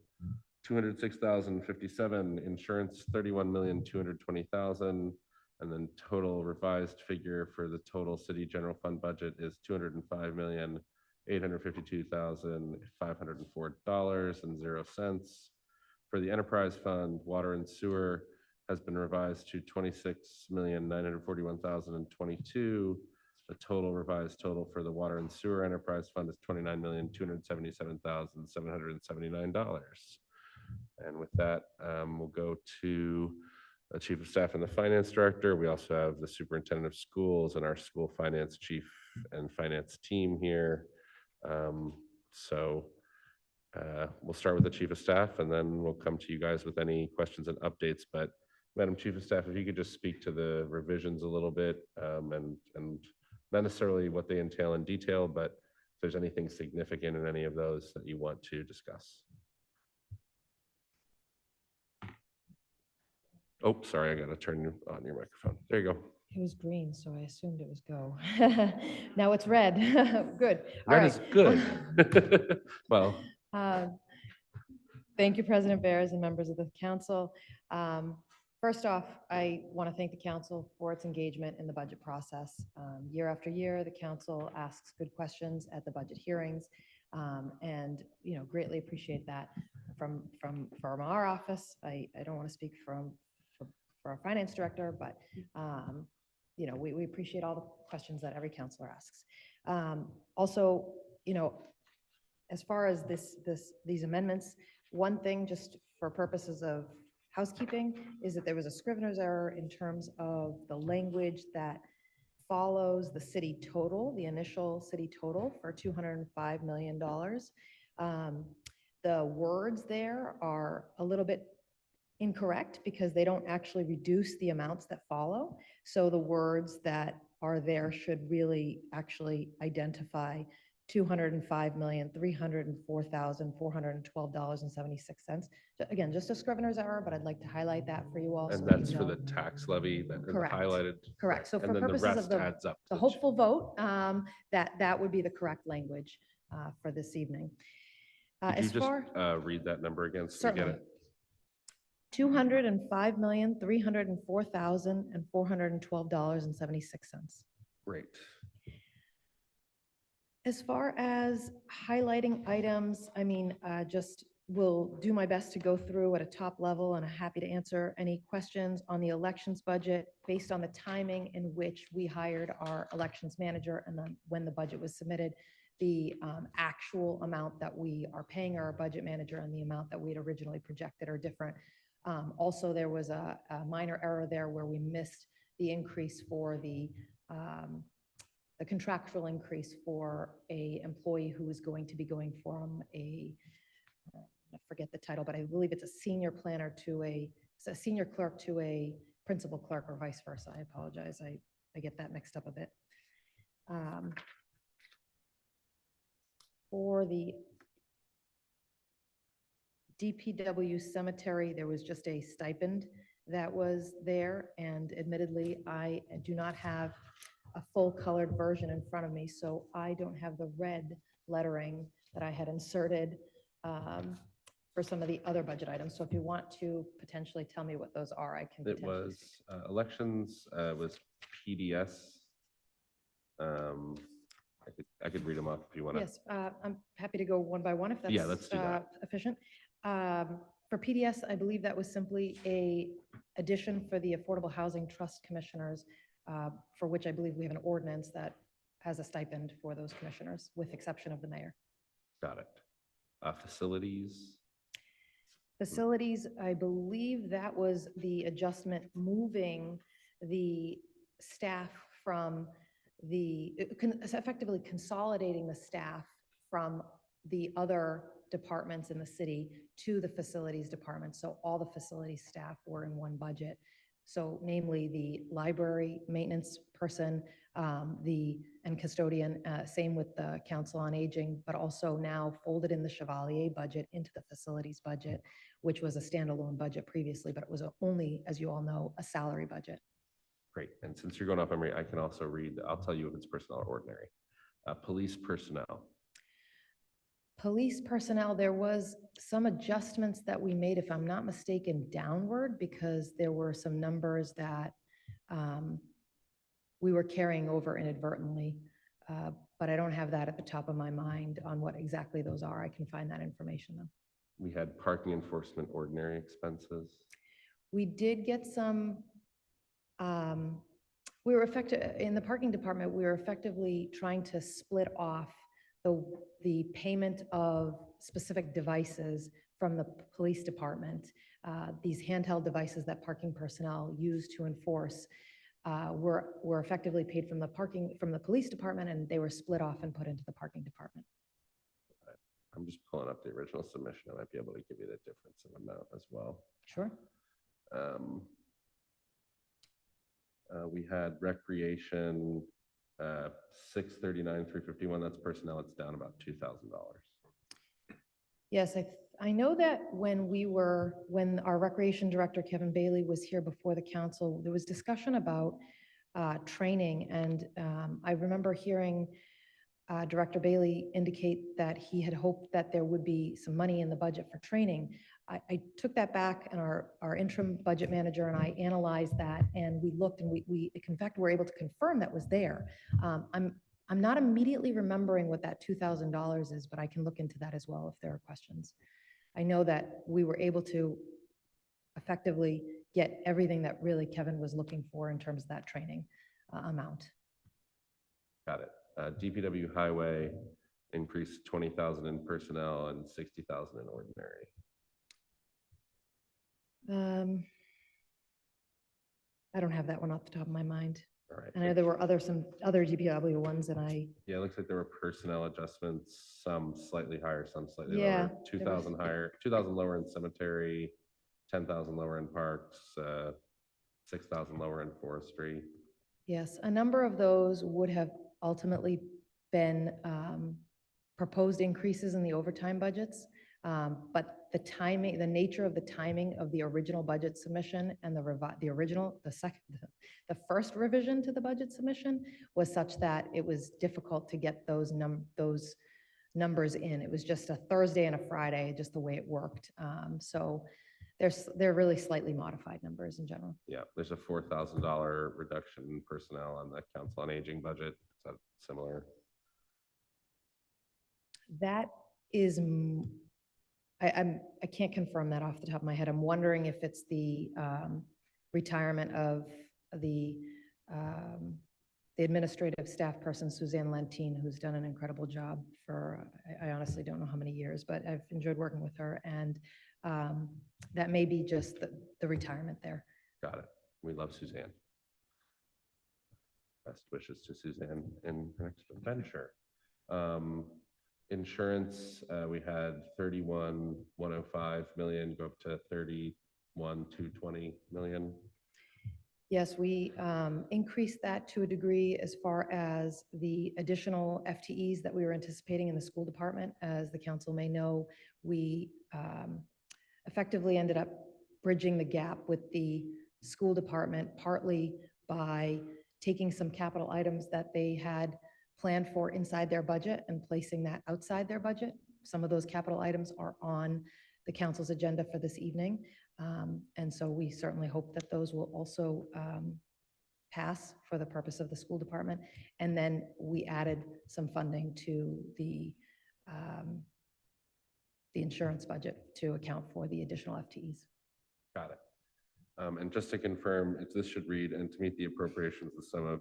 206,057. Insurance 31,220,000. And then total revised figure for the total city general fund budget is $205,852,504.00. For the enterprise fund, water and sewer has been revised to 26,941,022. The total revised total for the water and sewer enterprise fund is $29,277,779. And with that, we'll go to the Chief of Staff and the Finance Director. We also have the Superintendent of Schools and our school finance chief and finance team here. We'll start with the Chief of Staff and then we'll come to you guys with any questions and updates. But Madam Chief of Staff, if you could just speak to the revisions a little bit and not necessarily what they entail in detail, but if there's anything significant in any of those that you want to discuss. Oh, sorry, I got to turn on your microphone. There you go. It was green, so I assumed it was go. Now it's red. Good. All Red right. is good. Well, Thank you, President Bears and members of the council. First off, I want to thank the council for its engagement in the budget process. Year after year, the council asks good questions at the budget hearings, and greatly appreciate that from our office. I don't want to speak for our finance director, but we appreciate all the questions that every counselor asks. Also, as far as these amendments, one thing just for purposes of housekeeping is that there was a scrivener's error in terms of the language that follows the city total, the initial city total for $205 million. The words there are a little bit incorrect because they don't actually reduce the amounts that follow. So the words that are there should really actually identify $205,304,412.76. Again, just a scrivener's error, but I'd like to highlight that for you all. so And that that's you for know. the tax levy that are the Correct. highlighted. Correct. So And for then the purposes of rest the adds up. the hopeful vote, that would be the correct language for this evening. Could you As just far, read that number again so we get certainly, it? $205,304,412.76. Great. As far as highlighting items, I mean, just will do my best to go through at a top level, and I'm happy to answer any questions on the elections budget based on the timing in which we hired our elections manager and then when the budget was submitted. The actual amount that we are paying our budget manager and the amount that we had originally projected are different. Also, there was a minor error there where we missed the increase for the contractual increase for a employee who is going to be going from I forget the title, but I believe it's a senior planner to a senior clerk to a principal clerk or vice versa. I apologize. I get that mixed up a bit. For the DPW cemetery, there was just a stipend that was there, and admittedly, I do not have a full colored version in front of me, so I don't have the red lettering that I had inserted for some of the other budget items. So if you want to potentially tell me what those are, I can. It was elections, was PDS. I could read them off if you want to. Yes, I'm happy to go one by one if that's Yeah, let's do that. efficient. For PDS, I believe that was simply a addition for the Affordable Housing Trust Commissioners, for which I believe we have an ordinance that has a stipend for those commissioners, with exception of the mayor. Got it. Facilities. Facilities, I believe that was the adjustment moving the staff from effectively consolidating the staff from the other departments in the city to the facilities department. So all the facilities staff were in one budget. So namely the library maintenance person, and custodian, same with the Council on Aging, but also now folded in the Chevalier budget into the facilities budget, which was a standalone budget previously, but it was only, as you all know, a salary budget. Great. And since you're going off memory, I can also read, I'll tell you if it's personnel or ordinary. Police personnel. Police personnel, there was some adjustments that we made, if I'm not mistaken, downward, because there were some numbers that we were carrying over inadvertently. But I don't have that at the top of my mind on what exactly those are. I can find that information though. We had parking enforcement ordinary expenses. We did get some, we were effective, in the parking department, we were effectively trying to split off the payment of specific devices from the police department. These handheld devices that parking personnel use to enforce were effectively paid from the police department, and they were split off and put into the parking department. I'm just pulling up the original submission. I might be able to give you the difference in amount as well. Sure. We had recreation, 639, 351. That's personnel. It's down about $2,000. Yes, I know that when our recreation director, Kevin Bailey, was here before the council, there was discussion about training. And I remember hearing Director Bailey indicate that he had hoped that there would be some money in the budget for training. I took that back, and our interim budget manager and I analyzed that, and we looked, and we in fact were able to confirm that was there. I'm not immediately remembering what that $2,000 is, but I can look into that as well if there are questions. I know that we were able to effectively get everything that really Kevin was looking for in terms of that training amount. Got it. DPW highway increased 20,000 in personnel and 60,000 in ordinary. I don't have that one off the top of my mind. All right. I know there were some other DPW ones, and Yeah, it looks like there were personnel adjustments, some slightly higher, some slightly Yeah, lower. 2,000 higher, 2,000 lower in cemetery, 10,000 lower in parks, 6,000 lower in forestry. Yes, a number of those would have ultimately been proposed increases in the overtime budgets. But the timing, the nature of the timing of the original budget submission and the first revision to the budget submission was such that it was difficult to get those numbers in. It was just a Thursday and a Friday, just the way it worked. So they're really slightly modified numbers in general. Yeah, there's a $4,000 reduction in personnel on the Council on Aging budget. Is that similar? That is, I can't confirm that off the top of my head. I'm wondering if it's the retirement of the administrative staff person, Suzanne Lentine, who's done an incredible job for, I honestly don't know how many years, but I've enjoyed working with her. And that may be just the retirement there. Got it. We love Suzanne. Best wishes to Suzanne in her next adventure. Insurance, we had 31,105 million go up to 31,220 million. Yes, we increased that to a degree as far as the additional FTEs that we were anticipating in the school department. As the council may know, we effectively ended up bridging the gap with the school department, partly by taking some capital items that they had planned for inside their budget and placing that outside their budget. Some of those capital items are on the council's agenda for this evening. And so we certainly hope that those will also pass for the purpose of the school department. And then we added some funding to the insurance budget to account for the additional FTEs. Got it. And just to confirm, this should read, and to meet the appropriations, the sum of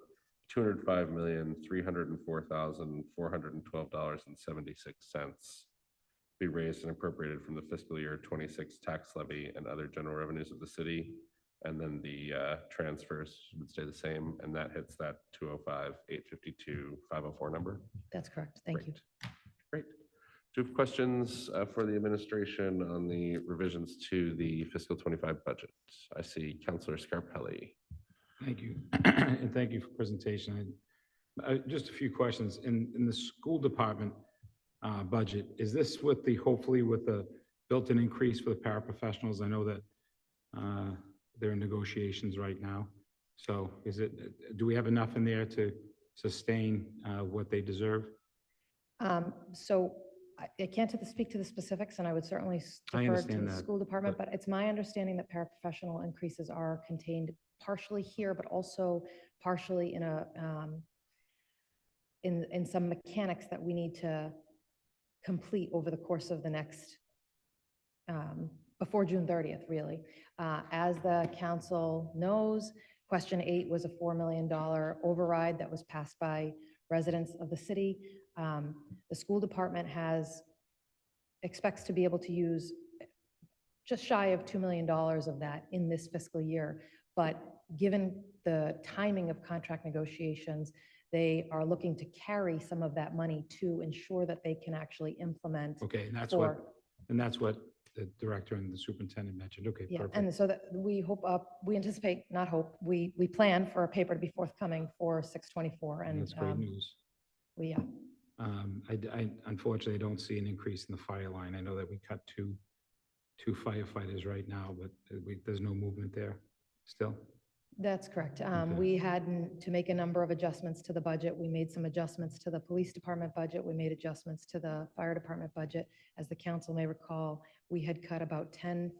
$205,304,412.76 be raised and appropriated from the fiscal year 26 tax levy and other general revenues of the city. And then the transfers would stay the same, and that hits that 205,852,504 number. That's correct. Thank you. Great. Do you have questions for the administration on the revisions to the fiscal 25 budget? I see Councilor Scarpelli. Thank you. And thank you for presentation. Just a few questions. In the school department budget, is this with hopefully with the built-in increase for the paraprofessionals? I know that they're in negotiations right now. So do we have enough in there to sustain what they deserve? So I can't speak to the specifics, and I would certainly defer to the school department, but it's my understanding that paraprofessional increases are contained partially here, but also partially in in some mechanics that we need to complete over the course of the next, before June 30th, really. As the council knows, question 8 was a $4 million override that was passed by residents of the city. The school department expects to be able to use just shy of $2 million of that in this fiscal year. But given the timing of contract negotiations, they are looking to carry some of that money to ensure that they can actually implement. Okay, and that's what the director and the superintendent mentioned. Okay, yeah, perfect. and so that we hope, we anticipate, not hope, we plan for a paper to be forthcoming for 6/24, and that's great news. I Unfortunately don't see an increase in the fire line. I know that we cut two firefighters right now, but there's no movement there still. That's correct. We had to make a number of adjustments to the budget. We made some adjustments to the police department budget. We made adjustments to the fire department budget. As the council may recall, we had cut about 10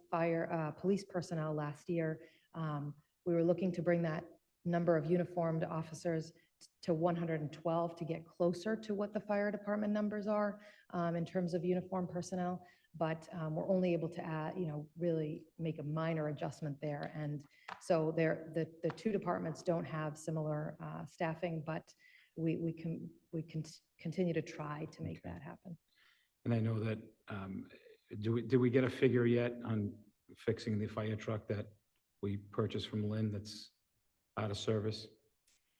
police personnel last year. We were looking to bring that number of uniformed officers to 112 to get closer to what the fire department numbers are in terms of uniformed personnel. But we're only able to add, really make a minor adjustment there. And so the two departments don't have similar staffing, but we can continue to try to make that happen. And I know that, did we get a figure yet on fixing the fire truck that we purchased from Lynn that's out of service?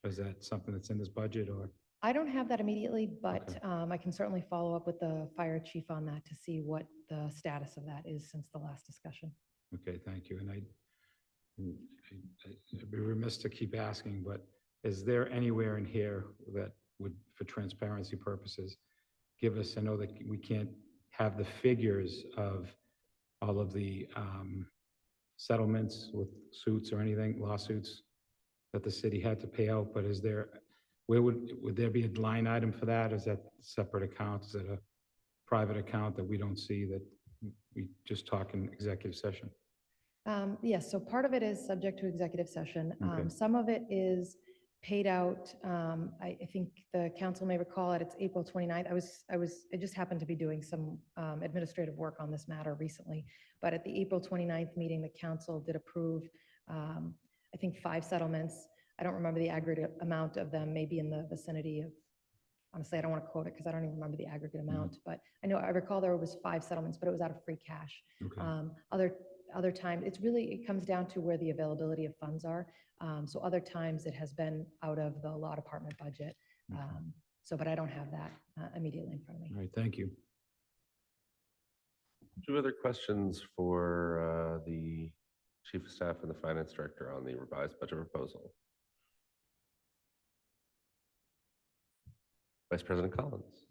Is that something that's in this budget, or? I don't have that immediately, but I can certainly follow up with the fire chief on that to see what the status of that is since the last discussion. Okay, thank you. And I'd be remiss to keep asking, but is there anywhere in here that would, for transparency purposes, give us, I know that we can't have the figures of all of the settlements with suits or anything, lawsuits that the city had to pay out, but is there, where would there be a line item for that? Is that a separate account? Is it a private account that we don't see, that we just talk in executive session? Yes, so part of it is subject to executive session. Okay. Some of it is paid out. I think the council may recall it's April 29th. I just happened to be doing some administrative work on this matter recently, but at the April 29th meeting, the council did approve, I think 5 settlements. I don't remember the aggregate amount of them, maybe in the vicinity of, honestly, I don't want to quote it because I don't even remember the aggregate amount, but I recall there was 5 settlements, but it was out of free cash. Okay. Other times, it comes down to where the availability of funds are. So other times it has been out of the law department budget. But I don't have that immediately in front of me. All right, thank you. 2 other questions for the Chief of Staff and the Finance Director on the revised budget proposal. Vice President Collins.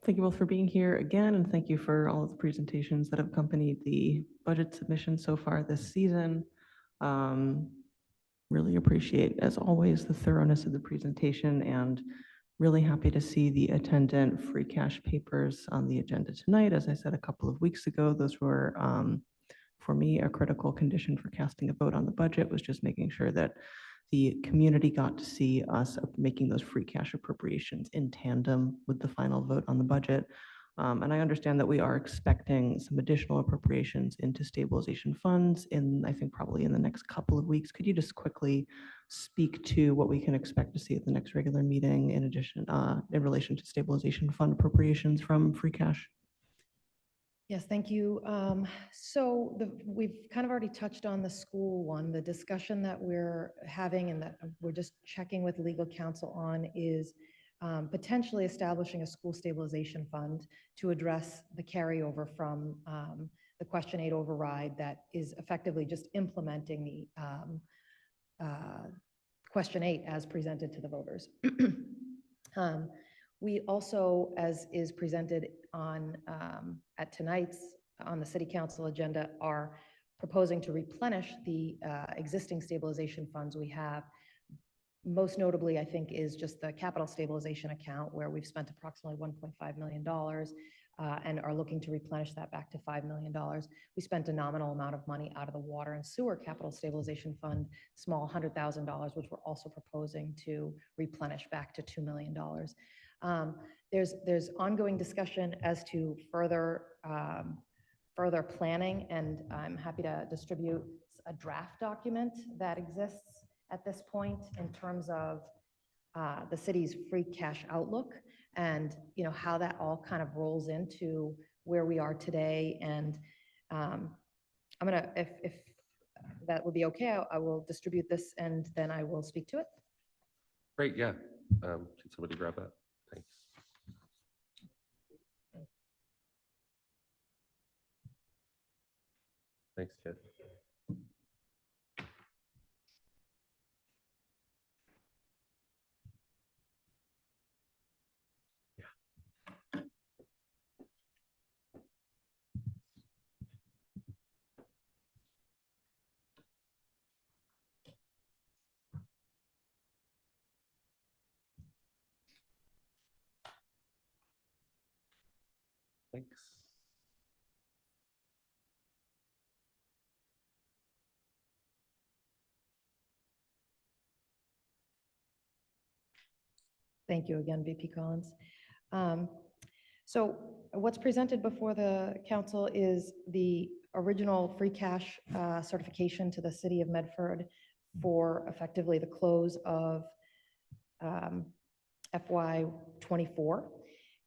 Thank you both for being here again, and thank you for all of the presentations that have accompanied the budget submission so far this season. Really appreciate, as always, the thoroughness of the presentation, and really happy to see the attendant free cash papers on the agenda tonight. As I said a couple of weeks ago, those were, for me, a critical condition for casting a vote on the budget, was just making sure that the community got to see us making those free cash appropriations in tandem with the final vote on the budget. And I understand that we are expecting some additional appropriations into stabilization funds in, I think, probably in the next couple of weeks. Could you just quickly speak to what we can expect to see at the next regular meeting in addition, in relation to stabilization fund appropriations from free cash? Yes, thank you. We've kind of already touched on the school one. The discussion that we're having and that we're just checking with legal counsel on is potentially establishing a school stabilization fund to address the carryover from the Question 8 override that is effectively just implementing the Question 8 as presented to the voters. We also, as is presented on at tonight's on the City Council agenda, are proposing to replenish the existing stabilization funds we have. Most notably, I think, is just the capital stabilization account, where we've spent approximately $1.5 million and are looking to replenish that back to $5 million. We spent a nominal amount of money out of the water and sewer capital stabilization fund, small $100,000, which we're also proposing to replenish back to $2 million. There's ongoing discussion as to further planning, and I'm happy to distribute a draft document that exists at this point in terms of the city's free cash outlook, and how that all kind of rolls into where we are today. And I'm gonna, if that would be okay, I will distribute this and then I will speak to it. Great, yeah. Can somebody grab that? Thanks. Thanks, Kid. Thanks. Thank you again, VP Collins. So what's presented before the council is the original free cash certification to the city of Medford for effectively the close of FY '24.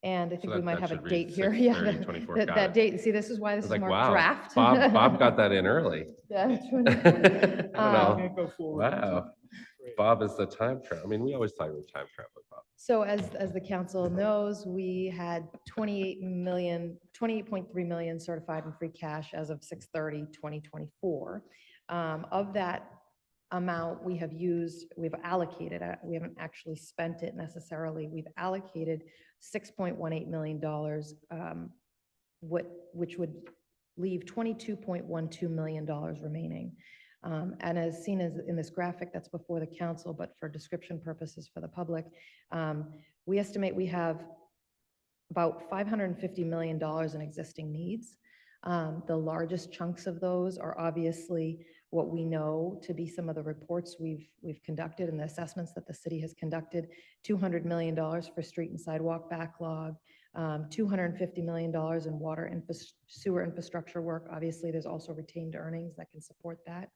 And I think we might have a date here. Yeah, that date. See, this is why this is more draft. Bob got that in early. Yeah. Wow. Bob is the time travel. I mean, we always talk about time travel with Bob. So as the council knows, we had 28.3 million certified in free cash as of 6/30/2024. Of that amount we have used, we've allocated, we haven't actually spent it necessarily. We've allocated $6.18 million, which would leave $22.12 million remaining. And as seen as in this graphic that's before the council, but for description purposes for the public, we estimate we have about $550 million in existing needs. The largest chunks of those are obviously what we know to be some of the reports we've conducted and the assessments that the city has conducted. $200 million for street and sidewalk backlog, $250 million in water sewer infrastructure work. Obviously, there's also retained earnings that can support that.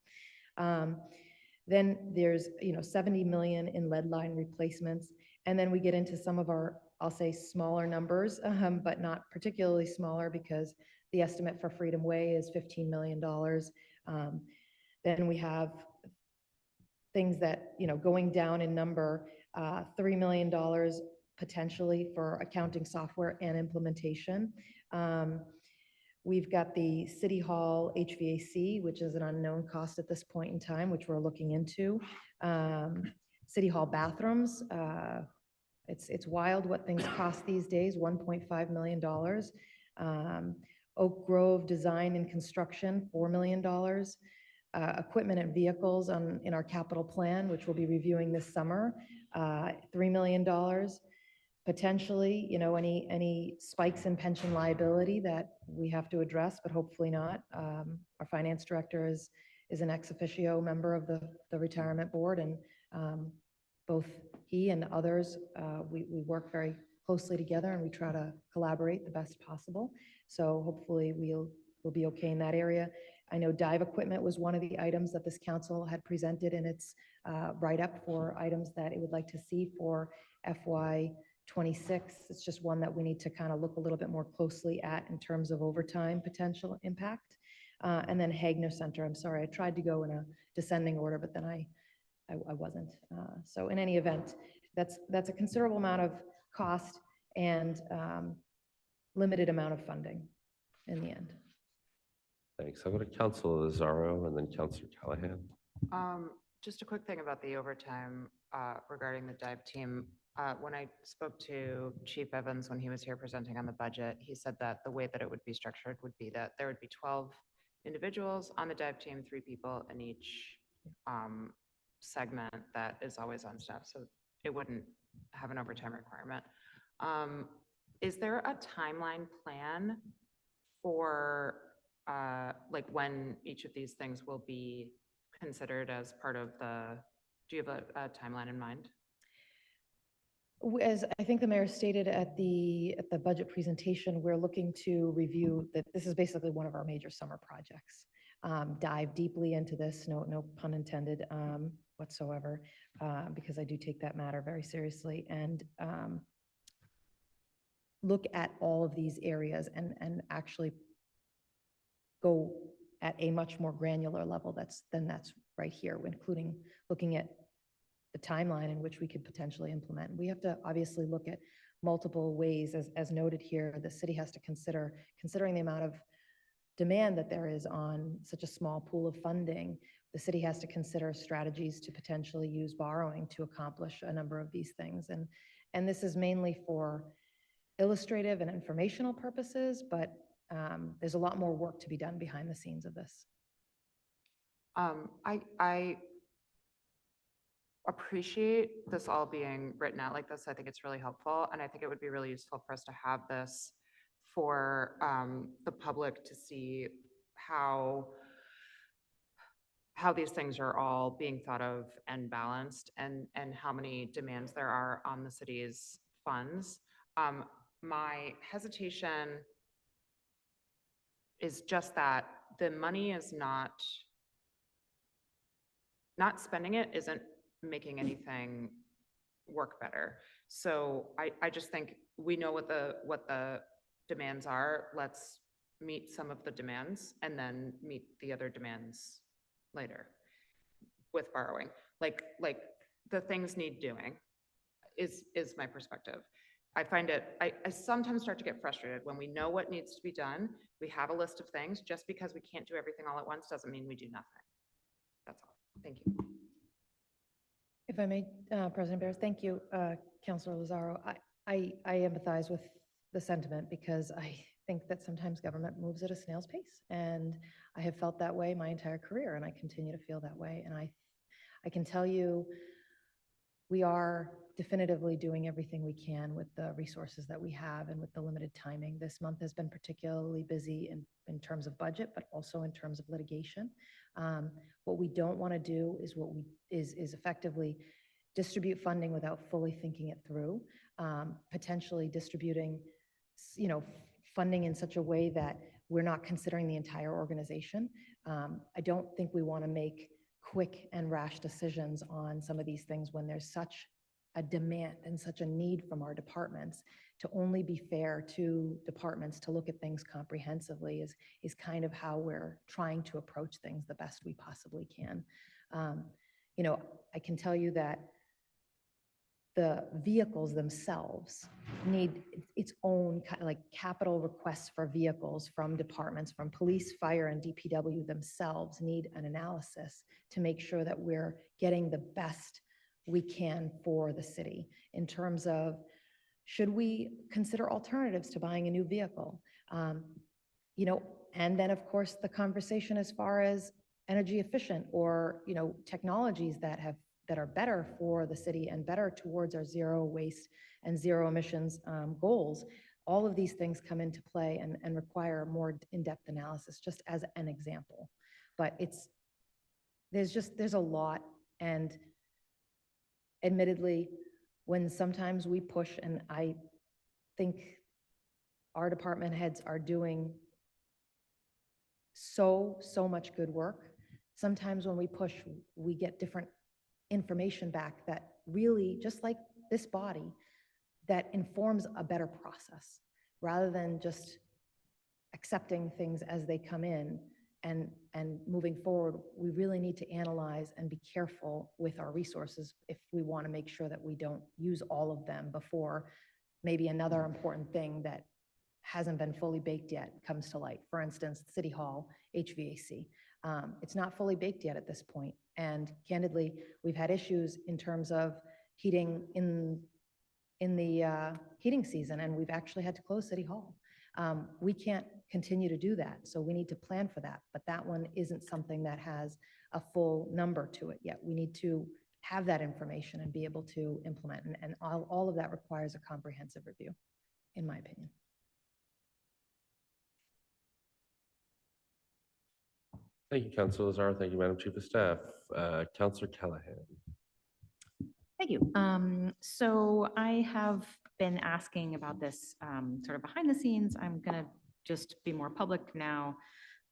Then there's, $70 million in lead line replacements. And then we get into some of our, I'll say, smaller numbers, but not particularly smaller because the estimate for Freedom Way is $15 million. Then we have things that, going down in number, $3 million potentially for accounting software and implementation. We've got the City Hall HVAC, which is an unknown cost at this point in time, which we're looking into. City Hall bathrooms, it's wild what things cost these days, $1.5 million. Oak Grove Design and Construction, $4 million. Equipment and vehicles in our capital plan, which we'll be reviewing this summer, $3 million. Potentially, any spikes in pension liability that we have to address, but hopefully not. Our finance director is an ex officio member of the retirement board, and both he and others, we work very closely together and we try to collaborate the best possible. So hopefully we'll be okay in that area. I know dive equipment was one of the items that this council had presented in its write-up for items that it would like to see for FY 26. It's just one that we need to kind of look a little bit more closely at in terms of overtime potential impact. And then Hagner Center, I'm sorry, I tried to go in a descending order, but then I wasn't. So in any event, that's a considerable amount of cost and limited amount of funding in the end. Thanks. I'll go to Councilor Lazaro and then Councilor Callahan. Just a quick thing about the overtime regarding the dive team. When I spoke to Chief Evans when he was here presenting on the budget, he said that the way that it would be structured would be that there would be 12 individuals on the dive team, 3 people in each segment that is always on staff. So it wouldn't have an overtime requirement. Is there a timeline plan for like when each of these things will be considered as part of do you have a timeline in mind? As I think the mayor stated at the budget presentation, we're looking to review that. This is basically one of our major summer projects. Dive deeply into this, no pun intended whatsoever, because I do take that matter very seriously, and look at all of these areas and actually go at a much more granular level that's right here, including looking at the timeline in which we could potentially implement. We have to obviously look at multiple ways, as noted here. The city has to considering the amount of demand that there is on such a small pool of funding, the city has to consider strategies to potentially use borrowing to accomplish a number of these things. And this is mainly for illustrative and informational purposes, but there's a lot more work to be done behind the scenes of this. I appreciate this all being written out like this. I think it's really helpful. And I think it would be really useful for us to have this for the public to see how these things are all being thought of and balanced, and how many demands there are on the city's funds. My hesitation is just that the money is not spending it isn't making anything work better. So I just think we know what the demands are. Let's meet some of the demands and then meet the other demands later with borrowing. Like the things need doing is my perspective. I find I sometimes start to get frustrated when we know what needs to be done. We have a list of things. Just because we can't do everything all at once doesn't mean we do nothing. That's all. Thank you. If I may, President Bears, thank you, Councilor Lazaro. I empathize with the sentiment because I think that sometimes government moves at a snail's pace. And I have felt that way my entire career, and I continue to feel that way. And I can tell you, we are definitively doing everything we can with the resources that we have and with the limited timing. This month has been particularly busy in terms of budget, but also in terms of litigation. What we don't want to do is effectively distribute funding without fully thinking it through, potentially distributing, funding in such a way that we're not considering the entire organization. I don't think we want to make quick and rash decisions on some of these things when there's such a demand and such a need from our departments. To only be fair to departments to look at things comprehensively is kind of how we're trying to approach things the best we possibly can. I can tell you that the vehicles themselves need its own kind of like capital requests for vehicles from departments, from police, fire, and DPW themselves need an analysis to make sure that we're getting the best we can for the city in terms of, should we consider alternatives to buying a new vehicle? And then of course the conversation as far as energy efficient or, technologies that are better for the city and better towards our zero waste and zero emissions goals. All of these things come into play and require more in-depth analysis, just as an example. But there's a lot, and admittedly, when sometimes we push, and I think our department heads are doing so much good work, sometimes when we push, we get different information back that really, just like this body, that informs a better process rather than just accepting things as they come in and moving forward. We really need to analyze and be careful with our resources if we want to make sure that we don't use all of them before maybe another important thing that hasn't been fully baked yet comes to light. For instance, City Hall HVAC. It's not fully baked yet at this point. And candidly, we've had issues in terms of heating in the heating season, and we've actually had to close City Hall. We can't continue to do that, so we need to plan for that. But that one isn't something that has a full number to it yet. We need to have that information and be able to implement, and all of that requires a comprehensive review, in my opinion. Thank you, Councilor Lazaro. Thank you, Madam Chief of Staff. Councilor Callahan. Thank you. So I have been asking about this sort of behind the scenes. I'm going to just be more public now.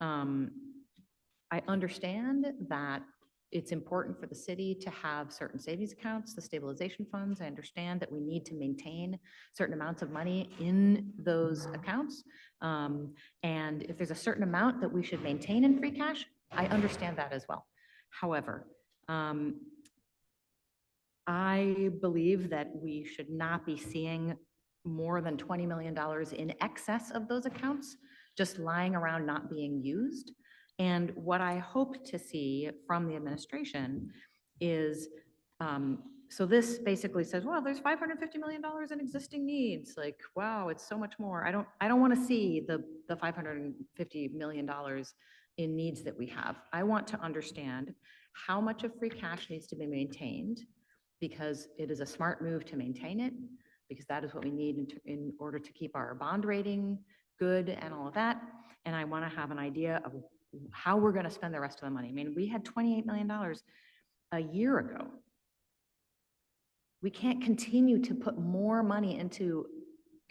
I understand that it's important for the city to have certain savings accounts, the stabilization funds. I understand that we need to maintain certain amounts of money in those accounts. And if there's a certain amount that we should maintain in free cash, I understand that as well. However, I believe that we should not be seeing more than $20 million in excess of those accounts just lying around not being used. And what I hope to see from the administration is, so this basically says, well, there's $550 million in existing needs. Like, wow, it's so much more. I don't want to see the $550 million in needs that we have. I want to understand how much of free cash needs to be maintained, because it is a smart move to maintain it, because that is what we need in order to keep our bond rating good and all of that. And I want to have an idea of how we're going to spend the rest of the money. I mean, we had $28 million a year ago. We can't continue to put more money into,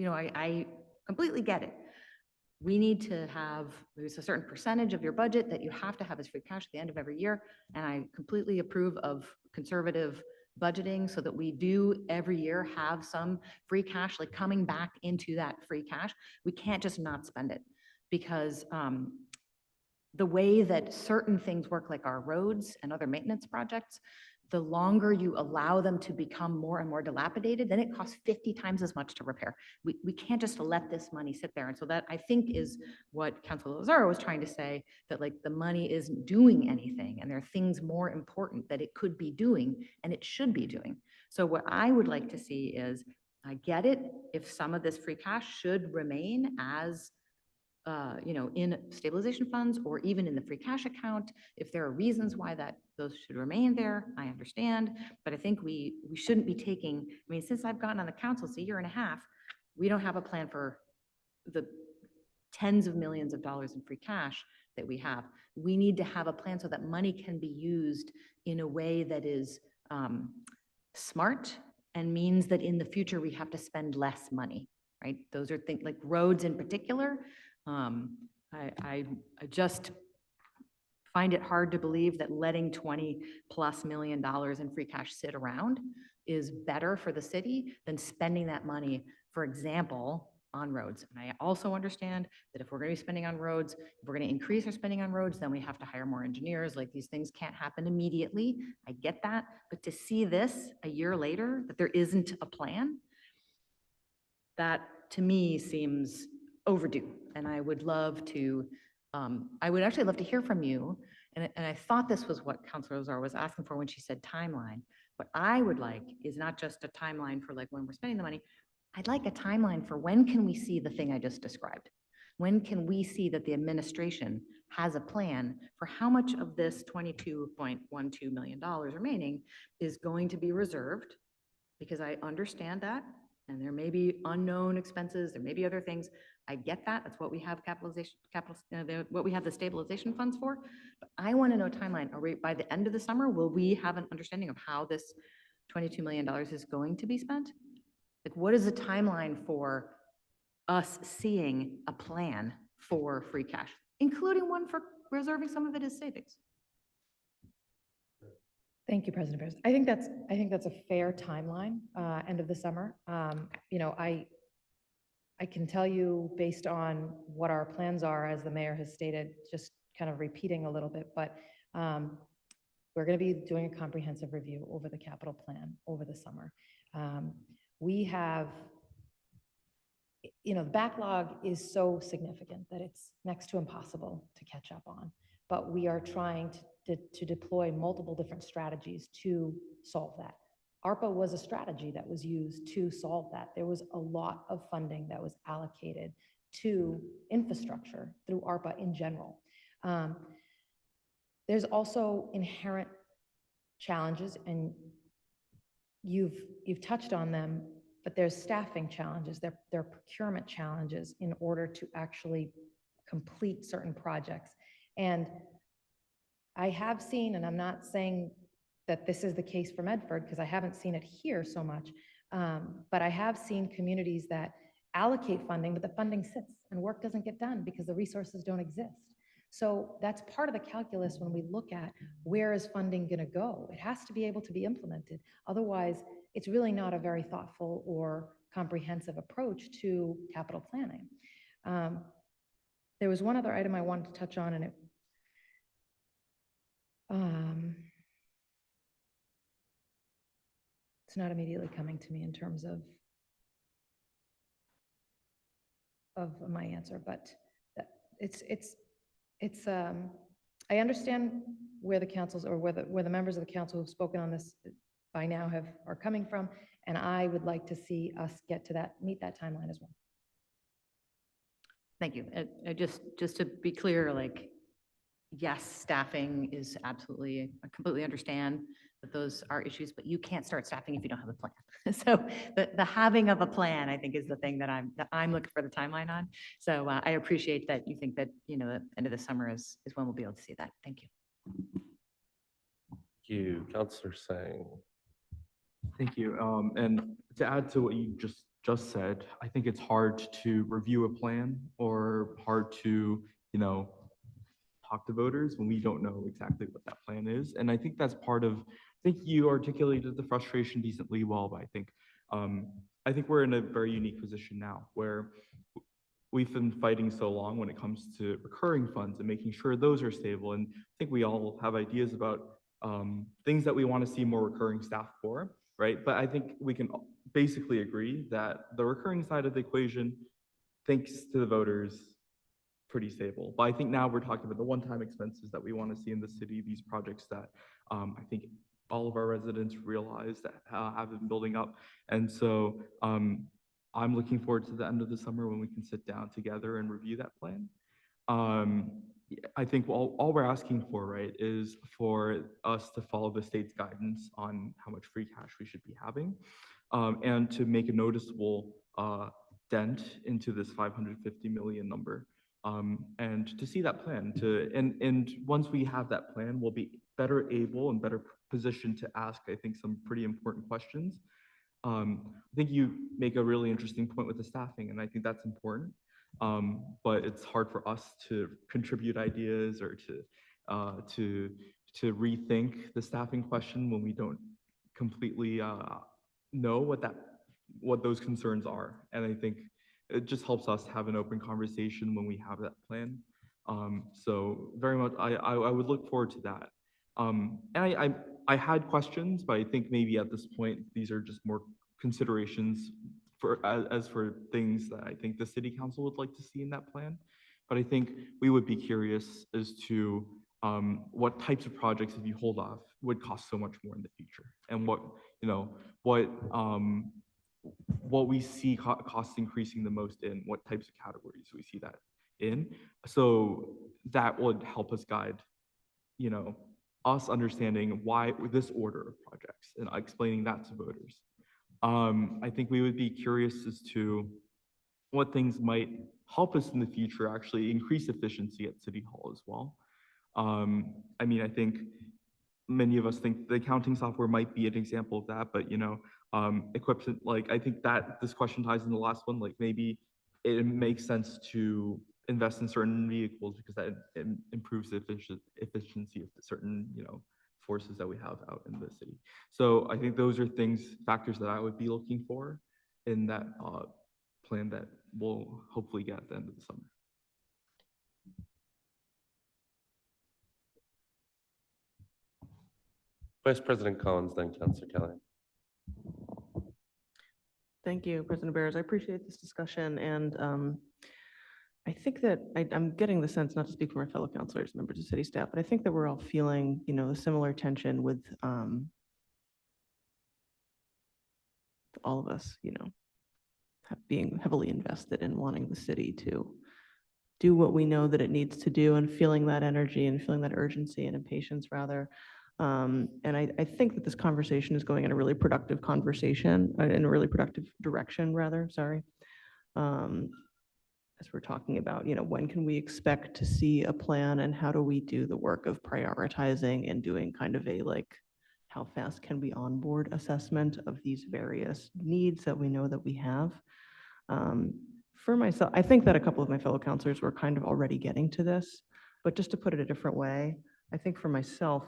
I completely get it. We need to have, there's a certain percentage of your budget that you have to have as free cash at the end of every year. And I completely approve of conservative budgeting so that we do every year have some free cash, like coming back into that free cash. We can't just not spend it, because the way that certain things work, like our roads and other maintenance projects, the longer you allow them to become more and more dilapidated, then it costs 50 times as much to repair. We can't just let this money sit there. And so that, I think, is what Councilor Lazaro was trying to say, that like the money isn't doing anything and there are things more important that it could be doing and it should be doing. So what I would like to see is, I get it if some of this free cash should remain as in stabilization funds or even in the free cash account. If there are reasons why those should remain there, I understand. But I think we shouldn't be taking, I mean, since I've gotten on the council, it's a year and a half, we don't have a plan for the tens of millions of dollars in free cash that we have. We need to have a plan so that money can be used in a way that is smart and means that in the future we have to spend less money, right? Those are things like roads in particular. I just find it hard to believe that letting $20+ million in free cash sit around is better for the city than spending that money, for example, on roads. And I also understand that if we're going to be spending on roads, if we're going to increase our spending on roads, then we have to hire more engineers. Like, these things can't happen immediately. I get that. But to see this a year later, that there isn't a plan, that to me seems overdue. And I would love to, I would actually love to hear from you. And I thought this was what Councilor Lazar was asking for when she said timeline. What I would like is not just a timeline for like when we're spending the money. I'd like a timeline for when can we see the thing I just described? When can we see that the administration has a plan for how much of this $22.12 million remaining is going to be reserved? Because I understand that, and there may be unknown expenses, there may be other things. I get that. That's what we have what we have the stabilization funds for. But I want to know timeline. Are we, by the end of the summer, will we have an understanding of how this $22 million is going to be spent? Like, what is the timeline for us seeing a plan for free cash, including one for reserving some of it as savings? Thank you, President Bears. I think that's a fair timeline, end of the summer. I can tell you based on what our plans are, as the mayor has stated, just kind of repeating a little bit, but we're going to be doing a comprehensive review over the capital plan over the summer. We have, the backlog is so significant that it's next to impossible to catch up on, but we are trying to deploy multiple different strategies to solve that. ARPA was a strategy that was used to solve that. There was a lot of funding that was allocated to infrastructure through ARPA in general. There's also inherent challenges, and you've touched on them, but there's staffing challenges, there are procurement challenges in order to actually complete certain projects. And I have seen, and I'm not saying that this is the case for Medford, because I haven't seen it here so much, but I have seen communities that allocate funding, but the funding sits and work doesn't get done because the resources don't exist. So that's part of the calculus when we look at where is funding going to go. It has to be able to be implemented. Otherwise, it's really not a very thoughtful or comprehensive approach to capital planning. There was one other item I wanted to touch on, and it's not immediately coming to me in terms of my answer, but I understand where the councils or where the members of the council who've spoken on this by now are coming from, and I would like to see us get to meet that timeline as well. Thank you. Just to be clear, like, yes, staffing is absolutely, I completely understand that those are issues, but you can't start staffing if you don't have a plan. So the having of a plan, I think, is the thing that I'm looking for the timeline on. So I appreciate that you think that, the end of the summer is when we'll be able to see that. Thank you. Thank you, Councilor Sang. Thank you. And to add to what you just said, I think it's hard to review a plan or hard to, talk to voters when we don't know exactly what that plan is. And I think that's part of, I think you articulated the frustration decently well, but I think we're in a very unique position now where we've been fighting so long when it comes to recurring funds and making sure those are stable. And I think we all have ideas about things that we want to see more recurring staff for, right? But I think we can basically agree that the recurring side of the equation, thanks to the voters, pretty stable. But I think now we're talking about the one-time expenses that we want to see in the city, these projects that I think all of our residents realize that have been building up. And so I'm looking forward to the end of the summer when we can sit down together and review that plan. I think all we're asking for, right, is for us to follow the state's guidance on how much free cash we should be having, and to make a noticeable dent into this 550 million number. And to see that plan, and once we have that plan, we'll be better able and better positioned to ask, I think, some pretty important questions. I think you make a really interesting point with the staffing, and I think that's important. But it's hard for us to contribute ideas or to rethink the staffing question when we don't completely know what those concerns are. And I think it just helps us have an open conversation when we have that plan. So very much, I would look forward to that. And I had questions, but I think maybe at this point, these are just more considerations as for things that I think the city council would like to see in that plan. But I think we would be curious as to what types of projects, if you hold off, would cost so much more in the future, and what we see costs increasing the most in, what types of categories we see that in. So that would help us guide, us understanding why this order of projects and explaining that to voters. I think we would be curious as to what things might help us in the future actually increase efficiency at City Hall as well. I mean, I think many of us think the accounting software might be an example of that, but equipment, like I think that this question ties in the last one, like maybe it makes sense to invest in certain vehicles because that improves the efficiency of the certain, forces that we have out in the city. So I think those are factors that I would be looking for in that plan that we'll hopefully get at the end of the summer. Vice President Collins, then Councilor Kelly. Thank you, President Bears. I appreciate this discussion, and I think that I'm getting the sense, not to speak for my fellow councilors, members of city staff, but I think that we're all feeling, a similar tension with all of us, being heavily invested in wanting the city to do what we know that it needs to do, and feeling that energy and feeling that urgency and impatience rather. And I think that this conversation is going in a really productive in a really productive direction rather, sorry. As we're talking about, when can we expect to see a plan, and how do we do the work of prioritizing and doing kind of a how fast can we onboard assessment of these various needs that we know that we have. For myself, I think that a couple of my fellow councilors were kind of already getting to this, but just to put it a different way, I think for myself,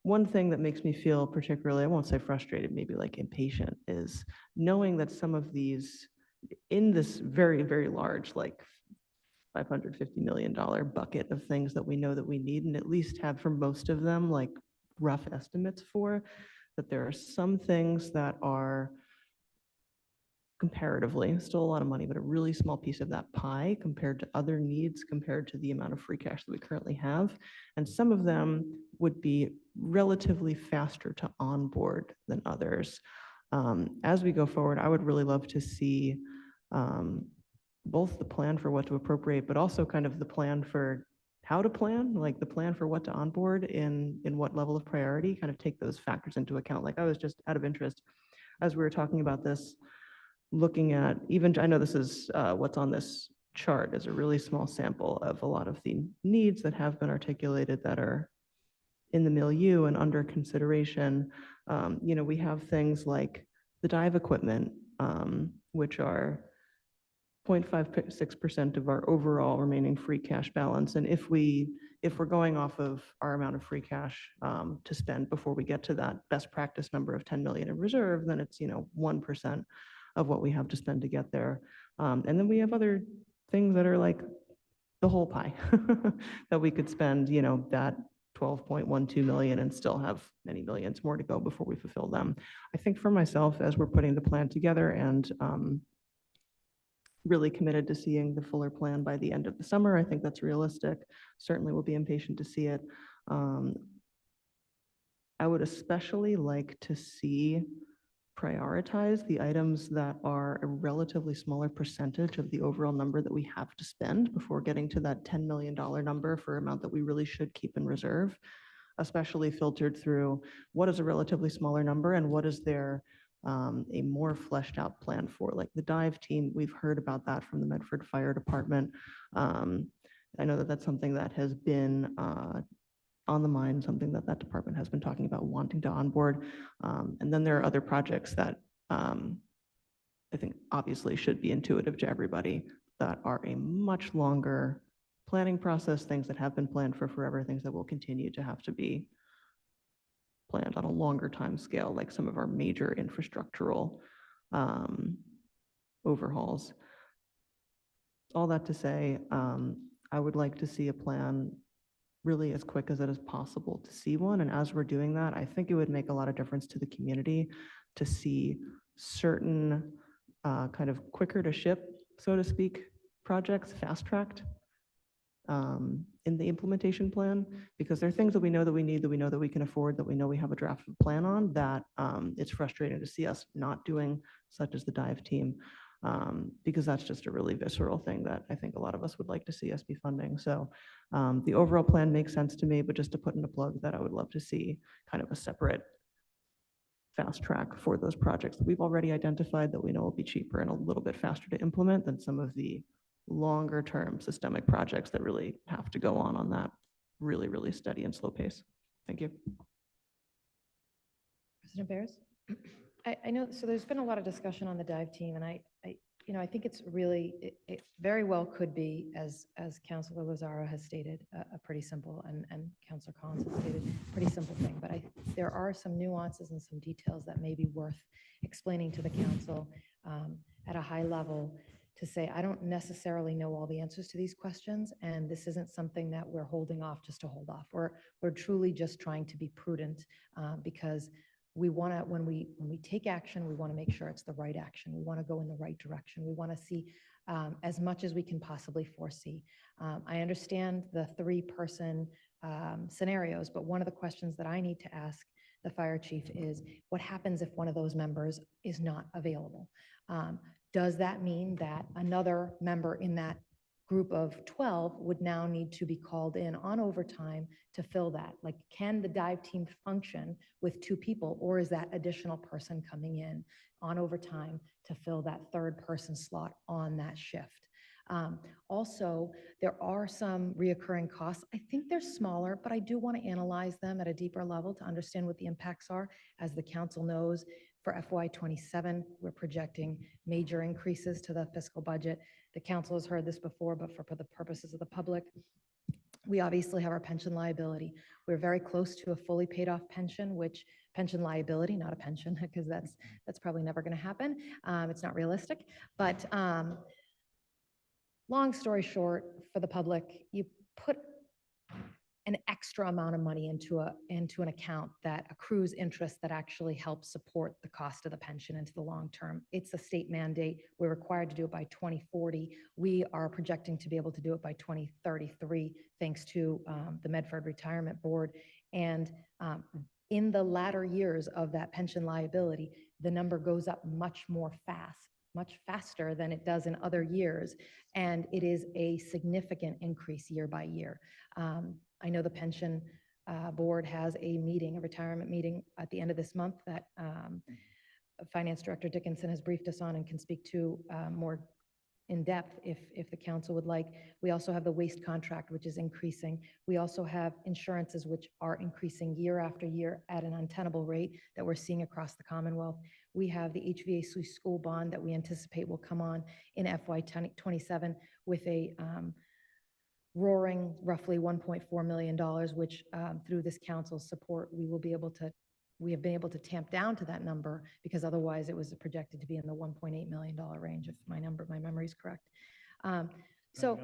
one thing that makes me feel particularly, I won't say frustrated, maybe like impatient, is knowing that some of these, in this very, very large, like $550 million bucket of things that we know that we need, and at least have for most of them, like rough estimates for, that there are some things that are comparatively still a lot of money, but a really small piece of that pie compared to other needs, compared to the amount of free cash that we currently have. And some of them would be relatively faster to onboard than others. As we go forward, I would really love to see both the plan for what to appropriate, but also kind of the plan for how to plan, like the plan for what to onboard in what level of priority, kind of take those factors into account. Like I was just out of interest, as we were talking about this, looking at even, I know this is what's on this chart is a really small sample of a lot of the needs that have been articulated that are in the milieu and under consideration. We have things like the dive equipment, which are 0.56% of our overall remaining free cash balance. And if we're going off of our amount of free cash to spend before we get to that best practice number of 10 million in reserve, then it's 1% of what we have to spend to get there. And then we have other things that are like the whole pie that we could spend, that 12.12 million and still have many millions more to go before we fulfill them. I think for myself, as we're putting the plan together and really committed to seeing the fuller plan by the end of the summer, I think that's realistic. Certainly will be impatient to see it. I would especially like to see prioritize the items that are a relatively smaller percentage of the overall number that we have to spend before getting to that $10 million number for amount that we really should keep in reserve, especially filtered through what is a relatively smaller number and what is there a more fleshed out plan for. Like the dive team, we've heard about that from the Medford Fire Department. I know that that's something that has been on the mind, something that that department has been talking about wanting to onboard. And then there are other projects that I think obviously should be intuitive to everybody that are a much longer planning process, things that have been planned for forever, things that will continue to have to be planned on a longer time scale, like some of our major infrastructural overhauls. All that to say, I would like to see a plan really as quick as it is possible to see one. And as we're doing that, I think it would make a lot of difference to the community to see certain kind of quicker to ship, so to speak, projects fast-tracked in the implementation plan, because there are things that we know that we need, that we know that we can afford, that we know we have a draft plan on, that it's frustrating to see us not doing, such as the dive team, because that's just a really visceral thing that I think a lot of us would like to see us be funding. So the overall plan makes sense to me, but just to put in a plug that I would love to see kind of a separate fast track for those projects that we've already identified that we know will be cheaper and a little bit faster to implement than some of the longer term systemic projects that really have to go on that really, really steady and slow pace. Thank you. President Bears? I know, so there's been a lot of discussion on the dive team, and I think it's really, it very well could be, as Councilor Lazaro has stated, a pretty simple, and Councilor Collins has stated, pretty simple thing, but there are some nuances and some details that may be worth explaining to the council at a high level to say, I don't necessarily know all the answers to these questions, and this isn't something that we're holding off just to hold off. We're truly just trying to be prudent because we want to, when we take action, we want to make sure it's the right action. We want to go in the right direction. We want to see as much as we can possibly foresee. I understand the 3-person scenarios, but one of the questions that I need to ask the fire chief is, what happens if one of those members is not available? Does that mean that another member in that group of 12 would now need to be called in on overtime to fill that? Like, can the dive team function with 2 people, or is that additional person coming in on overtime to fill that 3rd person slot on that shift? Also, there are some reoccurring costs. I think they're smaller, but I do want to analyze them at a deeper level to understand what the impacts are. As the council knows, for FY27, we're projecting major increases to the fiscal budget. The council has heard this before, but for the purposes of the public, we obviously have our pension liability. We're very close to a fully paid off pension, which pension liability, not a pension, because that's probably never going to happen. It's not realistic. But long story short, for the public, you put an extra amount of money into an account that accrues interest that actually helps support the cost of the pension into the long term. It's a state mandate. We're required to do it by 2040. We are projecting to be able to do it by 2033, thanks to the Medford Retirement Board. And in the latter years of that pension liability, the number goes up much faster than it does in other years. And it is a significant increase year by year. I know the pension board has a meeting, a retirement meeting at the end of this month that Finance Director Dickinson has briefed us on and can speak to more in depth if the council would like. We also have the waste contract, which is increasing. We also have insurances, which are increasing year after year at an untenable rate that we're seeing across the Commonwealth. We have the HVAC school bond that we anticipate will come on in FY27 with a roaring roughly $1.4 million, which through this council's support, we have been able to tamp down to that number, because otherwise it was projected to be in the $1.8 million range, if my memory is correct. So,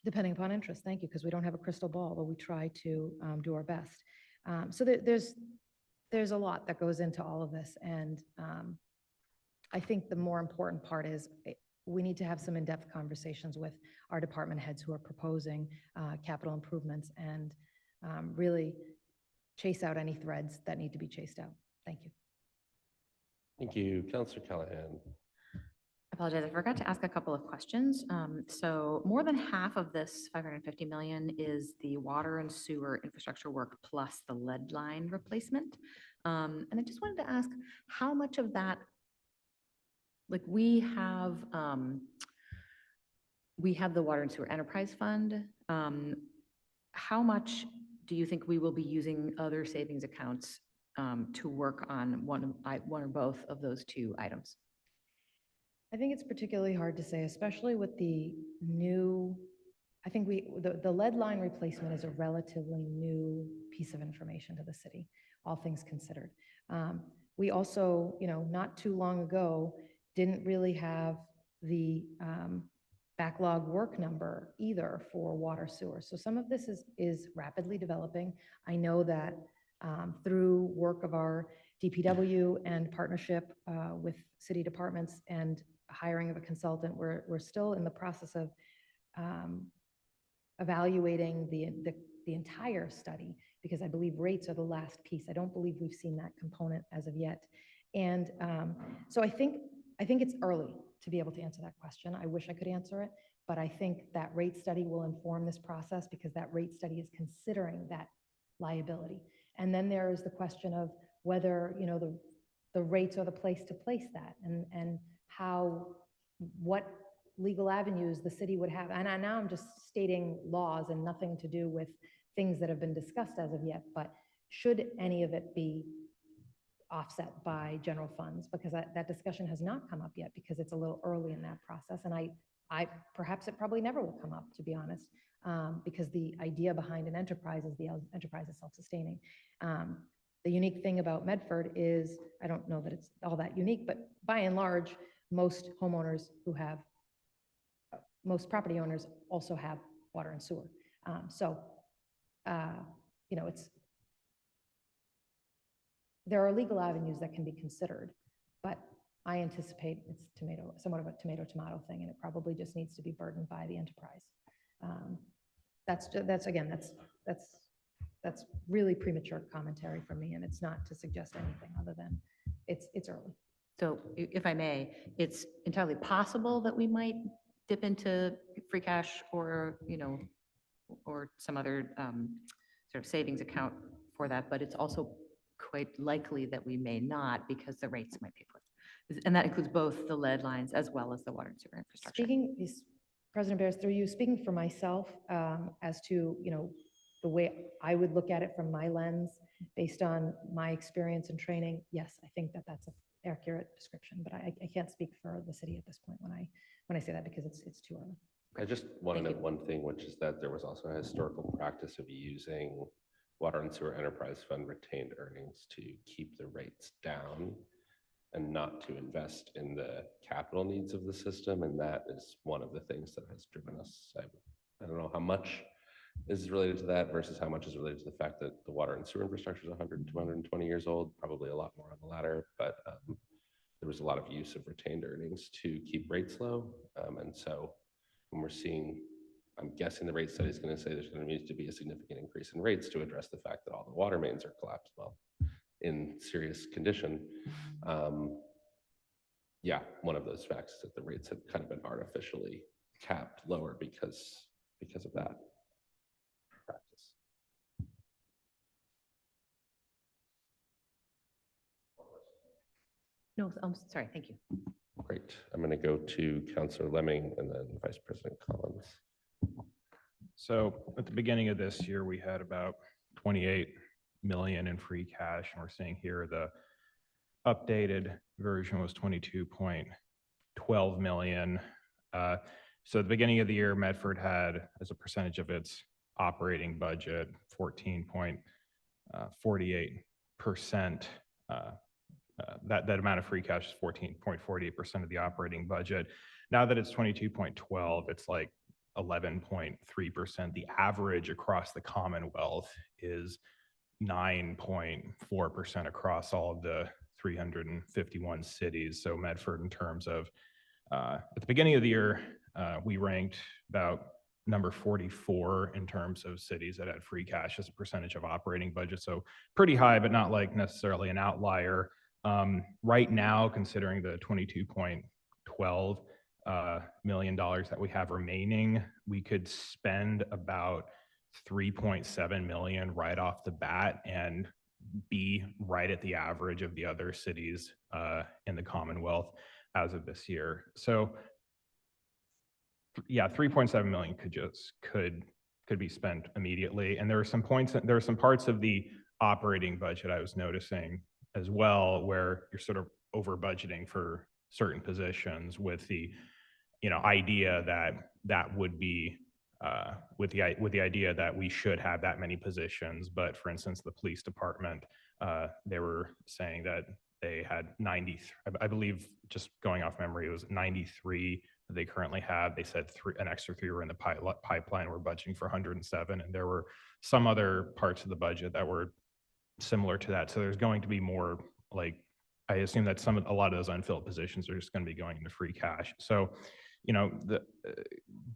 depending upon interest, thank you, because we don't have a crystal ball, but we try to do our best. So there's a lot that goes into all of this, and I think the more important part is we need to have some in-depth conversations with our department heads who are proposing capital improvements and really chase out any threads that need to be chased out. Thank you. Thank you. Counselor Callahan. Apologize, I forgot to ask a couple of questions. So more than half of this 550 million is the water and sewer infrastructure work plus the lead line replacement. And I just wanted to ask how much of that, like we have the water and sewer enterprise fund. How much do you think we will be using other savings accounts to work on one or both of those two items? I think it's particularly hard to say, especially with the new, I think the lead line replacement is a relatively new piece of information to the city, all things considered. We also, not too long ago, didn't really have the backlog work number either for water sewer. So some of this is rapidly developing. I know that through work of our DPW and partnership with city departments and hiring of a consultant, we're still in the process of evaluating the entire study, because I believe rates are the last piece. I don't believe we've seen that component as of yet. And so I think it's early to be able to answer that question. I wish I could answer it, but I think that rate study will inform this process, because that rate study is considering that liability. And then there is the question of whether, the rates are the place to place that, and what legal avenues the city would have. And now I'm just stating laws and nothing to do with things that have been discussed as of yet, but should any of it be offset by general funds? Because that discussion has not come up yet, because it's a little early in that process. And I perhaps it probably never will come up, to be honest, because the idea behind an enterprise is the enterprise is self-sustaining. The unique thing about Medford is, I don't know that it's all that unique, but by and large, most homeowners most property owners also have water and sewer. There are legal avenues that can be considered, but I anticipate it's somewhat of a tomato thing, and it probably just needs to be burdened by the enterprise. That's really premature commentary from me, and it's not to suggest anything other than it's early. So if I may, it's entirely possible that we might dip into free cash or some other sort of savings account for that, but it's also quite likely that we may not, because the rates might pay for it. And that includes both the lead lines as well as the water and sewer infrastructure. President Bears, through you, speaking for myself, as to, the way I would look at it from my lens, based on my experience and training, yes, I think that that's an accurate description, but I can't speak for the city at this point when I say that, because it's too early. I just want to note one thing, which is that there was also a historical practice of using water and sewer enterprise fund retained earnings to keep the rates down and not to invest in the capital needs of the system. And that is one of the things that has driven us. I don't know how much is related to that versus how much is related to the fact that the water and sewer infrastructure is 100 to 220 years old, probably a lot more on the latter, but there was a lot of use of retained earnings to keep rates low. And so when we're seeing, I'm guessing the rate study is going to say there's going to need to be a significant increase in rates to address the fact that all the water mains are collapsed, well, in serious condition. Yeah, one of those facts is that the rates have kind of been artificially capped lower because of that practice. No, I'm sorry, thank you. Great. I'm going to go to Councilor Lemming and then Vice President Collins. So at the beginning of this year, we had about 28 million in free cash, and we're seeing here the updated version was 22.12 million. So at the beginning of the year, Medford had, as a percentage of its operating budget, 14.48%. That amount of free cash is 14.48% of the operating budget. Now that it's 22.12, it's like 11.3%. The average across the Commonwealth is 9.4% across all of the 351 cities. So Medford, in terms of, at the beginning of the year, we ranked about number 44 in terms of cities that had free cash as a percentage of operating budget. So pretty high, but not like necessarily an outlier. Right now, considering the $22.12 million that we have remaining, we could spend about 3.7 million right off the bat and be right at the average of the other cities in the Commonwealth as of this year. So yeah, 3.7 million could be spent immediately. And there are some parts of the operating budget I was noticing as well where you're sort of over budgeting for certain positions with the idea that would be with the idea that we should have that many positions. But for instance, the police department, they were saying that they had 90, I believe, just going off memory, it was 93 that they currently have. They said an extra 3 were in the pipeline. We're budgeting for 107, and there were some other parts of the budget that were similar to that. So there's going to be more, like, I assume that a lot of those unfilled positions are just going to be going into free cash. So,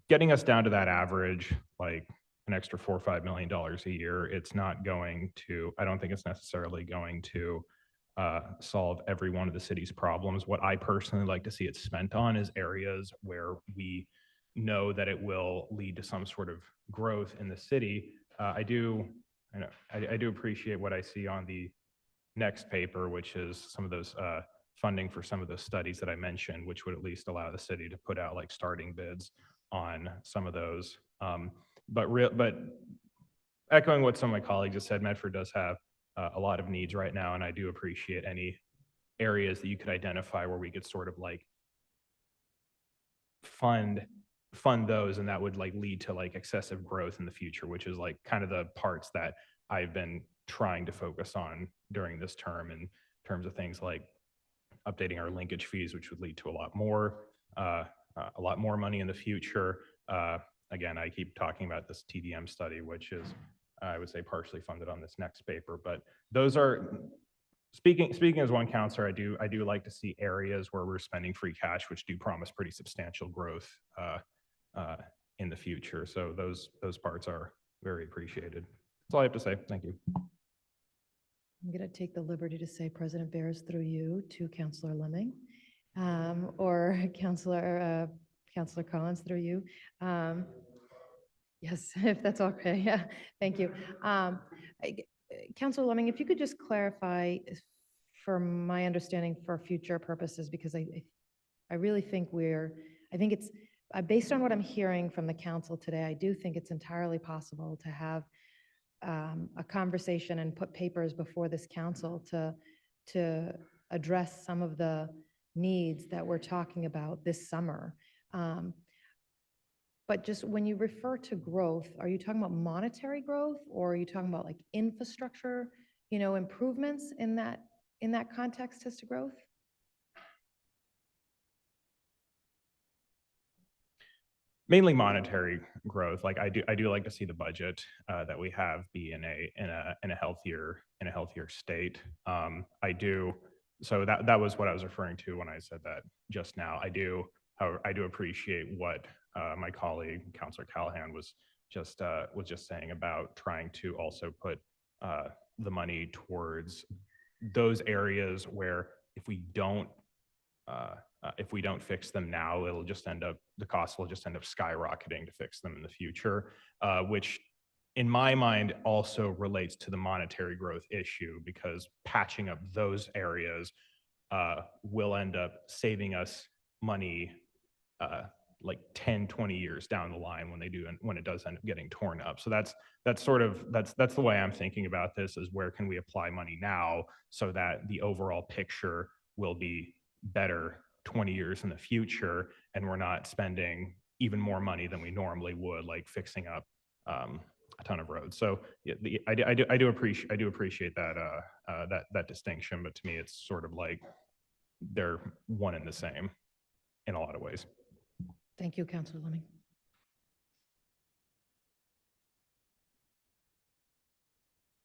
getting us down to that average, like an extra $4 or $5 million a year, it's not going to, I don't think it's necessarily going to solve every one of the city's problems. What I personally like to see it spent on is areas where we know that it will lead to some sort of growth in the city. I do appreciate what I see on the next paper, which is some of those funding for some of those studies that I mentioned, which would at least allow the city to put out like starting bids on some of those. But echoing what some of my colleagues have said, Medford does have a lot of needs right now, and I do appreciate any areas that you could identify where we could sort of like fund those, and that would like lead to like excessive growth in the future, which is like kind of the parts that I've been trying to focus on during this term in terms of things like updating our linkage fees, which would lead to a lot more money in the future. Again, I keep talking about this TDM study, which is, I would say, partially funded on this next paper. But those are, speaking as one counselor, I do like to see areas where we're spending free cash, which do promise pretty substantial growth in the future. So those parts are very appreciated. That's all I have to say. Thank you. I'm going to take the liberty to say President Bears through you to Councillor Lemming, or Councillor Collins through you. Yes, if that's okay. Yeah, thank you. Councillor Lemming, if you could just clarify for my understanding for future purposes, because I really think I think it's, based on what I'm hearing from the council today, I do think it's entirely possible to have a conversation and put papers before this council to address some of the needs that we're talking about this summer. But just when you refer to growth, are you talking about monetary growth, or are you talking about like infrastructure, improvements in that context as to growth? Mainly monetary growth. Like I do like to see the budget that we have be in a healthier state. I do. So that was what I was referring to when I said that just now. I do appreciate what my colleague, Councillor Callahan, was just saying about trying to also put the money towards those areas where if we don't fix them now, the cost will just end up skyrocketing to fix them in the future, which in my mind also relates to the monetary growth issue, because patching up those areas will end up saving us money like 10, 20 years down the line when it does end up getting torn up. So that's the way I'm thinking about this, is where can we apply money now so that the overall picture will be better 20 years in the future, and we're not spending even more money than we normally would, like fixing up a ton of roads. So I do appreciate that distinction, but to me it's sort of like they're one and the same in a lot of ways. Thank you, Councillor Lemming.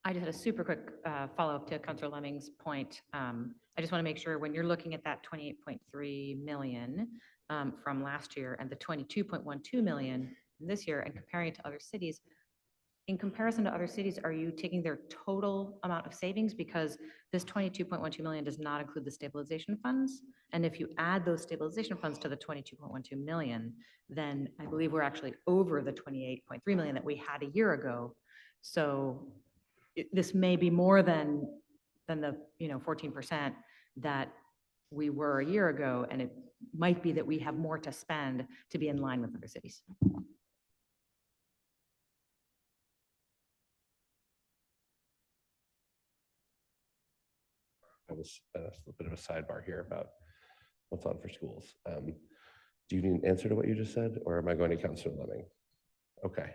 I just had a super quick follow-up to Councilor Lemming's point. I just want to make sure when you're looking at that 28.3 million from last year and the 22.12 million this year and comparing it to other cities, in comparison to other cities, are you taking their total amount of savings? Because this 22.12 million does not include the stabilization funds. And if you add those stabilization funds to the 22.12 million, then I believe we're actually over the 28.3 million that we had a year ago. So this may be more than the 14% that we were a year ago, and it might be that we have more to spend to be in line with other cities. That was a bit of a sidebar here about what's on for schools. Do you need an answer to what you just said, or am I going to Councilor Lemming? Okay.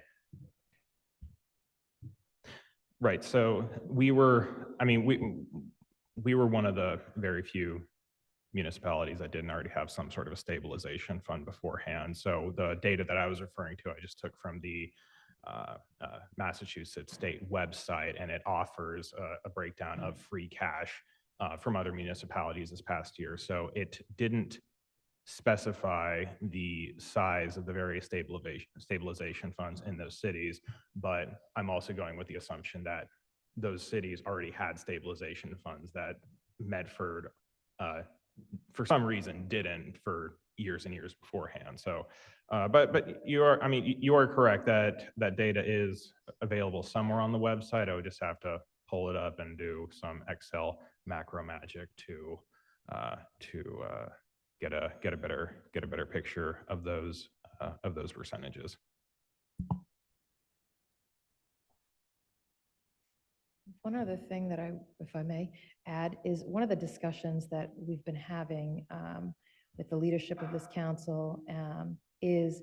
Right, so we were, I mean, we were one of the very few municipalities that didn't already have some sort of a stabilization fund beforehand. So the data that I was referring to, I just took from the Massachusetts state website, and it offers a breakdown of free cash from other municipalities this past year. So it didn't specify the size of the various stabilization funds in those cities, but I'm also going with the assumption that those cities already had stabilization funds that Medford, for some reason, didn't for years and years beforehand. So, but you are, I mean, you are correct that that data is available somewhere on the website. I would just have to pull it up and do some Excel macro magic to get a better picture of those percentages. One other thing that if I may add, is one of the discussions that we've been having with the leadership of this council is,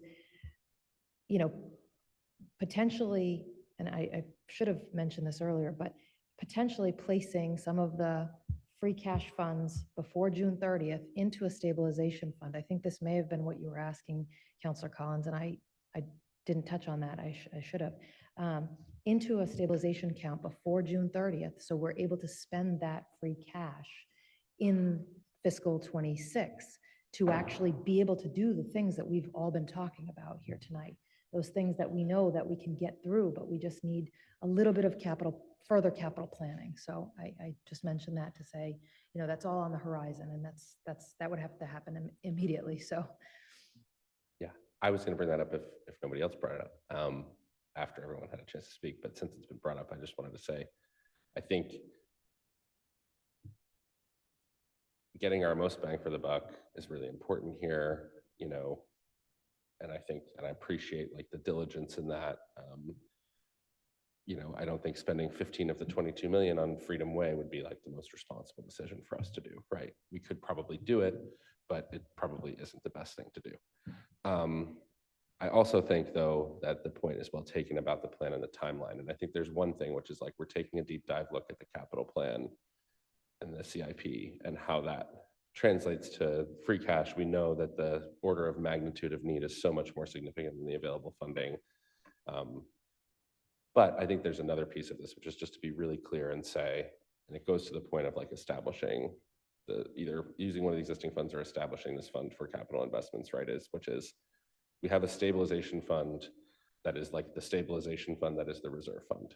potentially, and I should have mentioned this earlier, but potentially placing some of the free cash funds before June 30th into a stabilization fund. I think this may have been what you were asking, Councilor Collins, and I didn't touch on that. I should have. Into a stabilization account before June 30th, so we're able to spend that free cash in fiscal 26 to actually be able to do the things that we've all been talking about here tonight. Those things that we know that we can get through, but we just need a little bit of further capital planning. So I just mentioned that to say, that's all on the horizon, and that would have to happen immediately. So Yeah, I was going to bring that up if nobody else brought it up after everyone had a chance to speak, but since it's been brought up, I just wanted to say, I think getting our most bang for the buck is really important here, and I appreciate like the diligence in that. I don't think spending 15 of the 22 million on Freedom Way would be like the most responsible decision for us to do, right? We could probably do it, but it probably isn't the best thing to do. I also think, though, that the point is well taken about the plan and the timeline. And I think there's one thing, which is like we're taking a deep dive look at the capital plan and the CIP and how that translates to free cash. We know that the order of magnitude of need is so much more significant than the available funding. But I think there's another piece of this, which is just to be really clear and say, and it goes to the point of like establishing either using one of the existing funds or establishing this fund for capital investments, right? Which is we have a stabilization fund that is like the stabilization fund that is the reserve fund.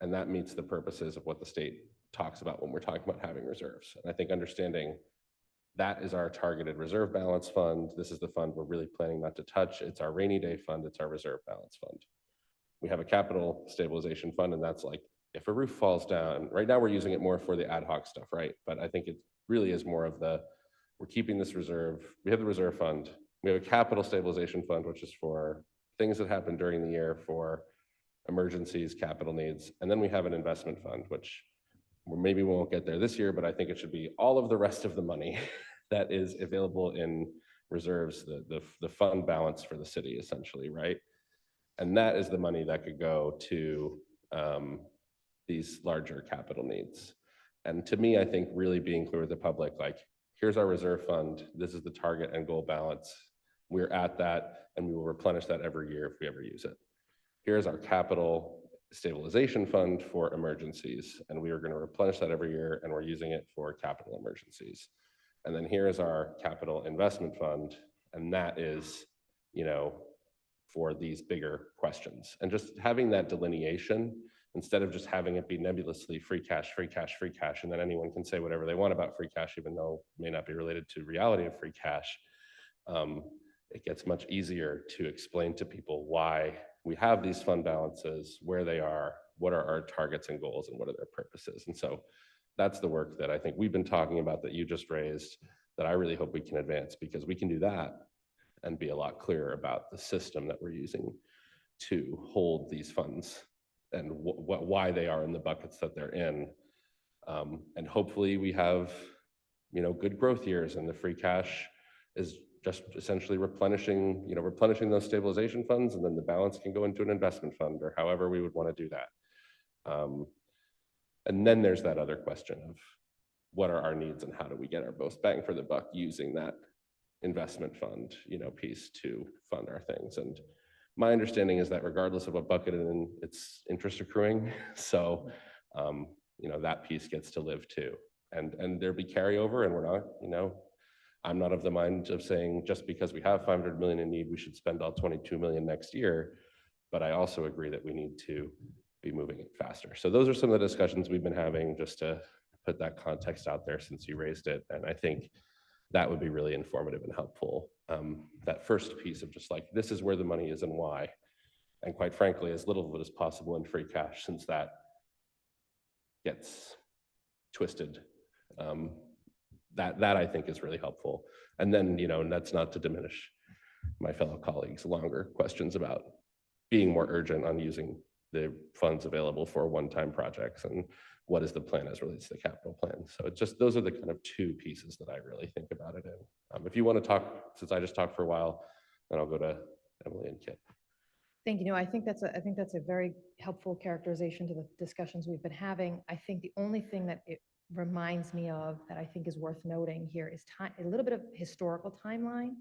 And that meets the purposes of what the state talks about when we're talking about having reserves. And I think understanding that is our targeted reserve balance fund. This is the fund we're really planning not to touch. It's our rainy day fund. It's our reserve balance fund. We have a capital stabilization fund, and that's like if a roof falls down. Right now we're using it more for the ad hoc stuff, right? But I think it really is more of we're keeping this reserve. We have the reserve fund. We have a capital stabilization fund, which is for things that happen during the year, for emergencies, capital needs. And then we have an investment fund, which maybe we won't get there this year, but I think it should be all of the rest of the money that is available in reserves, the fund balance for the city, essentially, right? And that is the money that could go to these larger capital needs. And to me, I think really being clear with the public, like, here's our reserve fund. This is the target and goal balance. We're at that, and we will replenish that every year if we ever use it. Here's our capital stabilization fund for emergencies, and we are going to replenish that every year, and we're using it for capital emergencies. And then here's our capital investment fund, and that is, you know, for these bigger questions. And just having that delineation, instead of just having it be nebulously free cash, free cash, free cash, and then anyone can say whatever they want about free cash, even though it may not be related to reality of free cash, it gets much easier to explain to people why we have these fund balances, where they are, what are our targets and goals, and what are their purposes. And so that's the work that I think we've been talking about that you just raised, that I really hope we can advance, because we can do that and be a lot clearer about the system that we're using to hold these funds and why they are in the buckets that they're in. And hopefully we have, you know, good growth years, and the free cash is just essentially replenishing those stabilization funds, and then the balance can go into an investment fund, or however we would want to do that. And then there's that other question of what are our needs and how do we get our most bang for the buck using that investment fund, you know, piece to fund our things. And my understanding is that regardless of what bucket it's interest accruing. So, you know, that piece gets to live too. And there'll be carryover, and we're not, you know, I'm not of the mind of saying just because we have 500 million in need, we should spend all 22 million next year. But I also agree that we need to be moving it faster. So those are some of the discussions we've been having, just to put that context out there since you raised it. And I think that would be really informative and helpful. That first piece of just like, this is where the money is and why. And quite frankly, as little of it as possible in free cash, since that gets twisted. That I think is really helpful. And then, you know, and that's not to diminish my fellow colleagues' longer questions about being more urgent on using the funds available for one-time projects, and what is the plan as relates to the capital plan. So it's just, those are the kind of two pieces that I really think about it in. If you want to talk, since I just talked for a while, then I'll go to Emily and Kit. Thank you. No, I think that's a very helpful characterization to the discussions we've been having. I think the only thing that it reminds me of that I think is worth noting here is a little bit of historical timeline,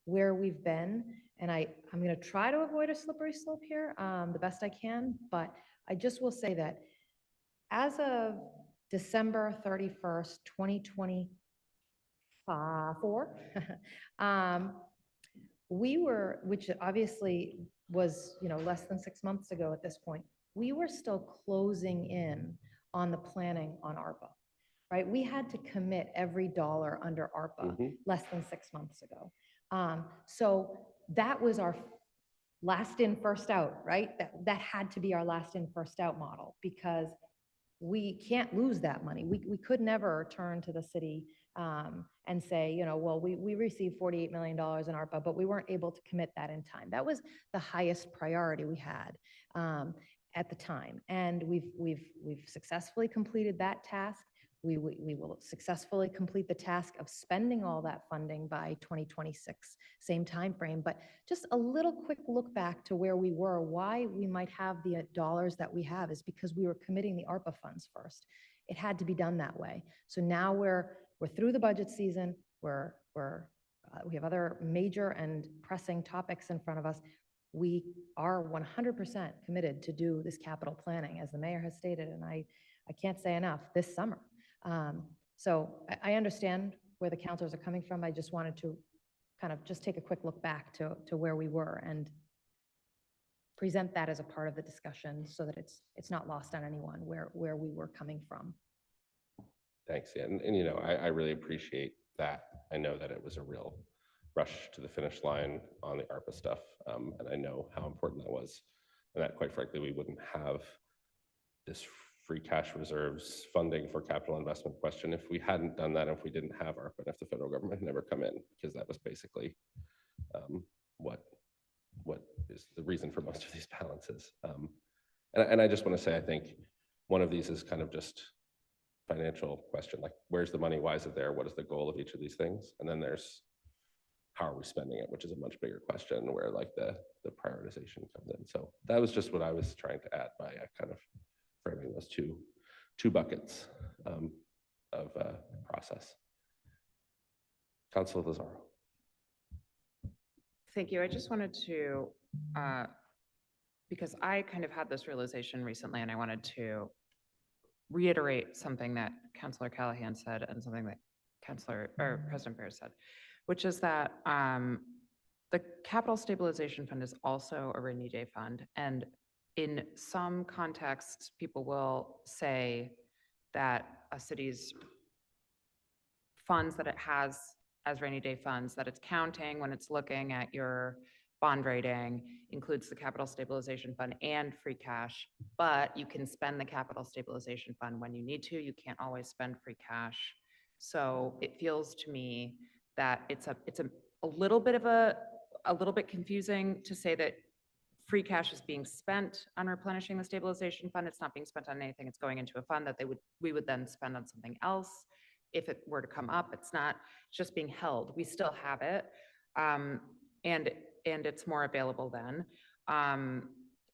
where we've been. And I'm going to try to avoid a slippery slope here the best I can, but I just will say that as of December 31st, 2024, we were, which obviously was, you know, less than 6 months ago at this point, we were still closing in on the planning on ARPA, right? We had to commit every dollar under ARPA less than 6 months ago. So that was our last in, first out, right? That had to be our last in, first out model, because we can't lose that money. We could never turn to the city and say, you know, well, we received $48 million in ARPA, but we weren't able to commit that in time. That was the highest priority we had at the time. And we've successfully completed that task. We will successfully complete the task of spending all that funding by 2026, same time frame. But just a little quick look back to where we were, why we might have the dollars that we have is because we were committing the ARPA funds first. It had to be done that way. So now we're through the budget season. We have other major and pressing topics in front of us. We are 100% committed to do this capital planning, as the mayor has stated, and I can't say enough, this summer. So I understand where the counselors are coming from. I just wanted to kind of just take a quick look back to where we were and present that as a part of the discussion so that it's not lost on anyone where we were coming from. Thanks. Yeah. And you know, I really appreciate that. I know that it was a real rush to the finish line on the ARPA stuff. And I know how important that was. And that, quite frankly, we wouldn't have this free cash reserves funding for capital investment question if we hadn't done that, if we didn't have ARPA, and if the federal government had never come in, because that was basically what is the reason for most of these balances. And I just want to say, I think one of these is kind of just financial question, like where's the money, why is it there, what is the goal of each of these things? And then there's how are we spending it, which is a much bigger question where like the prioritization comes in. So that was just what I was trying to add by kind of framing those two buckets of process. Councilor Lazaro. Thank you. I just wanted to because I kind of had this realization recently and I wanted to reiterate something that Councilor Callahan said and something that President Bear said, which is that the Capital Stabilization Fund is also a rainy day fund. And in some contexts, people will say that a city's funds that it has as rainy day funds, that it's counting when it's looking at your bond rating, includes the Capital Stabilization Fund and free cash, but you can spend the Capital Stabilization Fund when you need to. You can't always spend free cash. So it feels to me that it's a little bit confusing to say that free cash is being spent on replenishing the stabilization fund. It's not being spent on anything. It's going into a fund that we would then spend on something else if it were to come up. It's just being held. We still have it. And it's more available then.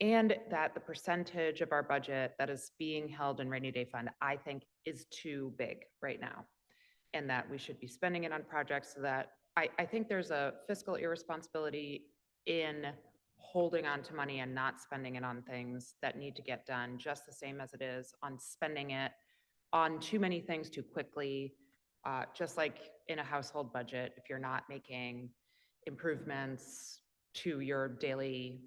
And that the percentage of our budget that is being held in rainy day fund, I think is too big right now. And that we should be spending it on projects so that I think there's a fiscal irresponsibility in holding on to money and not spending it on things that need to get done, just the same as it is on spending it on too many things too quickly. Just like in a household budget, if you're not making improvements to your daily,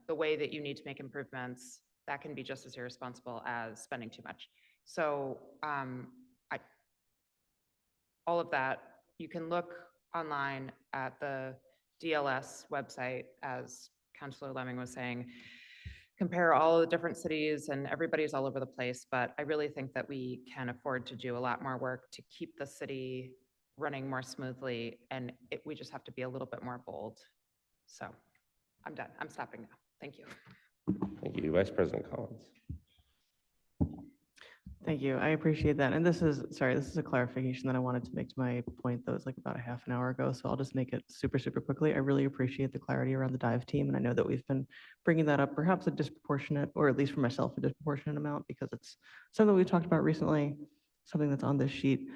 the way that you need to make improvements, that can be just as irresponsible as spending too much. So all of that, you can look online at the DLS website, as Councilor Lemming was saying, compare all the different cities, and everybody's all over the place, but I really think that we can afford to do a lot more work to keep the city running more smoothly, and we just have to be a little bit more bold. So I'm done. I'm stopping now. Thank you. Thank you. Vice President Collins. Thank you. I appreciate that. And this is a clarification that I wanted to make to my point that was like about a half an hour ago. So I'll just make it super, super quickly. I really appreciate the clarity around the dive team. And I know that we've been bringing that up, perhaps a disproportionate, or at least for myself, a disproportionate amount, because it's something we've talked about recently, something that's on this sheet.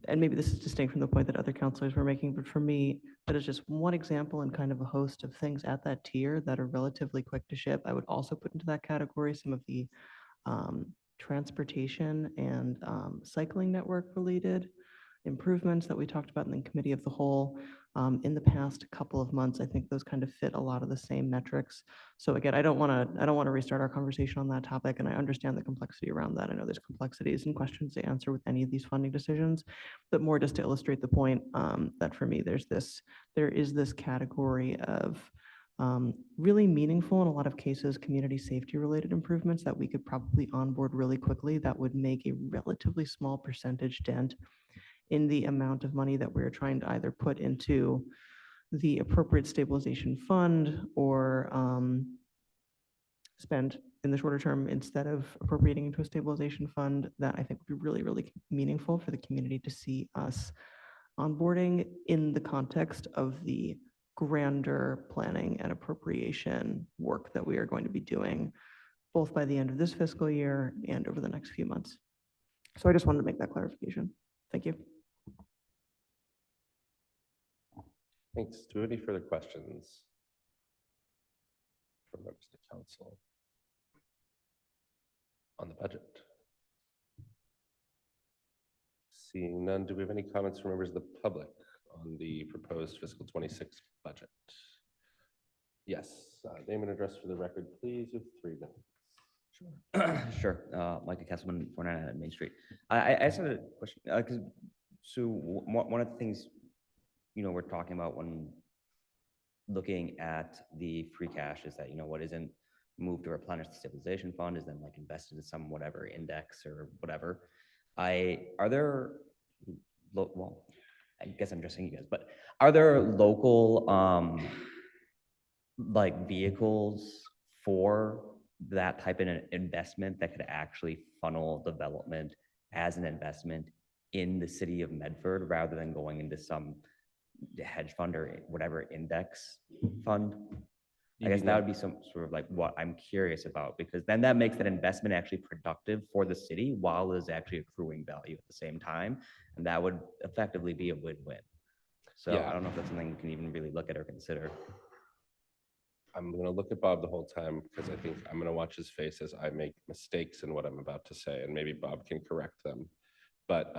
And maybe this is distinct from the point that other counselors were making, but for me, that is just one example and kind of a host of things at that tier that are relatively quick to ship. I would also put into that category some of the transportation and cycling network related improvements that we talked about in the committee of the whole in the past couple of months. I think those kind of fit a lot of the same metrics. So again, I don't want to restart our conversation on that topic, and I understand the complexity around that. I know there's complexities and questions to answer with any of these funding decisions, but more just to illustrate the point that for me, there is this category of really meaningful, in a lot of cases, community safety related improvements that we could probably onboard really quickly that would make a relatively small percentage dent in the amount of money that we're trying to either put into the appropriate stabilization fund or spend in the shorter term instead of appropriating into a stabilization fund. That I think would be really, really meaningful for the community to see us onboarding in the context of the grander planning and appropriation work that we are going to be doing, both by the end of this fiscal year and over the next few months. So I just wanted to make that clarification. Thank you. Thanks. Do we have any further questions from members of the council on the budget? Seeing none, do we have any comments from members of the public on the proposed fiscal 26 budget? Yes, name and address for the record, please, with 3 minutes. Sure. Micah Kesselman, 499 Main Street. I just had a question. One of the things, we're talking about when looking at the free cash is that, what isn't moved to replenish the stabilization fund is then like invested in some whatever index or whatever. Are there, well, I guess I'm just saying you guys, but are there local like vehicles for that type of an investment that could actually funnel development as an investment in the city of Medford rather than going into some hedge fund or whatever index fund? I guess that would be some sort of like what I'm curious about, because then that makes that investment actually productive for the city while it's actually accruing value at the same time. And that would effectively be a win-win. So Yeah. I don't know if that's something you can even really look at or consider. I'm gonna look at Bob the whole time because I think I'm gonna watch his face as I make mistakes in what I'm about to say, and maybe Bob can correct them. But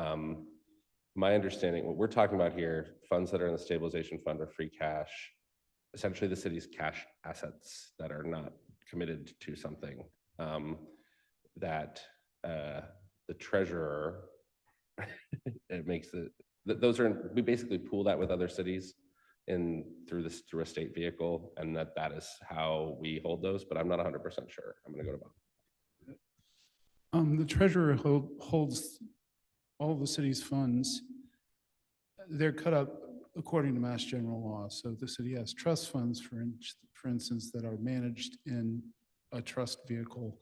my understanding, what we're talking about here, funds that are in the stabilization fund are free cash, essentially the city's cash assets that are not committed to something. That the treasurer, it makes it, those are, we basically pool that with other cities through a state vehicle, and that is how we hold those, but I'm not 100% sure. I'm gonna go to Bob. The treasurer holds all the city's funds. They're cut up according to Mass General Law. So the city has trust funds, for instance, that are managed in a trust vehicle.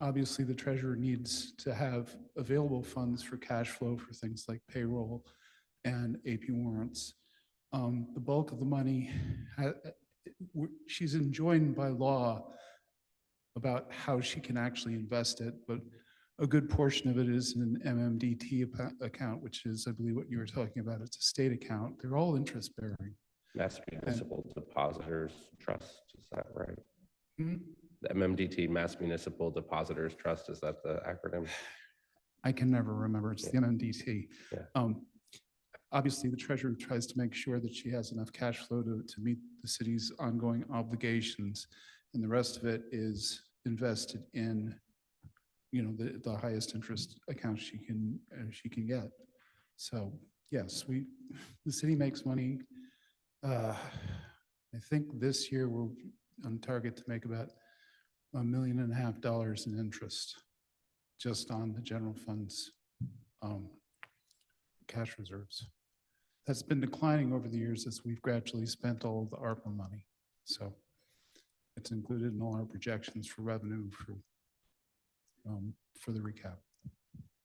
Obviously, the treasurer needs to have available funds for cash flow for things like payroll and AP warrants. The bulk of the money, she's enjoined by law about how she can actually invest it, but a good portion of it is in an MMDT account, which is, I believe, what you were talking about. It's a state account. They're all interest bearing. Mass Municipal Depositors Trust, is that right? Hmm? The MMDT, Mass Municipal Depositors Trust, is that the acronym? I can never remember. It's the MMDT. Yeah. Obviously, the treasurer tries to make sure that she has enough cash flow to meet the city's ongoing obligations, and the rest of it is invested in, you know, the highest interest account she can get. So yes, the city makes money. I think this year we're on target to make about $1.5 million in interest just on the general fund's cash reserves. That's been declining over the years as we've gradually spent all of the ARPA money. So it's included in all our projections for revenue for the recap.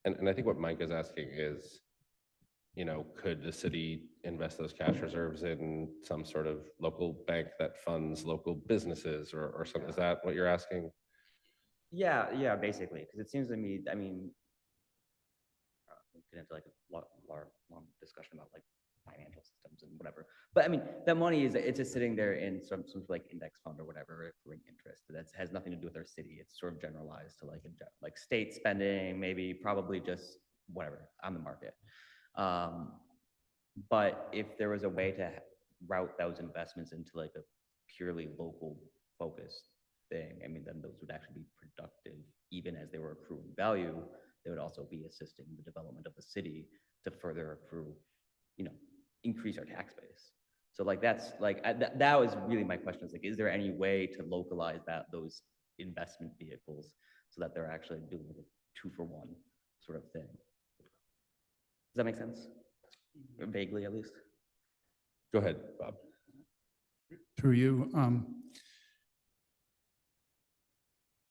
And I think what Mike is asking is, you know, could the city invest those cash reserves in some sort of local bank that funds local businesses or something? Is that what you're asking? Yeah, basically, because it seems to me, I mean, get into like a long discussion about like financial systems and whatever. But I mean, that money it's just sitting there in some sort of like index fund or whatever, accruing interest. That has nothing to do with our city. It's sort of generalized to like state spending, maybe probably just whatever on the market. But if there was a way to route those investments into like a purely local focused thing, I mean, then those would actually be productive, even as they were accruing value. They would also be assisting the development of the city to further accrue, you know, increase our tax base. So like that's like that was really my question, is like, is there any way to localize those investment vehicles so that they're actually doing like a 2-for-1 sort of thing? Does that make sense? Vaguely, at least. Go ahead, Bob. Through you,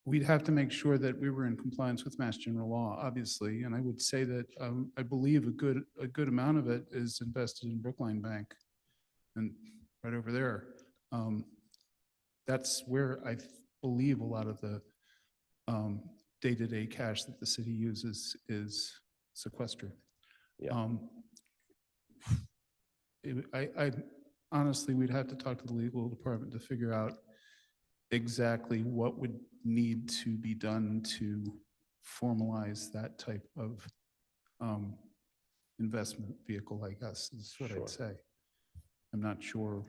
we'd have to make sure that we were in compliance with Mass General Law, obviously, and I would say that I believe a good amount of it is invested in Brookline Bank, and right over there. That's where I believe a lot of the day-to-day cash that the city uses is sequestered. Yeah. I honestly, we'd have to talk to the legal department to figure out exactly what would need to be done to formalize that type of investment vehicle, I guess, is what I'd say. I'm not sure.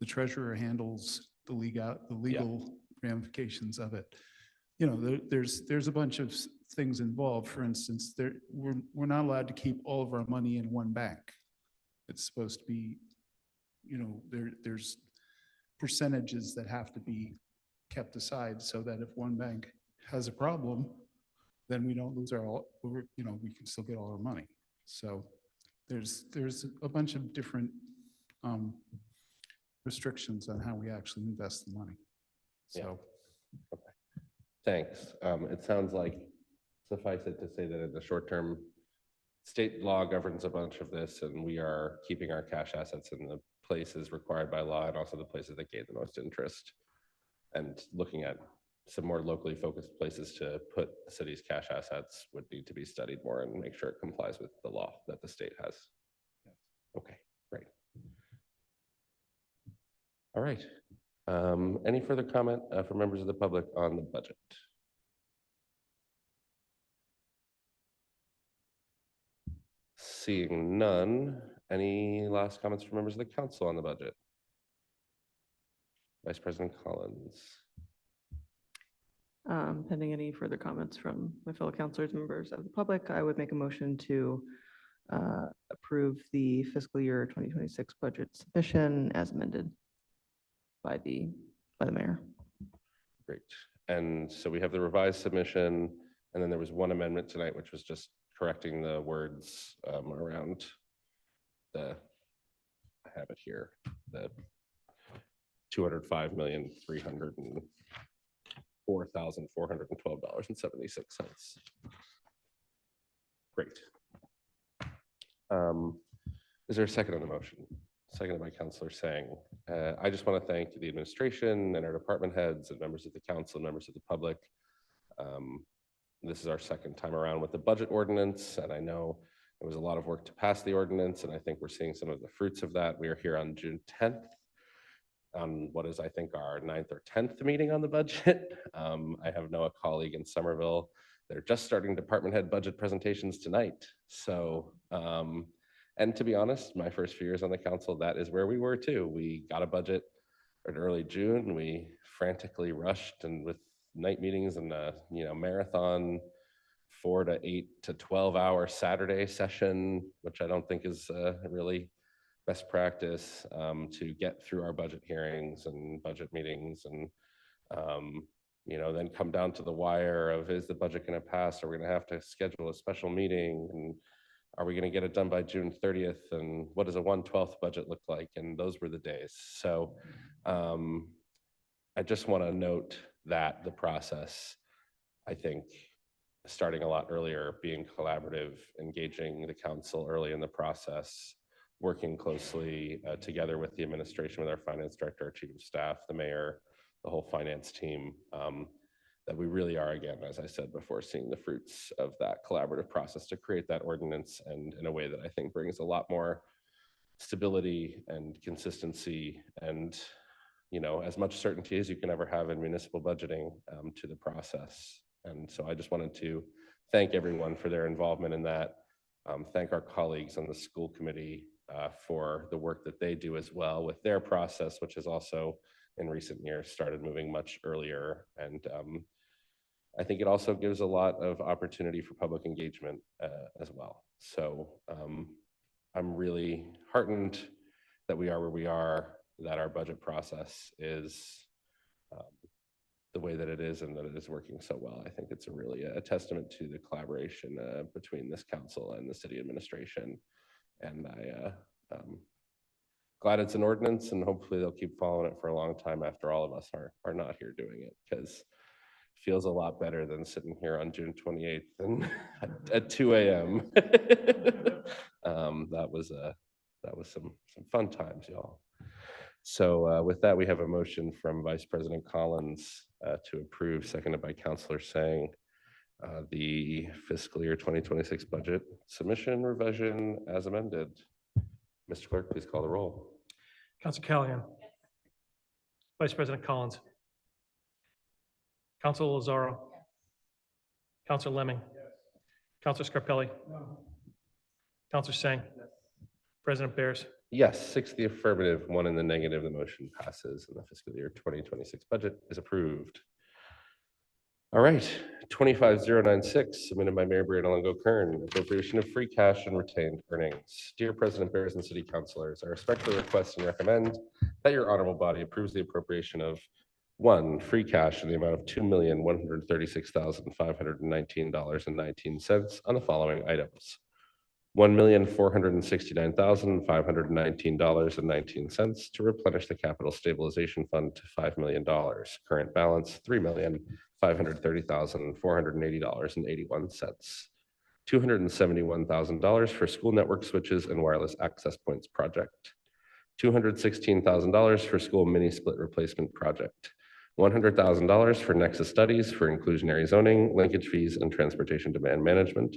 The treasurer handles the legal ramifications of it. You know, there's a bunch of things involved. For instance, we're not allowed to keep all of our money in one bank. It's supposed to be, you know, there's percentages that have to be kept aside so that if one bank has a problem, then we don't lose you know, we can still get all our money. So there's a bunch of different restrictions on how we actually invest the money. So. Yeah. Okay. Thanks. It sounds like, suffice it to say that in the short term, state law governs a bunch of this, and we are keeping our cash assets in the places required by law and also the places that gain the most interest, and looking at some more locally focused places to put the city's cash assets would need to be studied more and make sure it complies with the law that the state has. Okay, great. All right. Any further comment from members of the public on the budget? Seeing none, any last comments from members of the council on the budget? Vice President Collins. Pending any further comments from my fellow councilors, members of the public, I would make a motion to approve the fiscal year 2026 budget submission as amended by the mayor. Great. And so we have the revised submission, and then there was one amendment tonight, which was just correcting the words around I have it here, the $205,304,412.76. Great. Is there a second on the motion? Seconded by Councilor Sang. I just want to thank the administration and our department heads and members of the council and members of the public. This is our second time around with the budget ordinance, and I know it was a lot of work to pass the ordinance, and I think we're seeing some of the fruits of that. We are here on June 10th on what is, I think, our 9th or 10th meeting on the budget. I have a colleague in Somerville. They're just starting department head budget presentations tonight. So, and to be honest, my first few years on the council, that is where we were too. We got a budget in early June. We frantically rushed and with night meetings and marathon 4 to 8 to 12-hour Saturday session, which I don't think is really best practice, to get through our budget hearings and budget meetings, and then come down to the wire of, is the budget going to pass? Are we going to have to schedule a special meeting? And are we going to get it done by June 30th? And what does a 1/12 budget look like? And those were the days. So I just want to note that the process, I think, starting a lot earlier, being collaborative, engaging the council early in the process, working closely together with the administration, with our finance director, our chief of staff, the mayor, the whole finance team, that we really are, again, as I said before, seeing the fruits of that collaborative process to create that ordinance, and in a way that I think brings a lot more stability and consistency and as much certainty as you can ever have in municipal budgeting to the process. And so I just wanted to thank everyone for their involvement in that. Thank our colleagues on the school committee for the work that they do as well with their process, which has also in recent years started moving much earlier. And I think it also gives a lot of opportunity for public engagement as well. So I'm really heartened that we are where we are, that our budget process is the way that it is, and that it is working so well. I think it's really a testament to the collaboration between this council and the city administration. And I'm glad it's an ordinance, and hopefully they'll keep following it for a long time after all of us are not here doing it, because it feels a lot better than sitting here on June 28th and at 2 a.m. That was some fun times, y'all. So with that, we have a motion from Vice President Collins to approve, seconded by Councilor Sang, the fiscal year 2026 budget submission revision as amended. Mr. Clerk, please call the roll. Council Callahan. Vice President Collins. Council Lazaro. Council Lemming. Council Scarpelli. Council Sang. President Bears. Yes, 6 the affirmative, 1 in the negative. The motion passes, and the fiscal year 2026 budget is approved. All right, 25096, submitted by Mayor Brianna Longo-Kern, appropriation of free cash and retained earnings. Dear President Bears and City Councilors, I respectfully request and recommend that your honorable body approves the appropriation of 1, free cash in the amount of $2,136,519.19 on the following items. $1,469,519.19 to replenish the capital stabilization fund to $5 million. Current balance, $3,530,480.81. $271,000 for school network switches and wireless access points project. $216,000 for school mini split replacement project. $100,000 for Nexus studies for inclusionary zoning, linkage fees, and transportation demand management,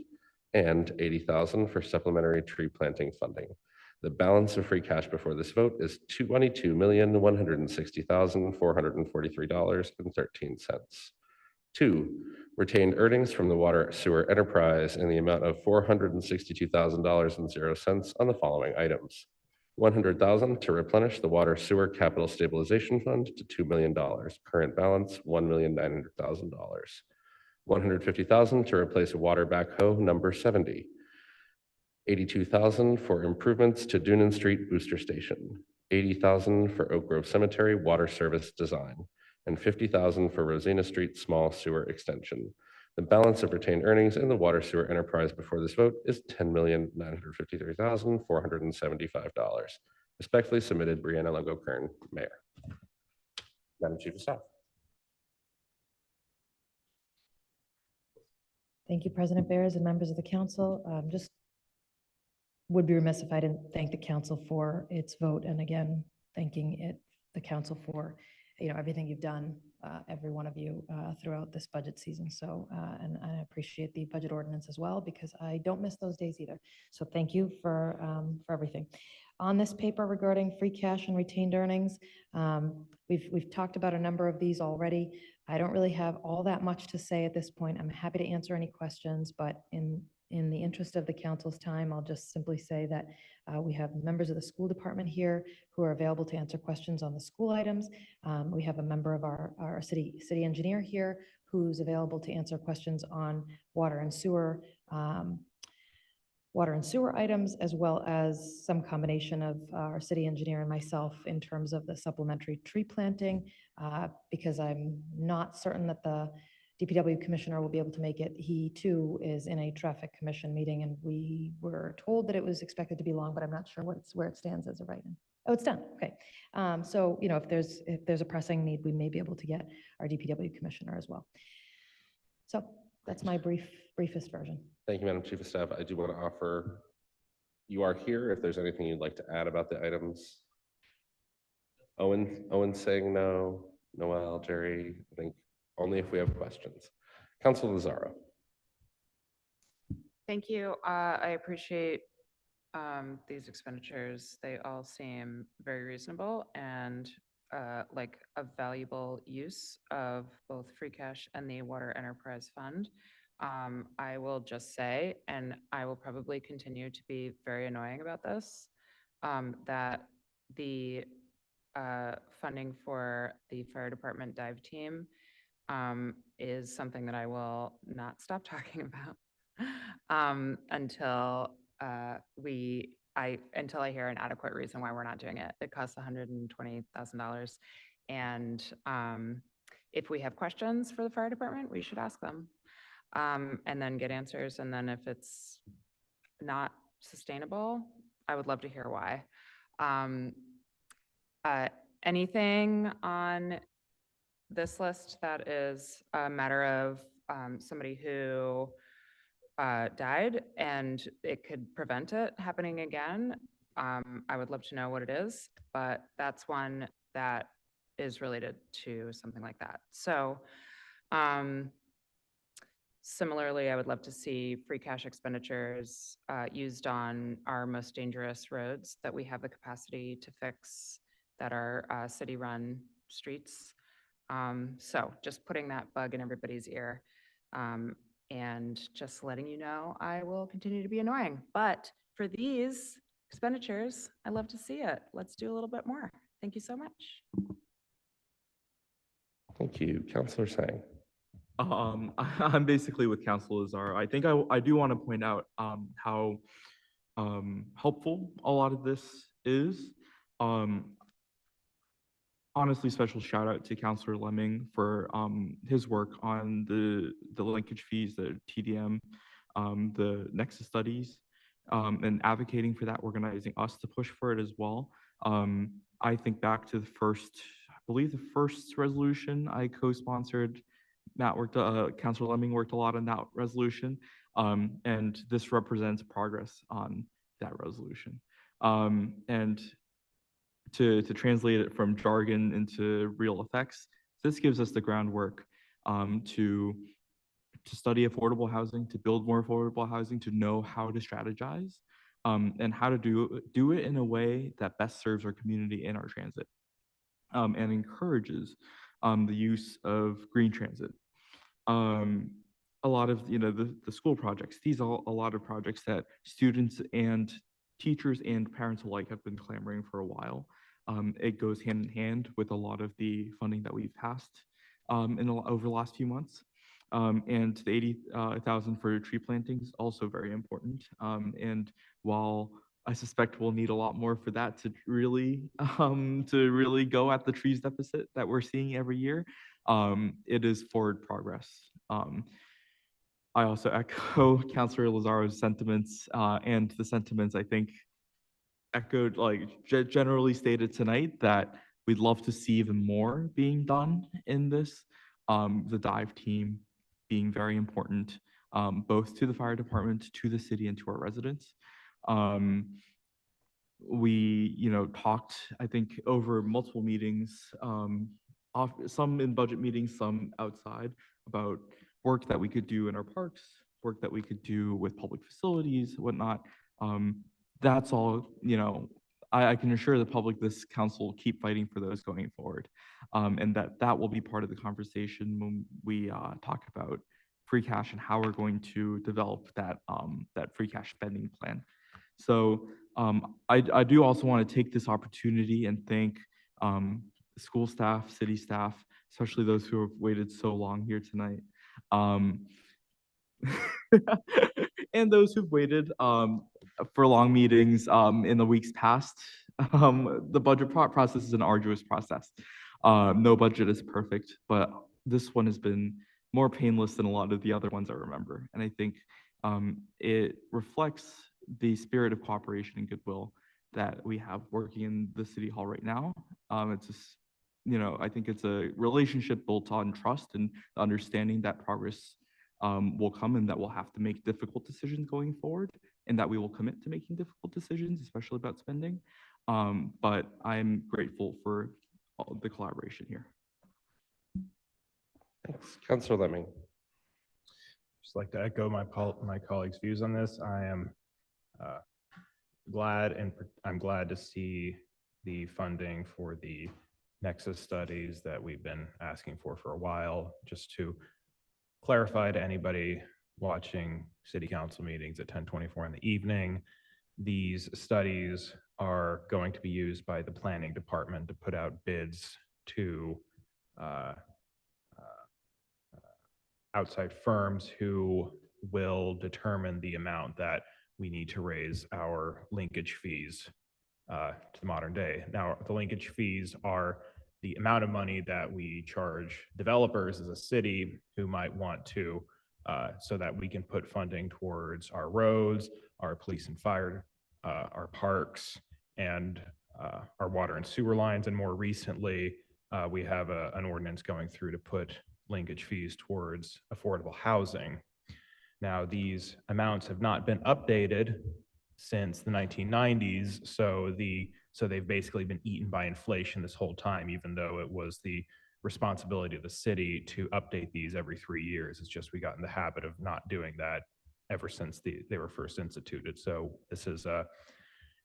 and $80,000 for supplementary tree planting funding. The balance of free cash before this vote is $22,160,443.13. 2, retained earnings from the water sewer enterprise in the amount of $462,000.00 on the following items. $100,000 to replenish the water sewer capital stabilization fund to $2 million. Current balance, $1,900,000. $150,000 to replace water backhoe number 70. $82,000 for improvements to Dunan Street Booster Station. $80,000 for Oak Grove Cemetery water service design, and $50,000 for Rosina Street small sewer extension. The balance of retained earnings in the water sewer enterprise before this vote is $10,953,475. Respectfully submitted, Brianna Longo Kern, Mayor. Madam Chief of Staff. Thank you, President Bears and members of the council. Just would be remiss if I didn't thank the council for its vote, and again, thanking the council for everything you've done, every one of you throughout this budget season. So, and I appreciate the budget ordinance as well, because I don't miss those days either. So thank you for everything. On this paper regarding free cash and retained earnings, we've talked about a number of these already. I don't really have all that much to say at this point. I'm happy to answer any questions, but in the interest of the council's time, I'll just simply say that we have members of the school department here who are available to answer questions on the school items. We have a member of our city engineer here who's available to answer questions on water and sewer items, as well as some combination of our city engineer and myself in terms of the supplementary tree planting, because I'm not certain that the DPW commissioner will be able to make it. He too is in a traffic commission meeting, and we were told that it was expected to be long, but I'm not sure where it stands as of right now. Oh, it's done. Okay. So, if there's a pressing need, we may be able to get our DPW commissioner as well. So that's my briefest version. Thank you, Madam Chief of Staff. I do want to offer, you are here if there's anything you'd like to add about the items. Owen saying no. Noel, Jerry, I think only if we have questions. Councilor Lozaro. Thank you. I appreciate these expenditures. They all seem very reasonable and like a valuable use of both free cash and the water enterprise fund. I will just say, and I will probably continue to be very annoying about this, that the funding for the fire department dive team is something that I will not stop talking about until until I hear an adequate reason why we're not doing it. It costs $120,000, and if we have questions for the fire department, we should ask them, and then get answers. And then if it's not sustainable, I would love to hear why. Anything on this list that is a matter of somebody who died and it could prevent it happening again, I would love to know what it is, but that's one that is related to something like that. So similarly, I would love to see free cash expenditures used on our most dangerous roads that we have the capacity to fix, that are city-run streets. So just putting that bug in everybody's ear, and just letting you know, I will continue to be annoying. But for these expenditures, I love to see it. Let's do a little bit more. Thank you so much. Thank you. Councilor Sang. I'm basically with Councilor Lozaro. I think I do want to point out how helpful a lot of this is. Honestly, special shout out to Councilor Lemming for his work on the linkage fees, the TDM, the Nexus studies, and advocating for that, organizing us to push for it as well. I think back to I believe the first resolution I co-sponsored. Councilor Lemming worked a lot on that resolution, and this represents progress on that resolution. And to translate it from jargon into real effects, this gives us the groundwork to study affordable housing, to build more affordable housing, to know how to strategize. and how to do it in a way that best serves our community and our transit, and encourages the use of green transit. A lot of the school projects. These are a lot of projects that students and teachers and parents alike have been clamoring for a while. It goes hand in hand with a lot of the funding that we've passed over the last few months. And the 80,000 for tree plantings also very important. And while I suspect we'll need a lot more for that to really go at the trees deficit that we're seeing every year, it is forward progress. I also echo Councilor Lazaro's sentiments and the sentiments I think echoed, generally stated tonight, that we'd love to see even more being done in this. The dive team being very important, both to the fire department, to the city, and to our residents. We, talked, I think, over multiple meetings, some in budget meetings, some outside, about work that we could do in our parks, work that we could do with public facilities, whatnot. That's all, I can assure the public, this council will keep fighting for those going forward. And that will be part of the conversation when we talk about free cash and how we're going to develop that free cash spending plan. So I do also want to take this opportunity and thank school staff, city staff, especially those who have waited so long here tonight. And those who've waited for long meetings in the weeks past. The budget process is an arduous process. No budget is perfect, but this one has been more painless than a lot of the other ones I remember. And I think it reflects the spirit of cooperation and goodwill that we have working in the city hall right now. It's just, I think it's a relationship built on trust and understanding that progress will come, and that we'll have to make difficult decisions going forward, and that we will commit to making difficult decisions, especially about spending. But I'm grateful for all the collaboration here. Thanks. Councilor Lemming. Just like to echo my colleagues' views on this. I am I'm glad to see the funding for the Nexus studies that we've been asking for a while. Just to clarify to anybody watching city council meetings at 10:24 in the evening, these studies are going to be used by the planning department to put out bids to outside firms who will determine the amount that we need to raise our linkage fees to the modern day. Now, the linkage fees are the amount of money that we charge developers as a city who might want to, so that we can put funding towards our roads, our police and fire, our parks, and our water and sewer lines. And more recently, we have an ordinance going through to put linkage fees towards affordable housing. Now, these amounts have not been updated since the 1990s, so they've basically been eaten by inflation this whole time, even though it was the responsibility of the city to update these every 3 years. It's just we got in the habit of not doing that ever since they were first instituted. So this is a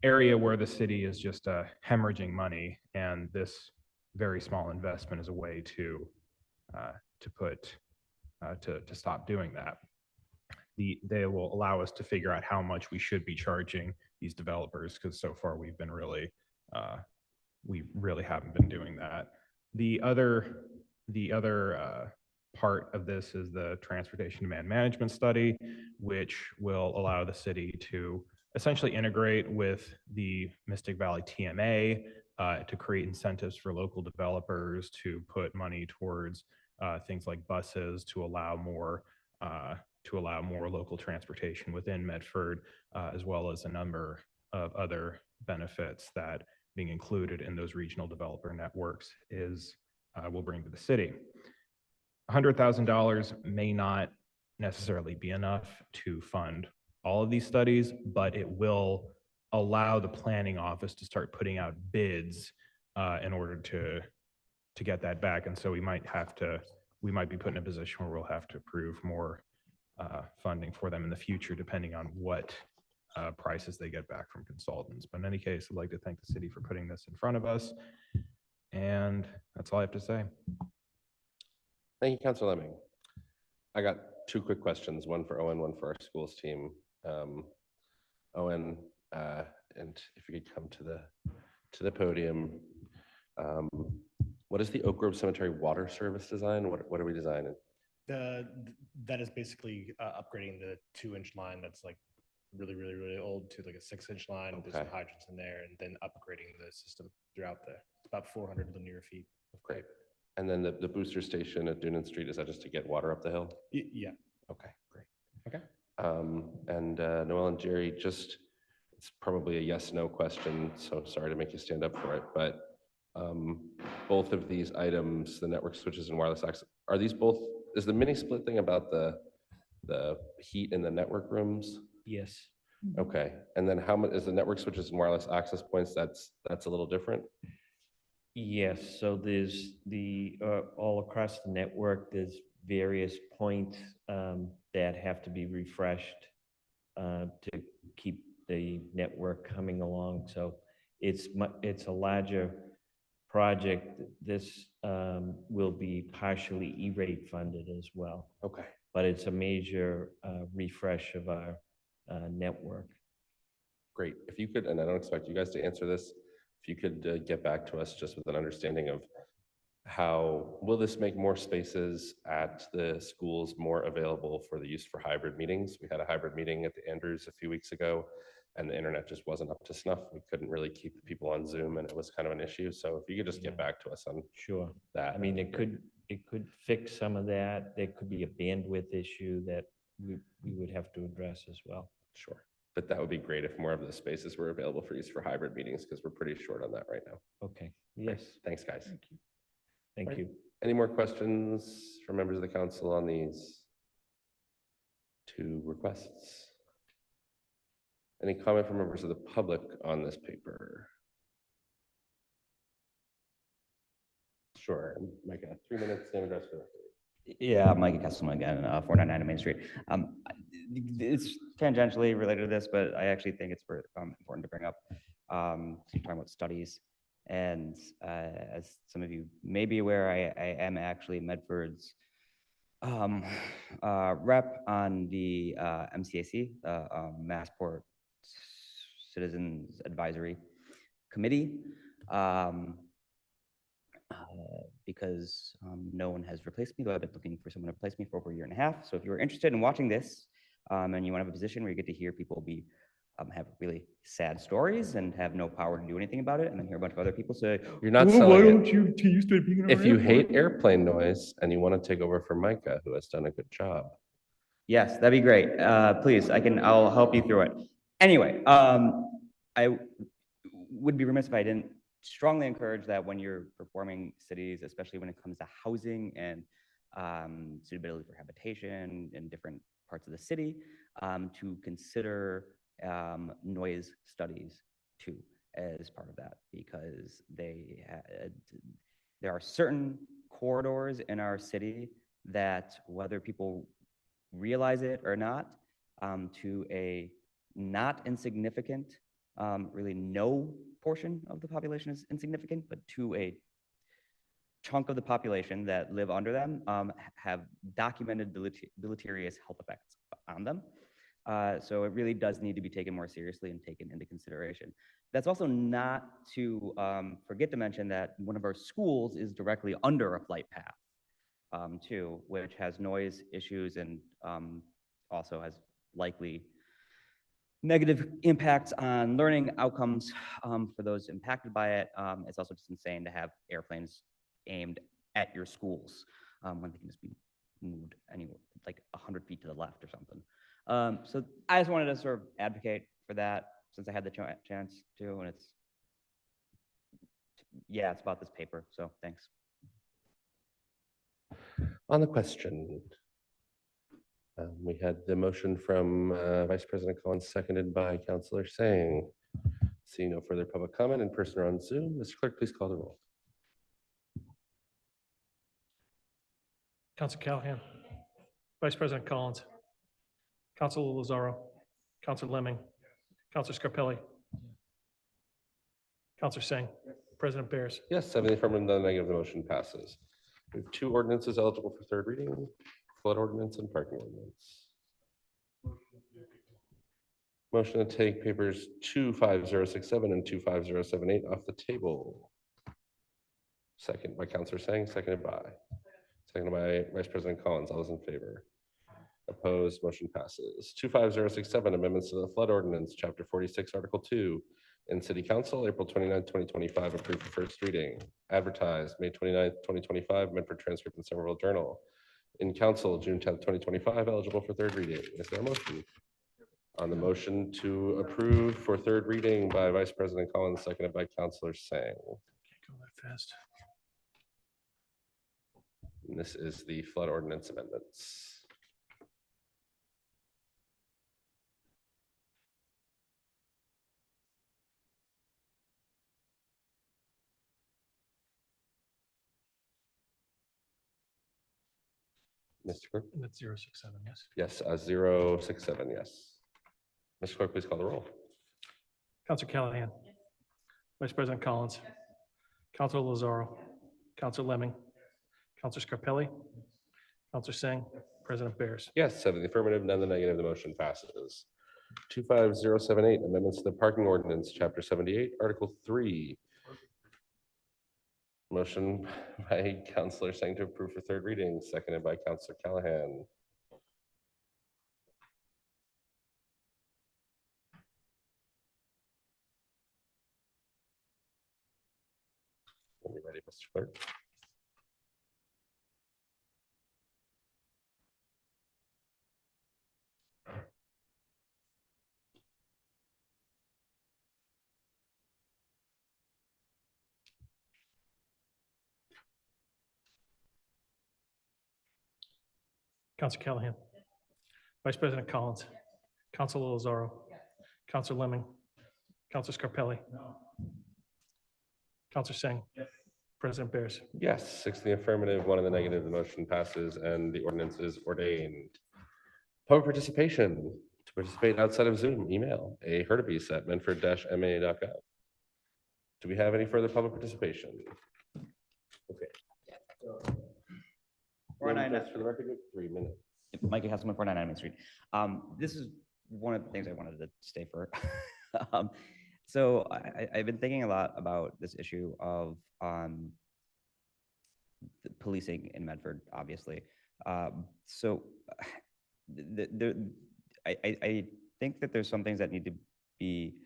area where the city is just hemorrhaging money, and this very small investment is a way to stop doing that. They will allow us to figure out how much we should be charging these developers, because so far we really haven't been doing that. The other part of this is the transportation demand management study, which will allow the city to essentially integrate with the Mystic Valley TMA to create incentives for local developers to put money towards things like buses, to allow more local transportation within Medford, as well as a number of other benefits that being included in those regional developer networks will bring to the city. $100,000 may not necessarily be enough to fund all of these studies, but it will allow the planning office to start putting out bids in order to get that back. And so we might be put in a position where we'll have to approve more funding for them in the future, depending on what prices they get back from consultants. But in any case, I'd like to thank the city for putting this in front of us. And that's all I have to say. Thank you, Councilor Lemming. I got two quick questions, one for Owen, one for our schools team. Owen, and if you could come to the podium. What is the Oak Grove Cemetery water service design? What are we designing? That is basically upgrading the 2-inch line that's like really old to like a 6-inch line. There's some hydrants in there, and then upgrading the system throughout there. It's about 400 linear feet. Great. And then the booster station at Dunan Street, is that just to get water up the hill? Yeah. Okay, great. Okay. And Noel and Jerry, just, it's probably a yes/no question, so sorry to make you stand up for it, but both of these items, the network switches and wireless access, are these both, is the mini split thing about the heat in the network rooms? Yes. Okay, and then how much is the network switches and wireless access points? That's a little different? Yes, so there's all across the network, there's various points that have to be refreshed to keep the network coming along. So it's a larger project. This will be partially E-rate funded as well. Okay. But it's a major refresh of our network. Great. If you could, and I don't expect you guys to answer this, if you could get back to us just with an understanding of how will this make more spaces at the schools more available for the use for hybrid meetings? We had a hybrid meeting at the Andrews a few weeks ago, and the internet just wasn't up to snuff. We couldn't really keep the people on Zoom, and it was kind of an issue. So if you could just get back to us on Sure. that. I mean, it could fix some of that. There could be a bandwidth issue that we would have to address as well. Sure. But that would be great if more of the spaces were available for use for hybrid meetings, because we're pretty short on that right now. Okay. Yes. Thanks, guys. Thank you. Thank Right. you. Any more questions from members of the council on these two requests? Any comment from members of the public on this paper? Sure. Micah, 3 minutes, name, address for the record. Yeah, Micah Kesselman again, 499 Main Street. It's tangentially related to this, but I actually think it's important to bring up. So you're talking about studies, and as some of you may be aware, I am actually Medford's rep on the MCAC, Massport Citizens Advisory Committee. Because no one has replaced me, though I've been looking for someone to replace me for over a year and a half. So if you're interested in watching this and you want to have a position where you get to hear people have really sad stories and have no power to do anything about it, and then hear a bunch of other people say, You're not "Oh, selling why it. don't you used to being in If our you airport?" hate airplane noise and you want to take over for Micah, who has done a good job. Yes, that'd be great. Please, I'll help you through it. Anyway, I would be remiss if I didn't strongly encourage that when you're performing cities, especially when it comes to housing and suitability for habitation in different parts of the city, to consider noise studies too as part of that, because there are certain corridors in our city that, whether people realize it or not, to a not insignificant, really no portion of the population is insignificant, but to a chunk of the population that live under them, have documented deleterious health effects on them. So it really does need to be taken more seriously and taken into consideration. That's also not to forget to mention that one of our schools is directly under a flight path too, which has noise issues and also has likely negative impacts on learning outcomes for those impacted by it. It's also just insane to have airplanes aimed at your schools when they can just be moved anywhere, like 100 feet to the left or something. So I just wanted to sort of advocate for that since I had the chance to, and it's about this paper, so thanks. On the question, we had the motion from Vice President Collins, seconded by Councillor Sang. Seeing no further public comment in person or on Zoom, Mr. Clerk, please call the roll. Council Callahan, Vice President Collins, Council Lozaro, Council Lemming, Counselor Scarpelli? Counselor Singh? President Bears? Yes, 7 in the affirmative, none negative, the motion passes. We have 2 ordinances eligible for third reading, flood ordinance and parking ordinance. Motion to take papers 25067 and 25078 off the table. Second by Counselor Singh, seconded by Vice President Collins. All those in favor? Opposed, motion passes. 25067, amendments to the flood ordinance, chapter 46, article 2, in City Council, April 29, 2025, approved for first reading. Advertised, May 29, 2025, meant for transcript in Somerville Journal. In Council, June 10, 2025, eligible for third reading. Is there a motion? On the motion to approve for third reading by Vice President Collins, seconded by Counselor Singh. Can't go that fast. And this is the flood ordinance amendments. Mr. Clerk? And that's 067, yes. Yes, 067, yes. Mr. Clerk, please call the roll. Counselor Callahan? Vice President Collins? Counselor Lazaro? Counselor Lemming? Counselor Scarpelli? Counselor Singh? President Bears? Yes, 7 in the affirmative, none in the negative, the motion passes. 25078, amendments to the parking ordinance, chapter 78, article 3. Motion by Counselor Singh to approve for third reading, seconded by Counselor Callahan. Are you ready, Mr. Clerk? Counselor Callahan? Vice President Collins? Counselor Lazaro? Counselor Lemming? Counselor Scarpelli? Counselor Singh? President Bears? Yes, 6 in the affirmative, 1 in the negative, the motion passes and the ordinance is ordained. Public participation. To participate outside of Zoom, email ahurtubise@menford-ma.gov. Do we have any further public participation? Okay. Just for the record, 3 minutes. Micah Hesselman, 499 Main Street. This is one of the things I wanted to stay for. So I've been thinking a lot about this issue of the policing in Medford, obviously. So I think that there's some things that need to be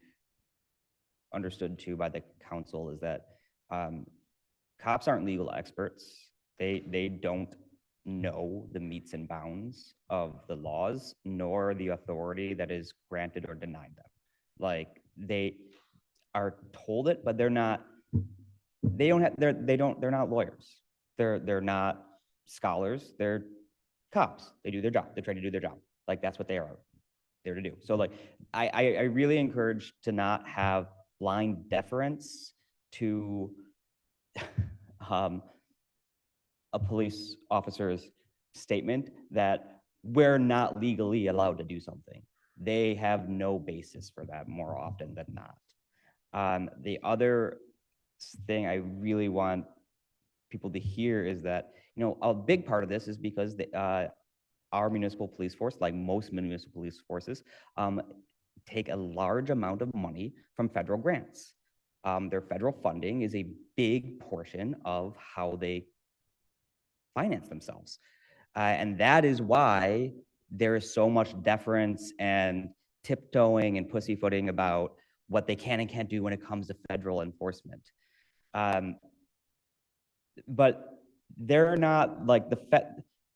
understood too by the council, is that cops aren't legal experts. They don't know the metes and bounds of the laws, nor the authority that is granted or denied them. Like, they are told it, but they're not lawyers. They're not scholars. They're cops. They do their job. They try to do their job. Like, that's what they are there to do. So like, I really encourage to not have blind deference to a police officer's statement that we're not legally allowed to do something. They have no basis for that more often than not. The other thing I really want people to hear is that, you know, a big part of this is because our municipal police force, like most municipal police forces, take a large amount of money from federal grants. Their federal funding is a big portion of how they finance themselves. And that is why there is so much deference and tiptoeing and pussyfooting about what they can and can't do when it comes to federal enforcement. But they're not like the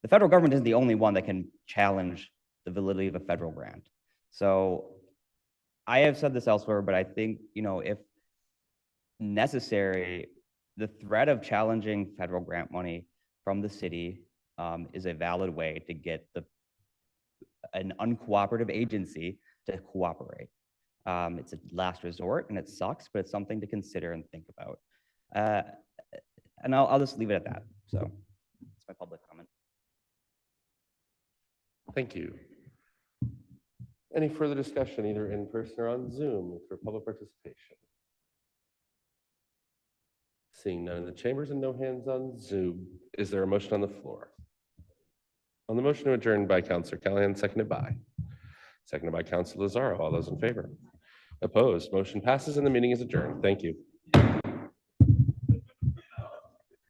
federal government isn't the only one that can challenge the validity of a federal grant. So I have said this elsewhere, but I think, you know, if necessary, the threat of challenging federal grant money from the city is a valid way to get an uncooperative agency to cooperate. It's a last resort and it sucks, but it's something to consider and think about. And I'll just leave it at that. So that's my public comment. Thank you. Any further discussion, either in person or on Zoom for public participation? Seeing none in the chambers and no hands on Zoom, is there a motion on the floor? On the motion to adjourn by Counselor Callahan, seconded by Counselor Lazaro. All those in favor? Opposed? Motion passes and the meeting is adjourned. Thank you.